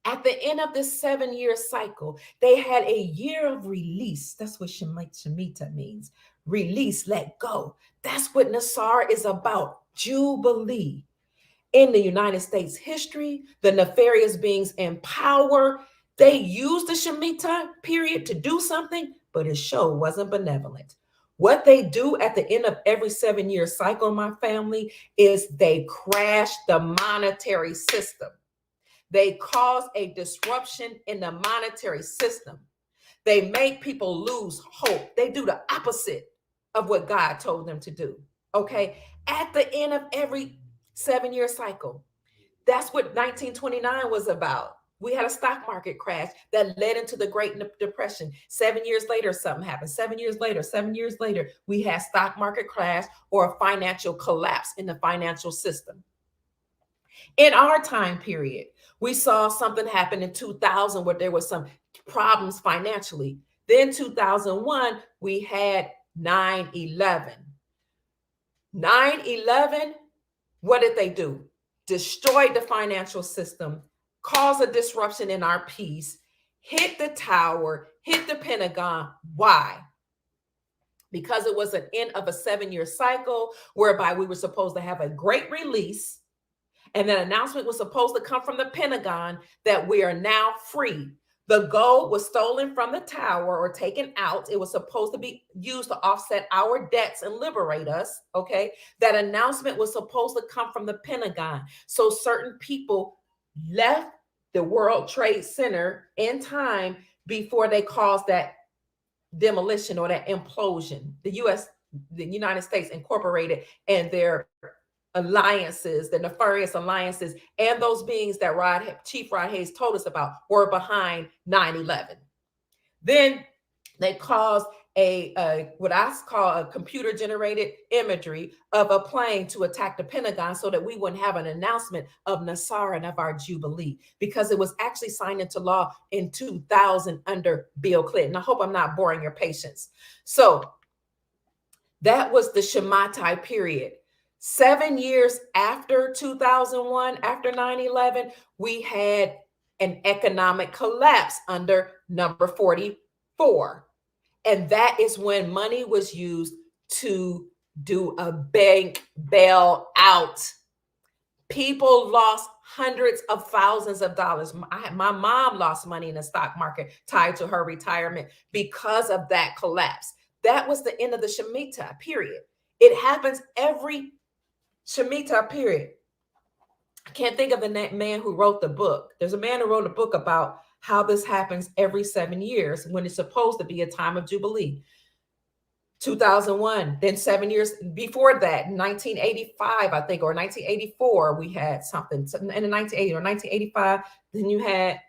at the end of this 7-year cycle, they had a year of release. That's what Shemitah means. Release, let go. That's what NESARA is about. Jubilee. In the United States history, the nefarious beings in power, they used the Shemitah period to do something, but it sure wasn't benevolent. What they do at the end of every 7-year cycle, my family, is they crash the monetary system. They cause a disruption in the monetary system. They make people lose hope. They do the opposite of what God told them to do. Okay? At the end of every 7-year cycle. That's what 1929 was about. We had a stock market crash that led into the Great Depression. 7 years later, something happened. 7 years later, we had stock market crash or a financial collapse in the financial system. In our time period, we saw something happen in 2000 where there was some problems financially. Then 2001, we had 9/11. 9/11, what did they do? Destroyed the financial system, caused a disruption in our peace, hit the tower, hit the Pentagon. Why? Because it was an end of a 7-year cycle whereby we were supposed to have a great release. And that announcement was supposed to come from the Pentagon that we are now free. The gold was stolen from the tower or taken out. It was supposed to be used to offset our debts and liberate us. Okay. That announcement was supposed to come from the Pentagon. So certain people left the World Trade Center in time before they caused that demolition or that implosion. The United States Incorporated and their alliances, the nefarious alliances, and those beings that Chief Rod Hayes told us about were behind 9/11. Then they caused what I call a computer-generated imagery of a plane to attack the Pentagon so that we wouldn't have an announcement of NESARA and of our Jubilee, because it was actually signed into law in 2000 under Bill Clinton. I hope I'm not boring your patience. So that was the Shematai period. 7 years after 2001, after 9/11, we had an economic collapse under number 44. And that is when money was used to do a bank bailout. People lost hundreds of thousands of dollars. My mom lost money in the stock market tied to her retirement because of that collapse. That was the end of the Shemitah period. It happens every Shemitah period. I can't think of the man who wrote the book. There's a man who wrote a book about how this happens every 7 years when it's supposed to be a time of Jubilee. 2001, then 7 years before that, 1985, I think, or 1984, we had something in the 1980 or 1985. Then you had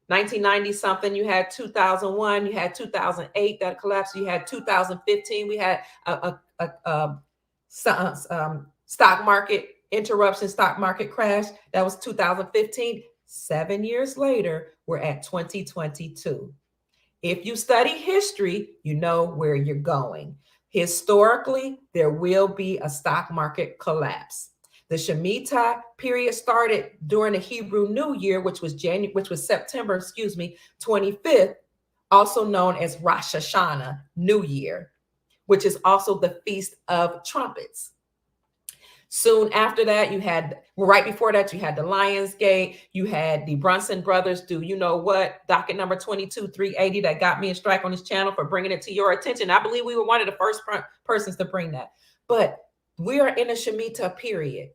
1990 something, you had 2001, you had 2008 that collapsed, you had 2015, we had a stock market interruption, stock market crash. That was 2015. 7 years later, we're at 2022. If you study history, you know where you're going. Historically, there will be a stock market collapse. The Shemitah period started during the Hebrew New Year, which was September 25th, also known as Rosh Hashanah, New Year, which is also the Feast of Trumpets. Soon after that, right before that, you had the Lions Gate. You had the Brunson brothers do, you know what, docket number 22-380 that got me a strike on this channel for bringing it to your attention. I believe we were one of the first persons to bring that. But we are in a Shemitah period.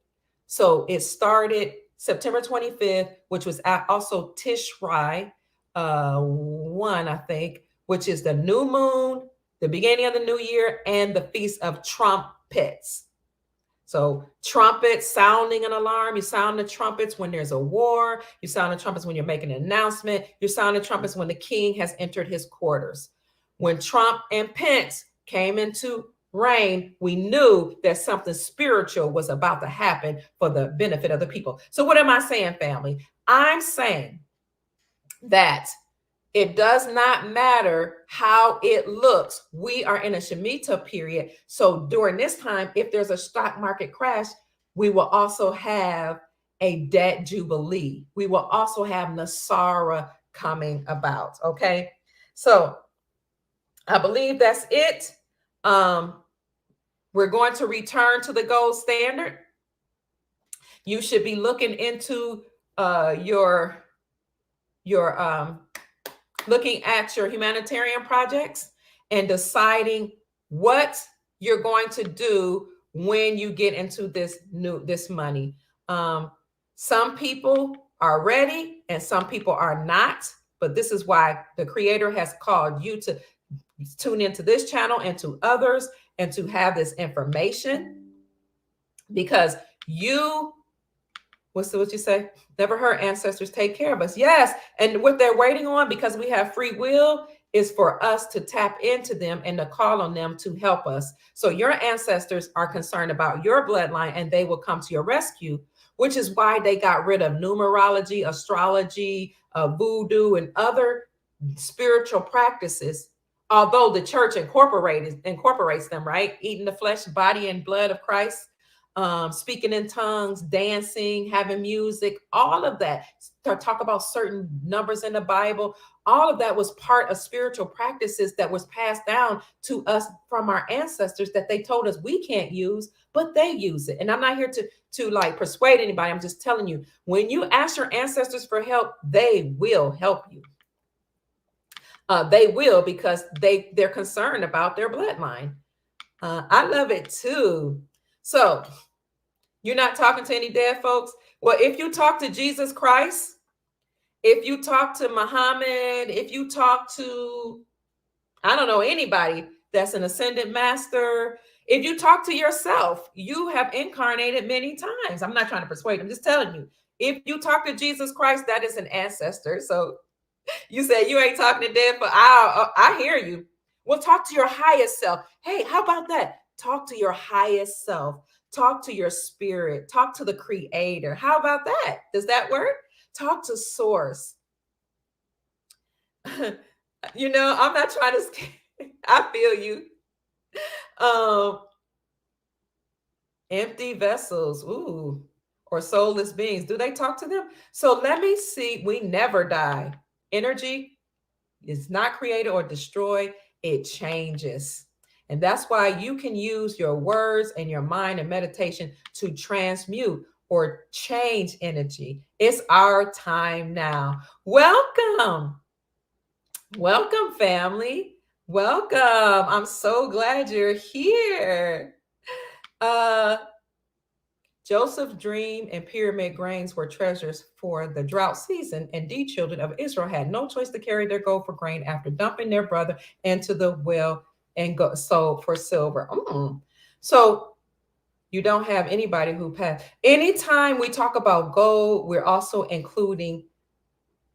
So it started September 25th, which was also Tishrei 1, I think, which is the new moon, the beginning of the new year, and the Feast of Trumpets. So trumpets, sounding an alarm. You sound the trumpets when there's a war. You sound the trumpets when you're making an announcement. You sound the trumpets when the king has entered his quarters. When Trump and Pence came into reign, we knew that something spiritual was about to happen for the benefit of the people. So what am I saying, family? I'm saying that it does not matter how it looks. We are in a Shemitah period. So during this time, if there's a stock market crash, we will also have a debt jubilee. We will also have NESARA coming about. Okay. So I believe that's it. We're going to return to the gold standard. You should be looking into looking at your humanitarian projects and deciding what you're going to do when you get into this money. Some people are ready and some people are not, but this is why the Creator has called you to tune into this channel and to others and to have this information, because you What's what you say? Never heard ancestors take care of us. Yes. And what they're waiting on, because we have free will, is for us to tap into them and to call on them to help us. So your ancestors are concerned about your bloodline and they will come to your rescue, which is why they got rid of numerology, astrology, voodoo, and other spiritual practices. Although the church incorporates them, right? Eating the flesh, body, and blood of Christ, speaking in tongues, dancing, having music, all of that. Talk about certain numbers in the Bible. All of that was part of spiritual practices that was passed down to us from our ancestors that they told us we can't use, but they use it. And I'm not here to like persuade anybody. I'm just telling you, when you ask your ancestors for help, they will help you. They will, because they're concerned about their bloodline. I love it too. So you're not talking to any dead folks? Well, if you talk to Jesus Christ, if you talk to Muhammad, if you talk to, I don't know, anybody that's an ascended master, if you talk to yourself, you have incarnated many times. I'm not trying to persuade, I'm just telling you. If you talk to Jesus Christ, that is an ancestor. So you said you ain't talking to dead, but I hear you. Well, talk to your highest self. Hey, how about that? Talk to your highest self. Talk to your spirit. Talk to the creator. How about that? Does that work? Talk to source. You know, I'm not trying to scare. I feel you. Empty vessels. Ooh. Or soulless beings. Do they talk to them? So let me see. We never die. Energy is not created or destroyed. It changes. And that's why you can use your words and your mind and meditation to transmute or change energy. It's our time now. Welcome. Welcome, family. Welcome. I'm so glad you're here. Joseph's dream and pyramid grains were treasures for the drought season. Indeed, children of Israel had no choice to carry their gold for grain after dumping their brother into the well and sold for silver. So you don't have anybody who passed. Anytime we talk about gold, we're also including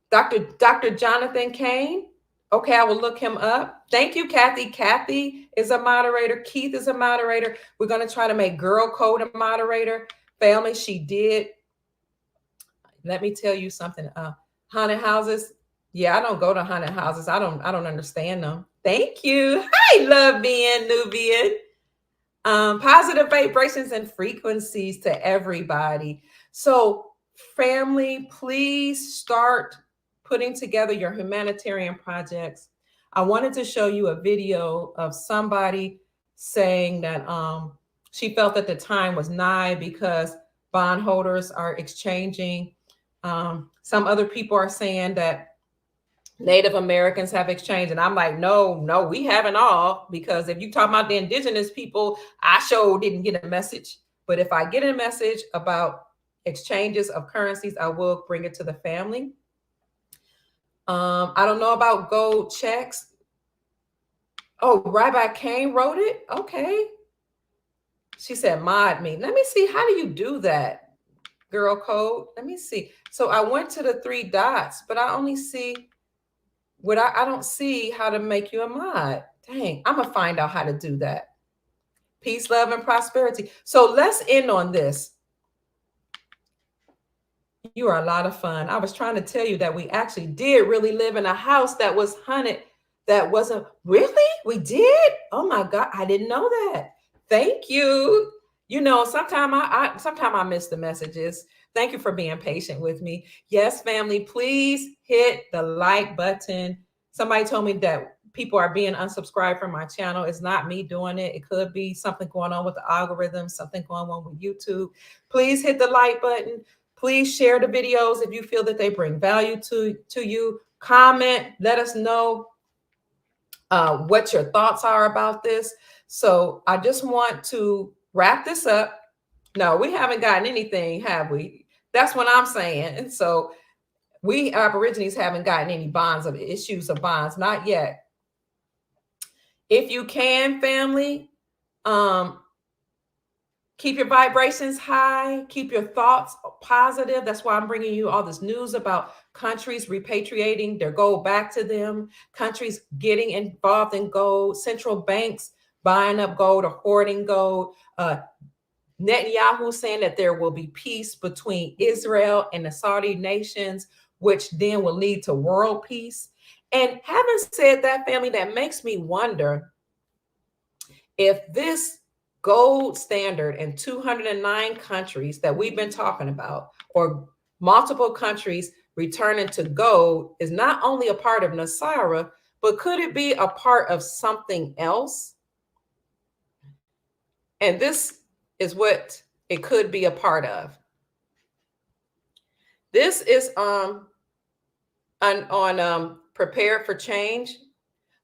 Dr. Jonathan Kane. Okay, I will look him up. Thank you, Kathy. Kathy is a moderator. Keith is a moderator. We're going to try to make Girl Code a moderator. Family, she did. Let me tell you something. Haunted houses. Yeah, I don't go to haunted houses. I don't understand them. Thank you. Hi, love being Nubian. Positive vibrations and frequencies to everybody. So, family, please start putting together your humanitarian projects. I wanted to show you a video of somebody saying that she felt that the time was nigh because bondholders are exchanging. Some other people are saying that Native Americans have exchanged. And I'm like, no, we haven't all. Because if you talk about the indigenous people, I sure didn't get a message. But if I get a message about exchanges of currencies, I will bring it to the family. I don't know about gold checks. Oh, Rabbi Kane wrote it. Okay. She said, mod me. Let me see. How do you do that? Girl code. Let me see. So I went to the 3 dots, but I only see what I don't see how to make you a mod. Dang, I'm going to find out how to do that. Peace, love, and prosperity. So let's end on this. You are a lot of fun. I was trying to tell you that we actually did really live in a house that was haunted. That wasn't really? We did? Oh my God, I didn't know that. Thank you. You know, sometimes I miss the messages. Thank you for being patient with me. Yes, family, please hit the like button. Somebody told me that people are being unsubscribed from my channel. It's not me doing it. It could be something going on with the algorithm, something going on with YouTube. Please hit the like button. Please share the videos if you feel that they bring value to you. Comment, let us know what your thoughts are about this. So I just want to wrap this up. No, we haven't gotten anything, have we? That's what I'm saying. And so we Aborigines haven't gotten any issues of bonds, not yet. If you can, family, can Keep your vibrations high. Keep your thoughts positive. That's why I'm bringing you all this news about countries repatriating their gold back to them, countries getting involved in gold, central banks buying up gold or hoarding gold. Netanyahu saying that there will be peace between Israel and the Saudi nations, which then will lead to world peace. And having said that, family, that makes me wonder if this gold standard in 209 countries that we've been talking about, or multiple countries returning to gold, is not only a part of NESARA, but could it be a part of something else? And this is what it could be a part of. This is on Prepared for Change,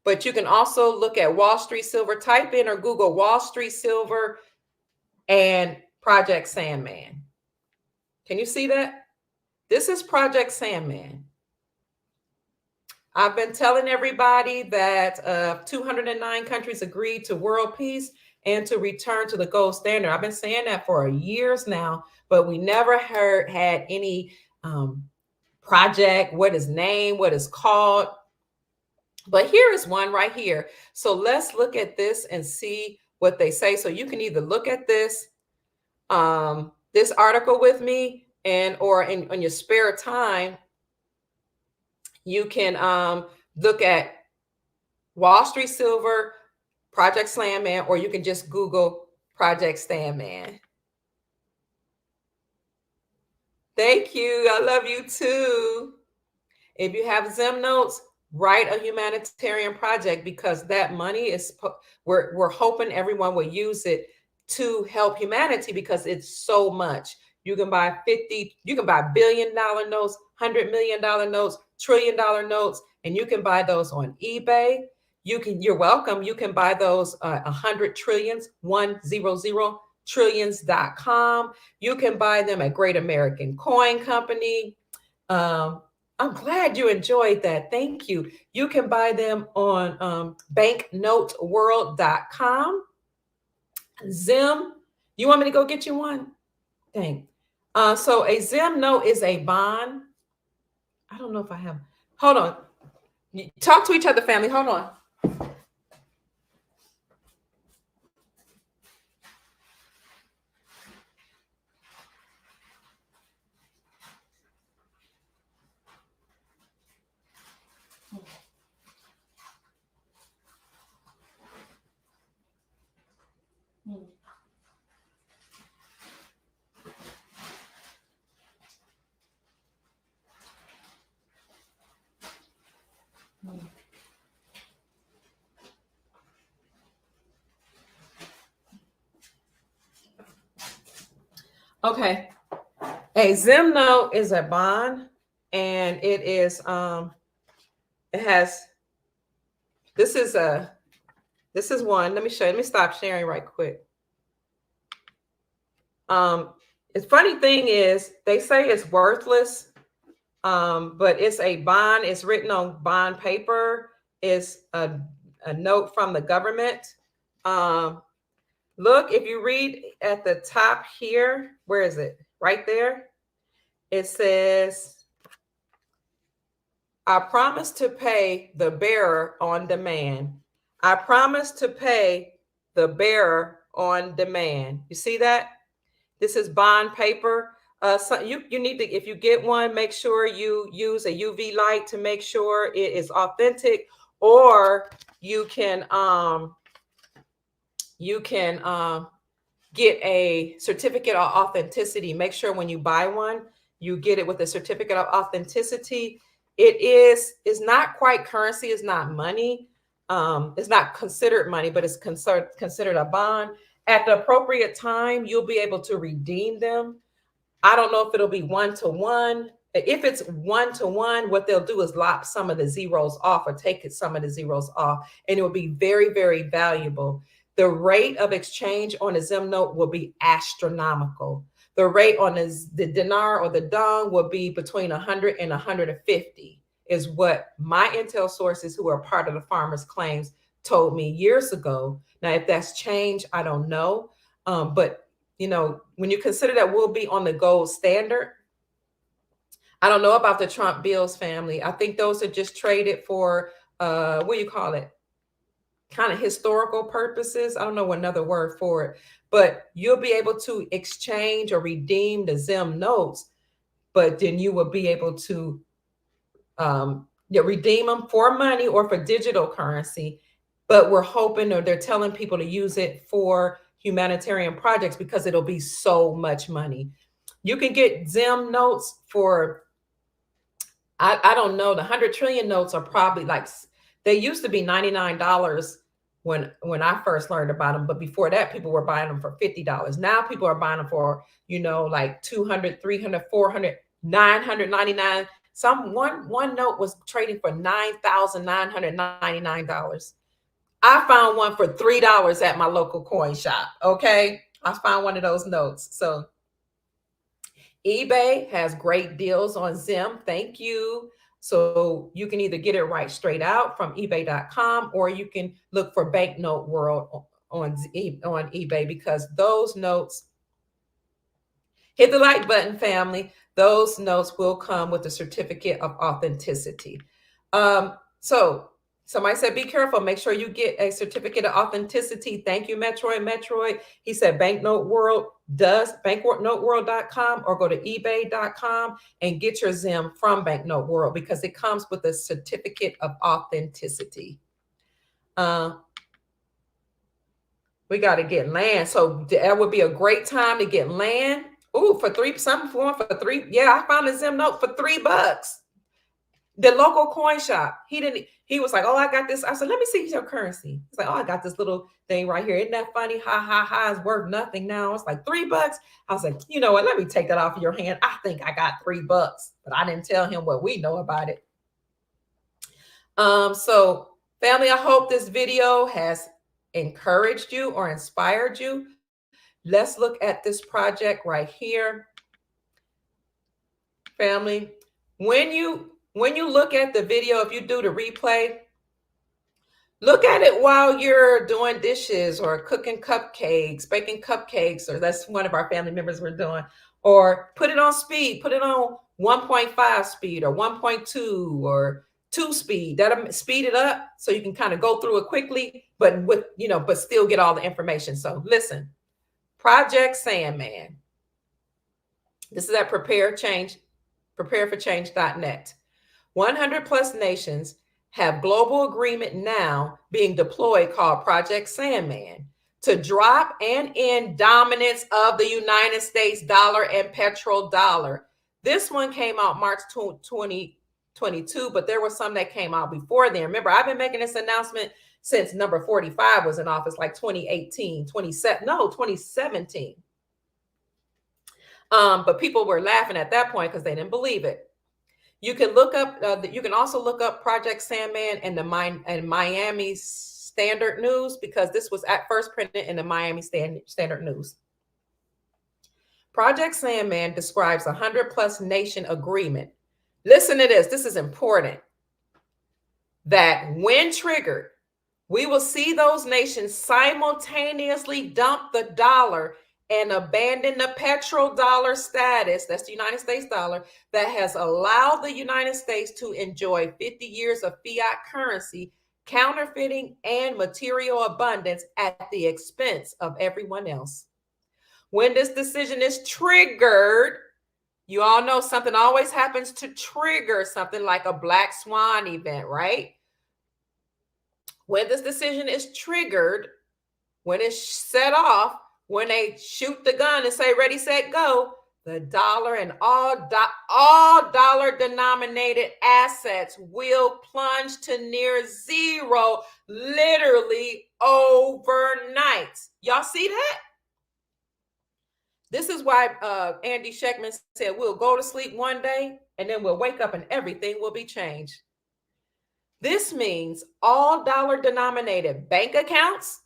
but you can also look at Wall Street Silver. Type in or Google Wall Street Silver and Project Sandman. Can you see that? This is Project Sandman. I've been telling everybody that 209 countries agreed to world peace and to return to the gold standard. I've been saying that for years now, but we never had any project, what is named, what is called. But here is one right here. So let's look at this and see what they say. So you can either look at this article with me, and or in your spare time, you can look at Wall Street Silver, Project Sandman, or you can just Google Project Sandman. Thank you. I love you too. If you have Zim notes, write a humanitarian project, because that money is, we're hoping everyone will use it to help humanity, because it's so much. You can buy $1 billion notes, $100 million notes, $1 trillion notes, and you can buy those on eBay. You're welcome. You can buy those 100 trillions, 100 trillions.com. You can buy them at Great American Coin Company. I'm glad you enjoyed that. Thank you. You can buy them on banknoteworld.com. Zim, you want me to go get you one? Thanks. So a Zim note is a bond. I don't know if I have. Hold on. Talk to each other, family. Hold on. Okay. A Zim note is a bond, and it is it has, this is one. Let me show you. Let me stop sharing right quick. The funny thing is, they say it's worthless, but it's a bond. It's written on bond paper. It's a note from the government. Look, if you read at the top here, where is it? Right there. It says, I promise to pay the bearer on demand. I promise to pay the bearer on demand. You see that? This is bond paper. So you need to, if you get one, make sure you use a UV light to make sure it is authentic, or you can get a certificate of authenticity. Make sure when you buy one, you get it with a certificate of authenticity. It's not quite currency. It's not money. It's not considered money, but it's considered a bond. At the appropriate time, you'll be able to redeem them. I don't know if it'll be 1-to-1. If it's 1-to-1, what they'll do is lop some of the zeros off, or take some of the zeros off, and it will be very, very valuable. The rate of exchange on a Zim note will be astronomical. The rate on the dinar or the dong will be between 100 and 150, is what my intel sources, who are part of the Farmers Claims, told me years ago. Now, if that's changed, I don't know. But when you consider that we'll be on the gold standard. I don't know about the Trump bills, family. I think those are just traded for what do you call it? Kind of historical purposes. I don't know another word for it, but you'll be able to exchange or redeem the Zim notes, but then you will be able to redeem them for money or for digital currency. But we're hoping, or they're telling people to use it for humanitarian projects because it'll be so much money. You can get Zim notes for, I don't know, the 100 trillion notes are probably like, they used to be $99 when I first learned about them. But before that, people were buying them for $50. Now people are buying them for, like 200, 300, 400, 999. One note was trading for $9,999. I found one for $3 at my local coin shop. Okay. I found one of those notes. So eBay has great deals on Zim. Thank you. So you can either get it right straight out from ebay.com, or you can look for Banknote World on eBay, because those notes, hit the like button, family. Those notes will come with a certificate of authenticity. So somebody said, be careful. Make sure you get a certificate of authenticity. Thank you, Metroid. He said Banknote World does, banknoteworld.com, or go to ebay.com and get your Zim from Banknote World, because it comes with a certificate of authenticity. We got to get land. So that would be a great time to get land. Ooh, for $3. Yeah, I found a Zim note for $3. The local coin shop. He was like, oh, I got this. I said, let me see your currency. He's like, oh, I got this little thing right here. Isn't that funny? Ha, ha, ha. It's worth nothing now. It's like $3. I was like, you know what? Let me take that off of your hand. I think I got $3, but I didn't tell him what we know about it. So family, I hope this video has encouraged you or inspired you. Let's look at this project right here. Family, when you look at the video, if you do the replay, look at it while you're doing dishes or cooking cupcakes, baking cupcakes, or that's one of our family members were doing, or put it on speed, put it on 1.5 speed or 1.2 or 2 speed. That'll speed it up so you can kind of go through it quickly, but but still get all the information. So listen, Project Sandman. This is at prepareforchange.net. 100 plus nations have global agreement now being deployed called Project Sandman to drop and end dominance of the United States dollar and petrodollar. This one came out March 2022, but there were some that came out before then. Remember, I've been making this announcement since number 45 was in office, like 2017. But people were laughing at that point because they didn't believe it. You can look up. You can also look up Project Sandman in the Miami Standard News, because this was at first printed in the Miami Standard News. Project Sandman describes a 100 plus nation agreement. Listen to this. This is important. That when triggered, we will see those nations simultaneously dump the dollar and abandon the petrodollar status, that's the United States dollar, that has allowed the United States to enjoy 50 years of fiat currency, counterfeiting, and material abundance at the expense of everyone else. When this decision is triggered, you all know something always happens to trigger something, like a black swan event, right? When this decision is triggered, when it's set off, when they shoot the gun and say, ready, set, go, the dollar and all dollar denominated assets will plunge to near zero, literally overnight. Y'all see that? This is why Andy Schechtman said, we'll go to sleep one day and then we'll wake up and everything will be changed. This means all dollar denominated bank accounts,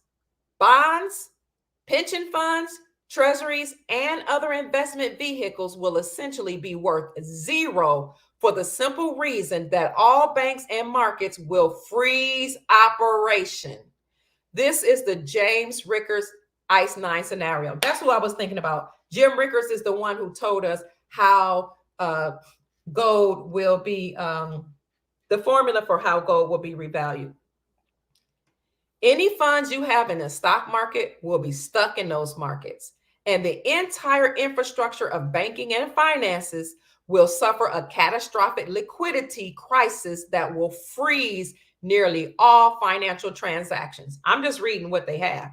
bonds, pension funds, treasuries, and other investment vehicles will essentially be worth zero, for the simple reason that all banks and markets will freeze operation. This is the James Rickards ICE 9 scenario. That's who I was thinking about. Jim Rickers is the one who told us how gold will be, the formula for how gold will be revalued. Any funds you have in the stock market will be stuck in those markets. And the entire infrastructure of banking and finances will suffer a catastrophic liquidity crisis that will freeze nearly all financial transactions. I'm just reading what they have.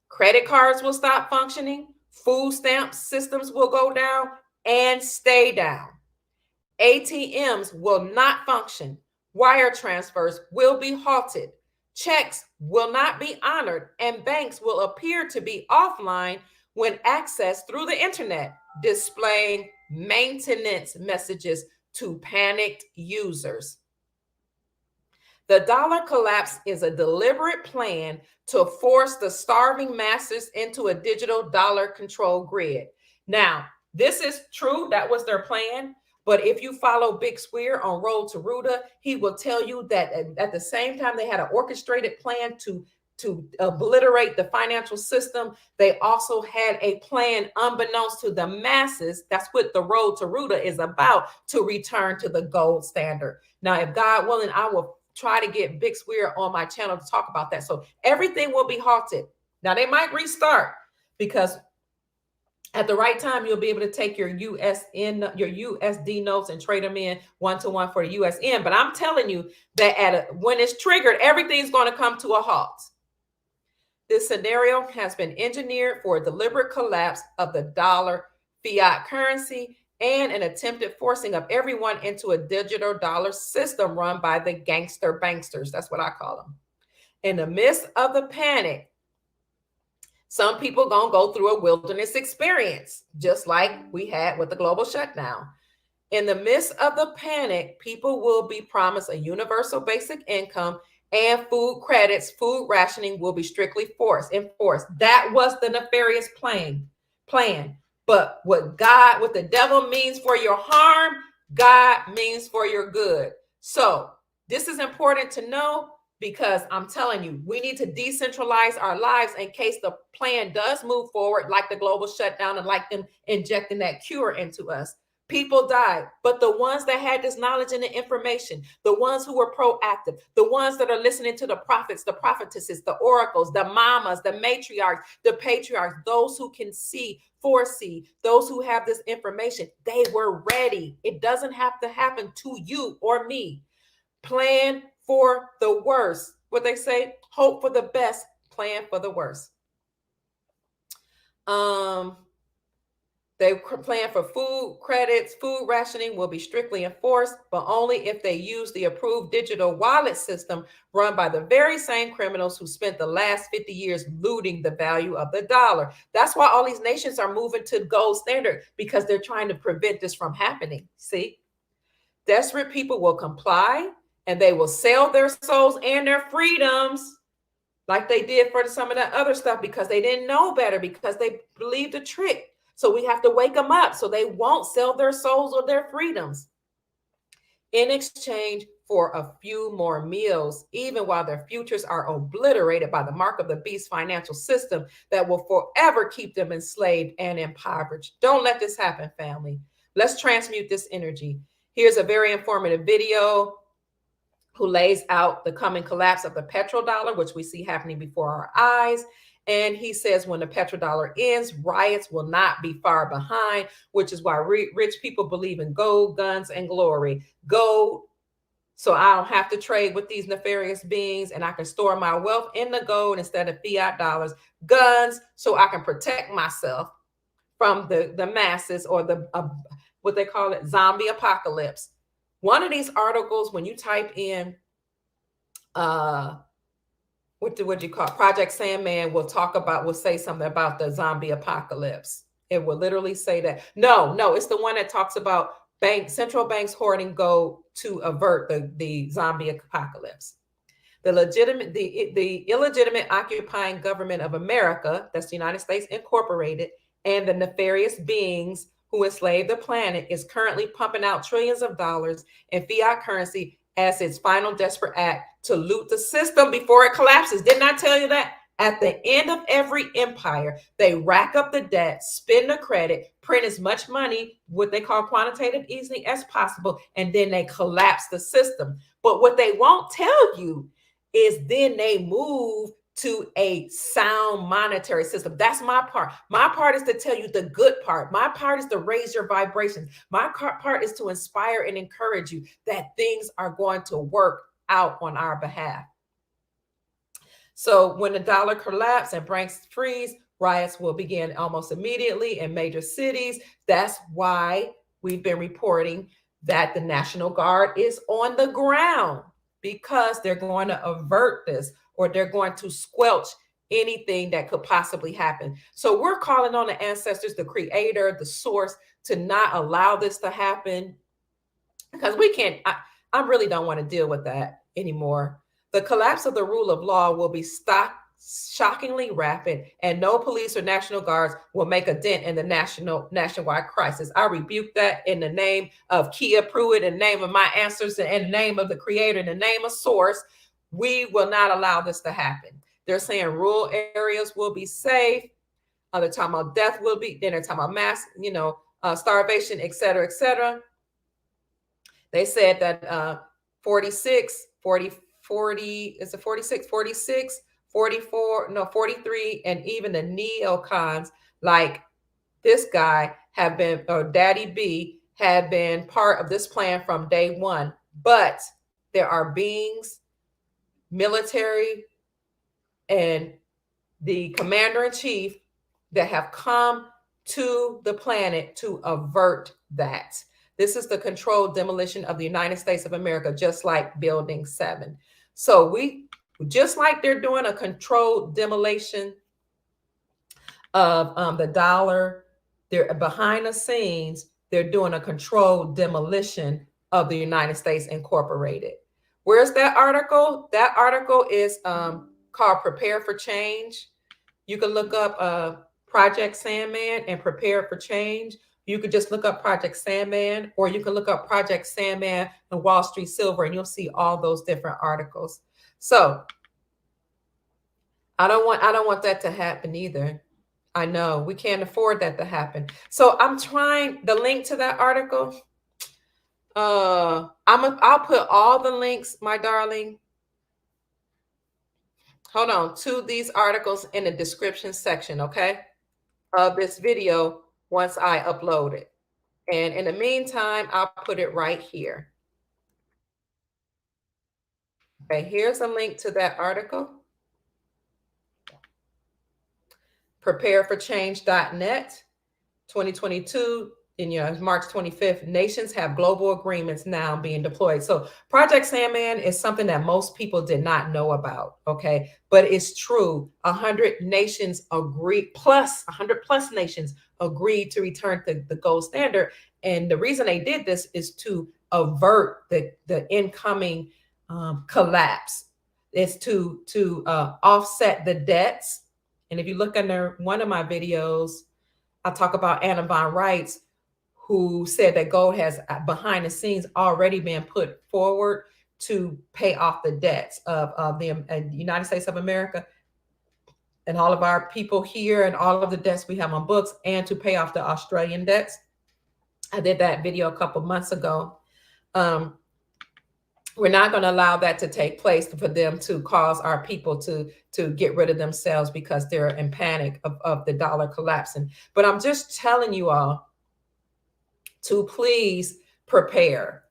Credit cards will stop functioning. Food stamp systems will go down and stay down. ATMs will not function. Wire transfers will be halted. Checks will not be honored, and banks will appear to be offline when accessed through the internet, displaying maintenance messages to panicked users. The dollar collapse is a deliberate plan to force the starving masses into a digital dollar control grid. Now, this is true. That was their plan. But if you follow Big Square on Road to Ruta, he will tell you that at the same time they had an orchestrated plan to obliterate the financial system, they also had a plan unbeknownst to the masses. That's what the Road to Ruta is about, to return to the gold standard. Now, if God willing, I will try to get Big Square on my channel to talk about that. So everything will be halted. Now, they might restart because at the right time, you'll be able to take your USD notes and trade them in one-to-one for the USN. But I'm telling you that when it's triggered, everything's going to come to a halt. This scenario has been engineered for a deliberate collapse of the dollar fiat currency and an attempted forcing of everyone into a digital dollar system run by the gangster banksters. That's what I call them. In the midst of the panic, some people gonna go through a wilderness experience, just like we had with the global shutdown. In the midst of the panic, people will be promised a universal basic income and food credits. Food rationing will be strictly enforced. That was the nefarious plan. But what the devil means for your harm, God means for your good. So this is important to know, because I'm telling you, we need to decentralize our lives in case the plan does move forward, like the global shutdown and like them injecting that cure into us. People died, but the ones that had this knowledge and the information, the ones who were proactive, the ones that are listening to the prophets, the prophetesses, the oracles, the mamas, the matriarchs, the patriarchs, those who can foresee, those who have this information, they were ready. It doesn't have to happen to you or me. Plan for the worst. What they say, hope for the best, plan for the worst. They plan for food credits. Food rationing will be strictly enforced, but only if they use the approved digital wallet system run by the very same criminals who spent the last 50 years looting the value of the dollar. That's why all these nations are moving to gold standard, because they're trying to prevent this from happening. See, desperate people will comply, and they will sell their souls and their freedoms like they did for some of that other stuff, because they didn't know better, because they believed the trick. So we have to wake them up so they won't sell their souls or their freedoms in exchange for a few more meals, even while their futures are obliterated by the mark of the beast financial system that will forever keep them enslaved and impoverished. Don't let this happen, family. Let's transmute this energy. Here's a very informative video who lays out the coming collapse of the petrodollar, which we see happening before our eyes. And he says when the petrodollar ends, riots will not be far behind, which is why rich people believe in gold, guns, and glory. Gold, so I don't have to trade with these nefarious beings, and I can store my wealth in the gold instead of fiat dollars. Guns, so I can protect myself from the masses, or the what they call it, zombie apocalypse. One of these articles, when you type in what you call Project Sandman, will say something about the zombie apocalypse. It will literally say that. No, it's the one that talks about central banks hoarding gold to avert the zombie apocalypse. The illegitimate occupying government of America, that's the United States Incorporated, and the nefarious beings who enslave the planet, is currently pumping out trillions of dollars in fiat currency as its final desperate act to loot the system before it collapses. Didn't I tell you that? At the end of every empire, they rack up the debt, spend the credit, print as much money, what they call quantitative easing, as possible, and then they collapse the system. But what they won't tell you is then they move to a sound monetary system. That's my part. My part is to tell you the good part. My part is to raise your vibrations. My part is to inspire and encourage you that things are going to work out on our behalf. So when the dollar collapses and banks freeze, riots will begin almost immediately in major cities. That's why we've been reporting that the National Guard is on the ground, because they're going to avert this, or they're going to squelch anything that could possibly happen. So we're calling on the ancestors, the creator, the source, to not allow this to happen, because we can't, I really don't want to deal with that anymore. The collapse of the rule of law will be shockingly rapid, and no police or National Guards will make a dent in the nationwide crisis. I rebuke that in the name of Kia Pruitt, in the name of my ancestors, and in the name of the creator, in the name of source. We will not allow this to happen. They're saying rural areas will be safe. They're talking about death will be, then they're talking about mass, starvation, et cetera, et cetera. They said that 46, 40, 40, is it 46, 46, 44, no, 43, and even the neocons like this guy have been, or Daddy B, have been part of this plan from day one. But there are beings, military, and the commander-in-chief that have come to the planet to avert that. This is the controlled demolition of the United States of America, just like Building 7. So just like they're doing a controlled demolition of the dollar, they're behind the scenes, they're doing a controlled demolition of the United States Incorporated. Where's that article? That article is called Prepare for Change. You can look up Project Sandman and Prepare for Change. You could just look up Project Sandman, or you can look up Project Sandman and Wall Street Silver, and you'll see all those different articles. So I don't want that to happen either. I know we can't afford that to happen. So I'm trying the link to that article. I'll put all the links, my darling. Hold on, to these articles in the description section, okay, of this video once I upload it. And in the meantime, I'll put it right here. Okay, here's a link to that article. Prepareforchange.net, 2022. In March 25th, nations have global agreements now being deployed. So Project Sandman is something that most people did not know about, okay? But it's true. 100 nations agreed, 100 plus nations agreed to return to the gold standard. And the reason they did this is to avert the incoming collapse. It's to offset the debts. And if you look under one of my videos, I talk about Anna von Reitz, who said that gold has behind the scenes already been put forward to pay off the debts of the United States of America and all of our people here, and all of the debts we have on books, and to pay off the Australian debts. I did that video a couple months ago. We're not going to allow that to take place, for them to cause our people to get rid of themselves because they're in panic of the dollar collapsing. But I'm just telling you all to please prepare.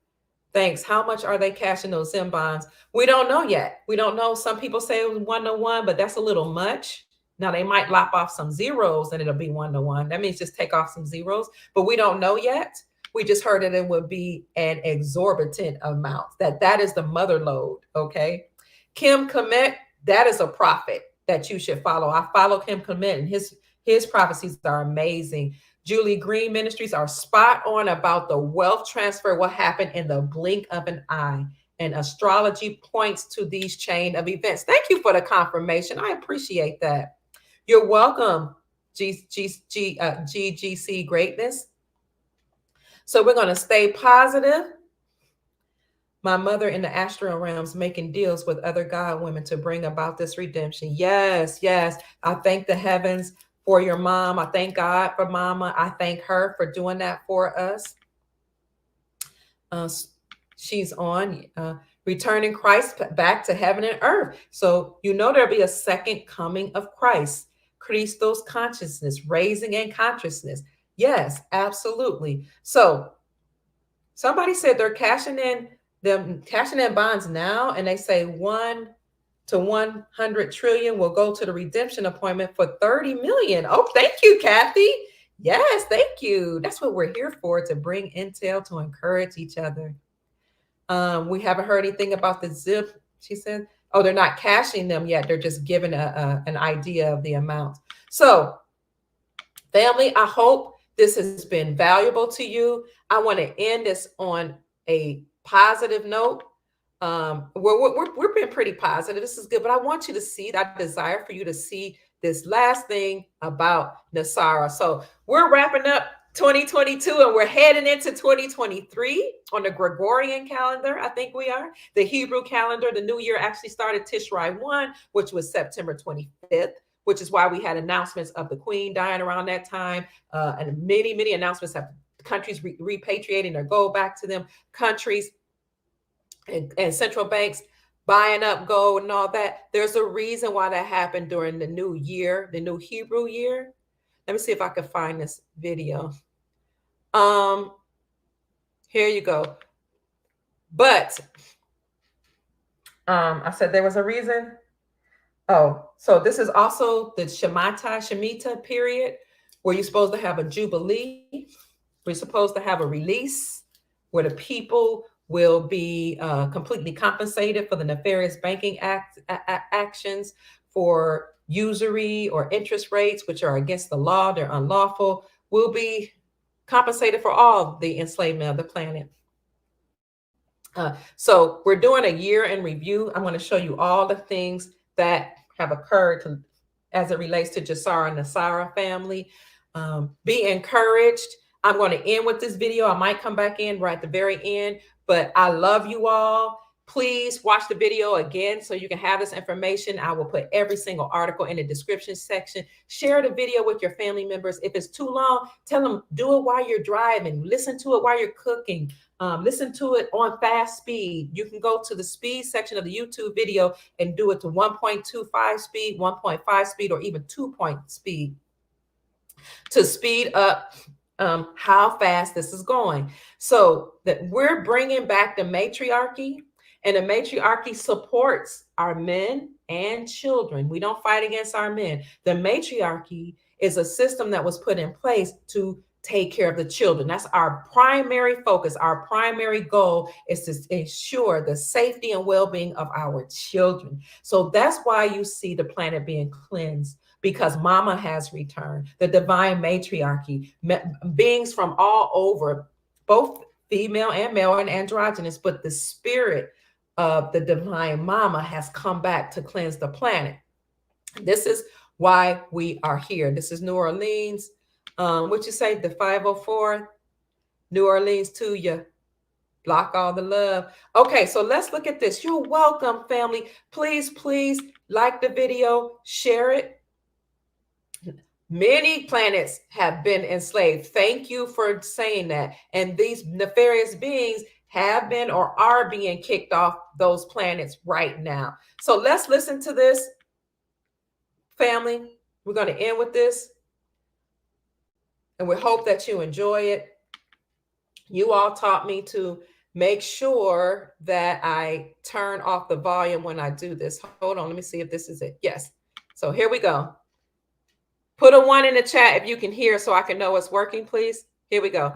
Thanks. How much are they cashing those Zim bonds? We don't know yet. We don't know. Some people say it was 1-to-1, but that's a little much. Now they might lop off some zeros and it'll be 1-to-1. That means just take off some zeros, but we don't know yet. We just heard that it would be an exorbitant amount. That is the mother load. Okay. Kim Kmet, that is a prophet that you should follow. I follow Kim Kmet, and his prophecies are amazing. Julie Green Ministries are spot on about the wealth transfer, what happened in the blink of an eye. And astrology points to these chain of events. Thank you for the confirmation. I appreciate that. You're welcome, GGC Greatness. So we're going to stay positive. My mother in the astral realms making deals with other god women to bring about this redemption. Yes, yes. I thank the heavens for your mom. I thank God for mama. I thank her for doing that for us. Uh, she's on returning Christ back to heaven and earth. So you know there'll be a second coming of Christ. Christos consciousness, raising in consciousness. Yes, absolutely. So somebody said they're cashing in bonds now, and they say 1 to 100 trillion will go to the redemption appointment for 30 million. Oh, thank you, Kathy. Yes, thank you. That's what we're here for, to bring intel to encourage each other. We haven't heard anything about the zip, she said. Oh, they're not cashing them yet. They're just giving an idea of the amount. So, family, I hope this has been valuable to you. I want to end this on a positive note. We're being pretty positive. This is good, but I want you to see that desire for you to see this last thing about NESARA. So we're wrapping up 2022 and we're heading into 2023 on the Gregorian calendar. I think we are. The Hebrew calendar, the new year actually started Tishrei 1, which was September 25th, which is why we had announcements of the Queen dying around that time, and many announcements of countries repatriating their gold back to them, countries and central banks buying up gold and all that. There's a reason why that happened during the new year, the new Hebrew year. Let me see if I can find this video. Here you go. But I said there was a reason. Oh, so this is also the Shemitah period, where you're supposed to have a jubilee. We're supposed to have a release where the people will be completely compensated for the nefarious banking actions, for usury or interest rates, which are against the law, they're unlawful, will be compensated for all the enslavement of the planet. So we're doing a year in review. I'm going to show you all the things that have occurred as it relates to JESARA and NESARA family. Be encouraged. I'm going to end with this video. I might come back in right at the very end, but I love you all. Please watch the video again so you can have this information. I will put every single article in the description section. Share the video with your family members. If it's too long, tell them do it while you're driving. Listen to it while you're cooking. Listen to it on fast speed. You can go to the speed section of the YouTube video and do it to 1.25 speed, 1.5 speed, or even 2 speed to speed up how fast this is going. So that we're bringing back the matriarchy, and the matriarchy supports our men and children. We don't fight against our men. The matriarchy is a system that was put in place to take care of the children. That's our primary focus. Our primary goal is to ensure the safety and well-being of our children. So that's why you see the planet being cleansed, because mama has returned, the divine matriarchy, beings from all over, both female and male and androgynous, but the spirit of the divine mama has come back to cleanse the planet. This is why we are here. This is New Orleans. What you say, the 504, New Orleans to you. Block all the love. Okay, so let's look at this. You're welcome, family. Please like the video, share it. Many planets have been enslaved. Thank you for saying that. And these nefarious beings have been or are being kicked off those planets right now. So let's listen to this, family. We're going to end with this. And we hope that you enjoy it. You all taught me to make sure that I turn off the volume when I do this. Hold on, let me see if this is it. Yes. So here we go. Put a 1 in the chat if you can hear so I can know it's working, please. Here we go.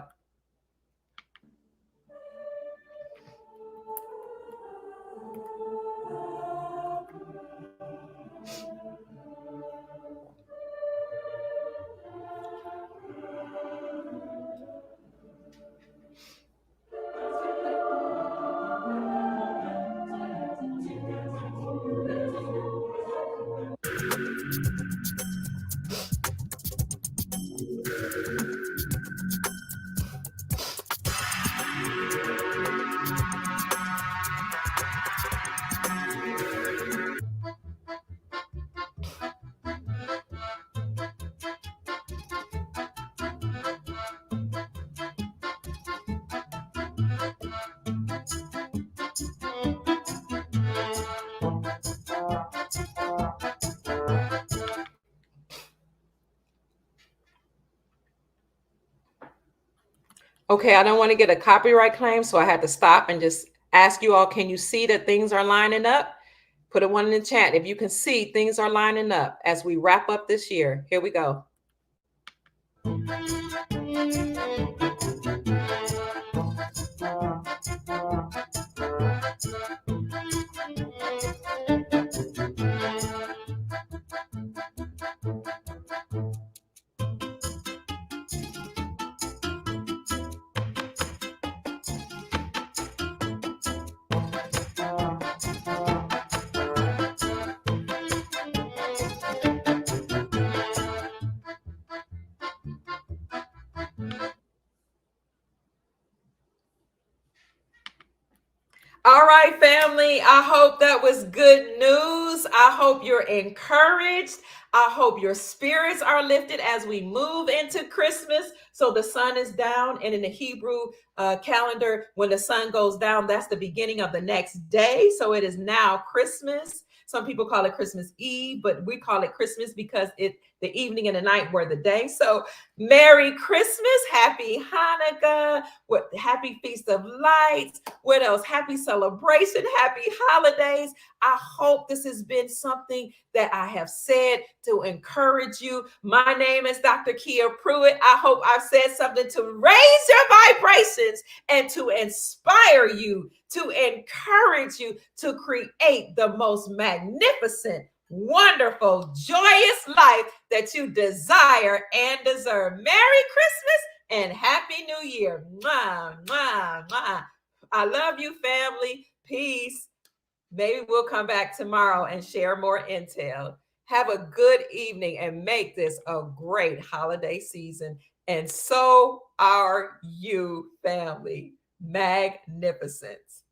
Okay, I don't want to get a copyright claim, so I had to stop and just ask you all, can you see that things are lining up? Put a one in the chat if you can see things are lining up as we wrap up this year. Here we go. All right, family. I hope that was good news. I hope you're encouraged. I hope your spirits are lifted as we move into Christmas. So the sun is down, and in the Hebrew calendar, when the sun goes down, that's the beginning of the next day. So it is now Christmas. Some people call it Christmas Eve, but we call it Christmas because the evening and the night were the day. So Merry Christmas, Happy Hanukkah, Happy Feast of Lights. What else? Happy celebration, happy holidays. I hope this has been something that I have said to encourage you. My name is Dr. Kia Pruitt. I hope I've said something to raise your vibrations and to inspire you, to encourage you to create the most magnificent, wonderful, joyous life that you desire and deserve. Merry Christmas and Happy New Year. Mwah, mwah, mwah. I love you, family. Peace. Maybe we'll come back tomorrow and share more intel. Have a good evening and make this a great holiday season. And so are you, family. Magnificence.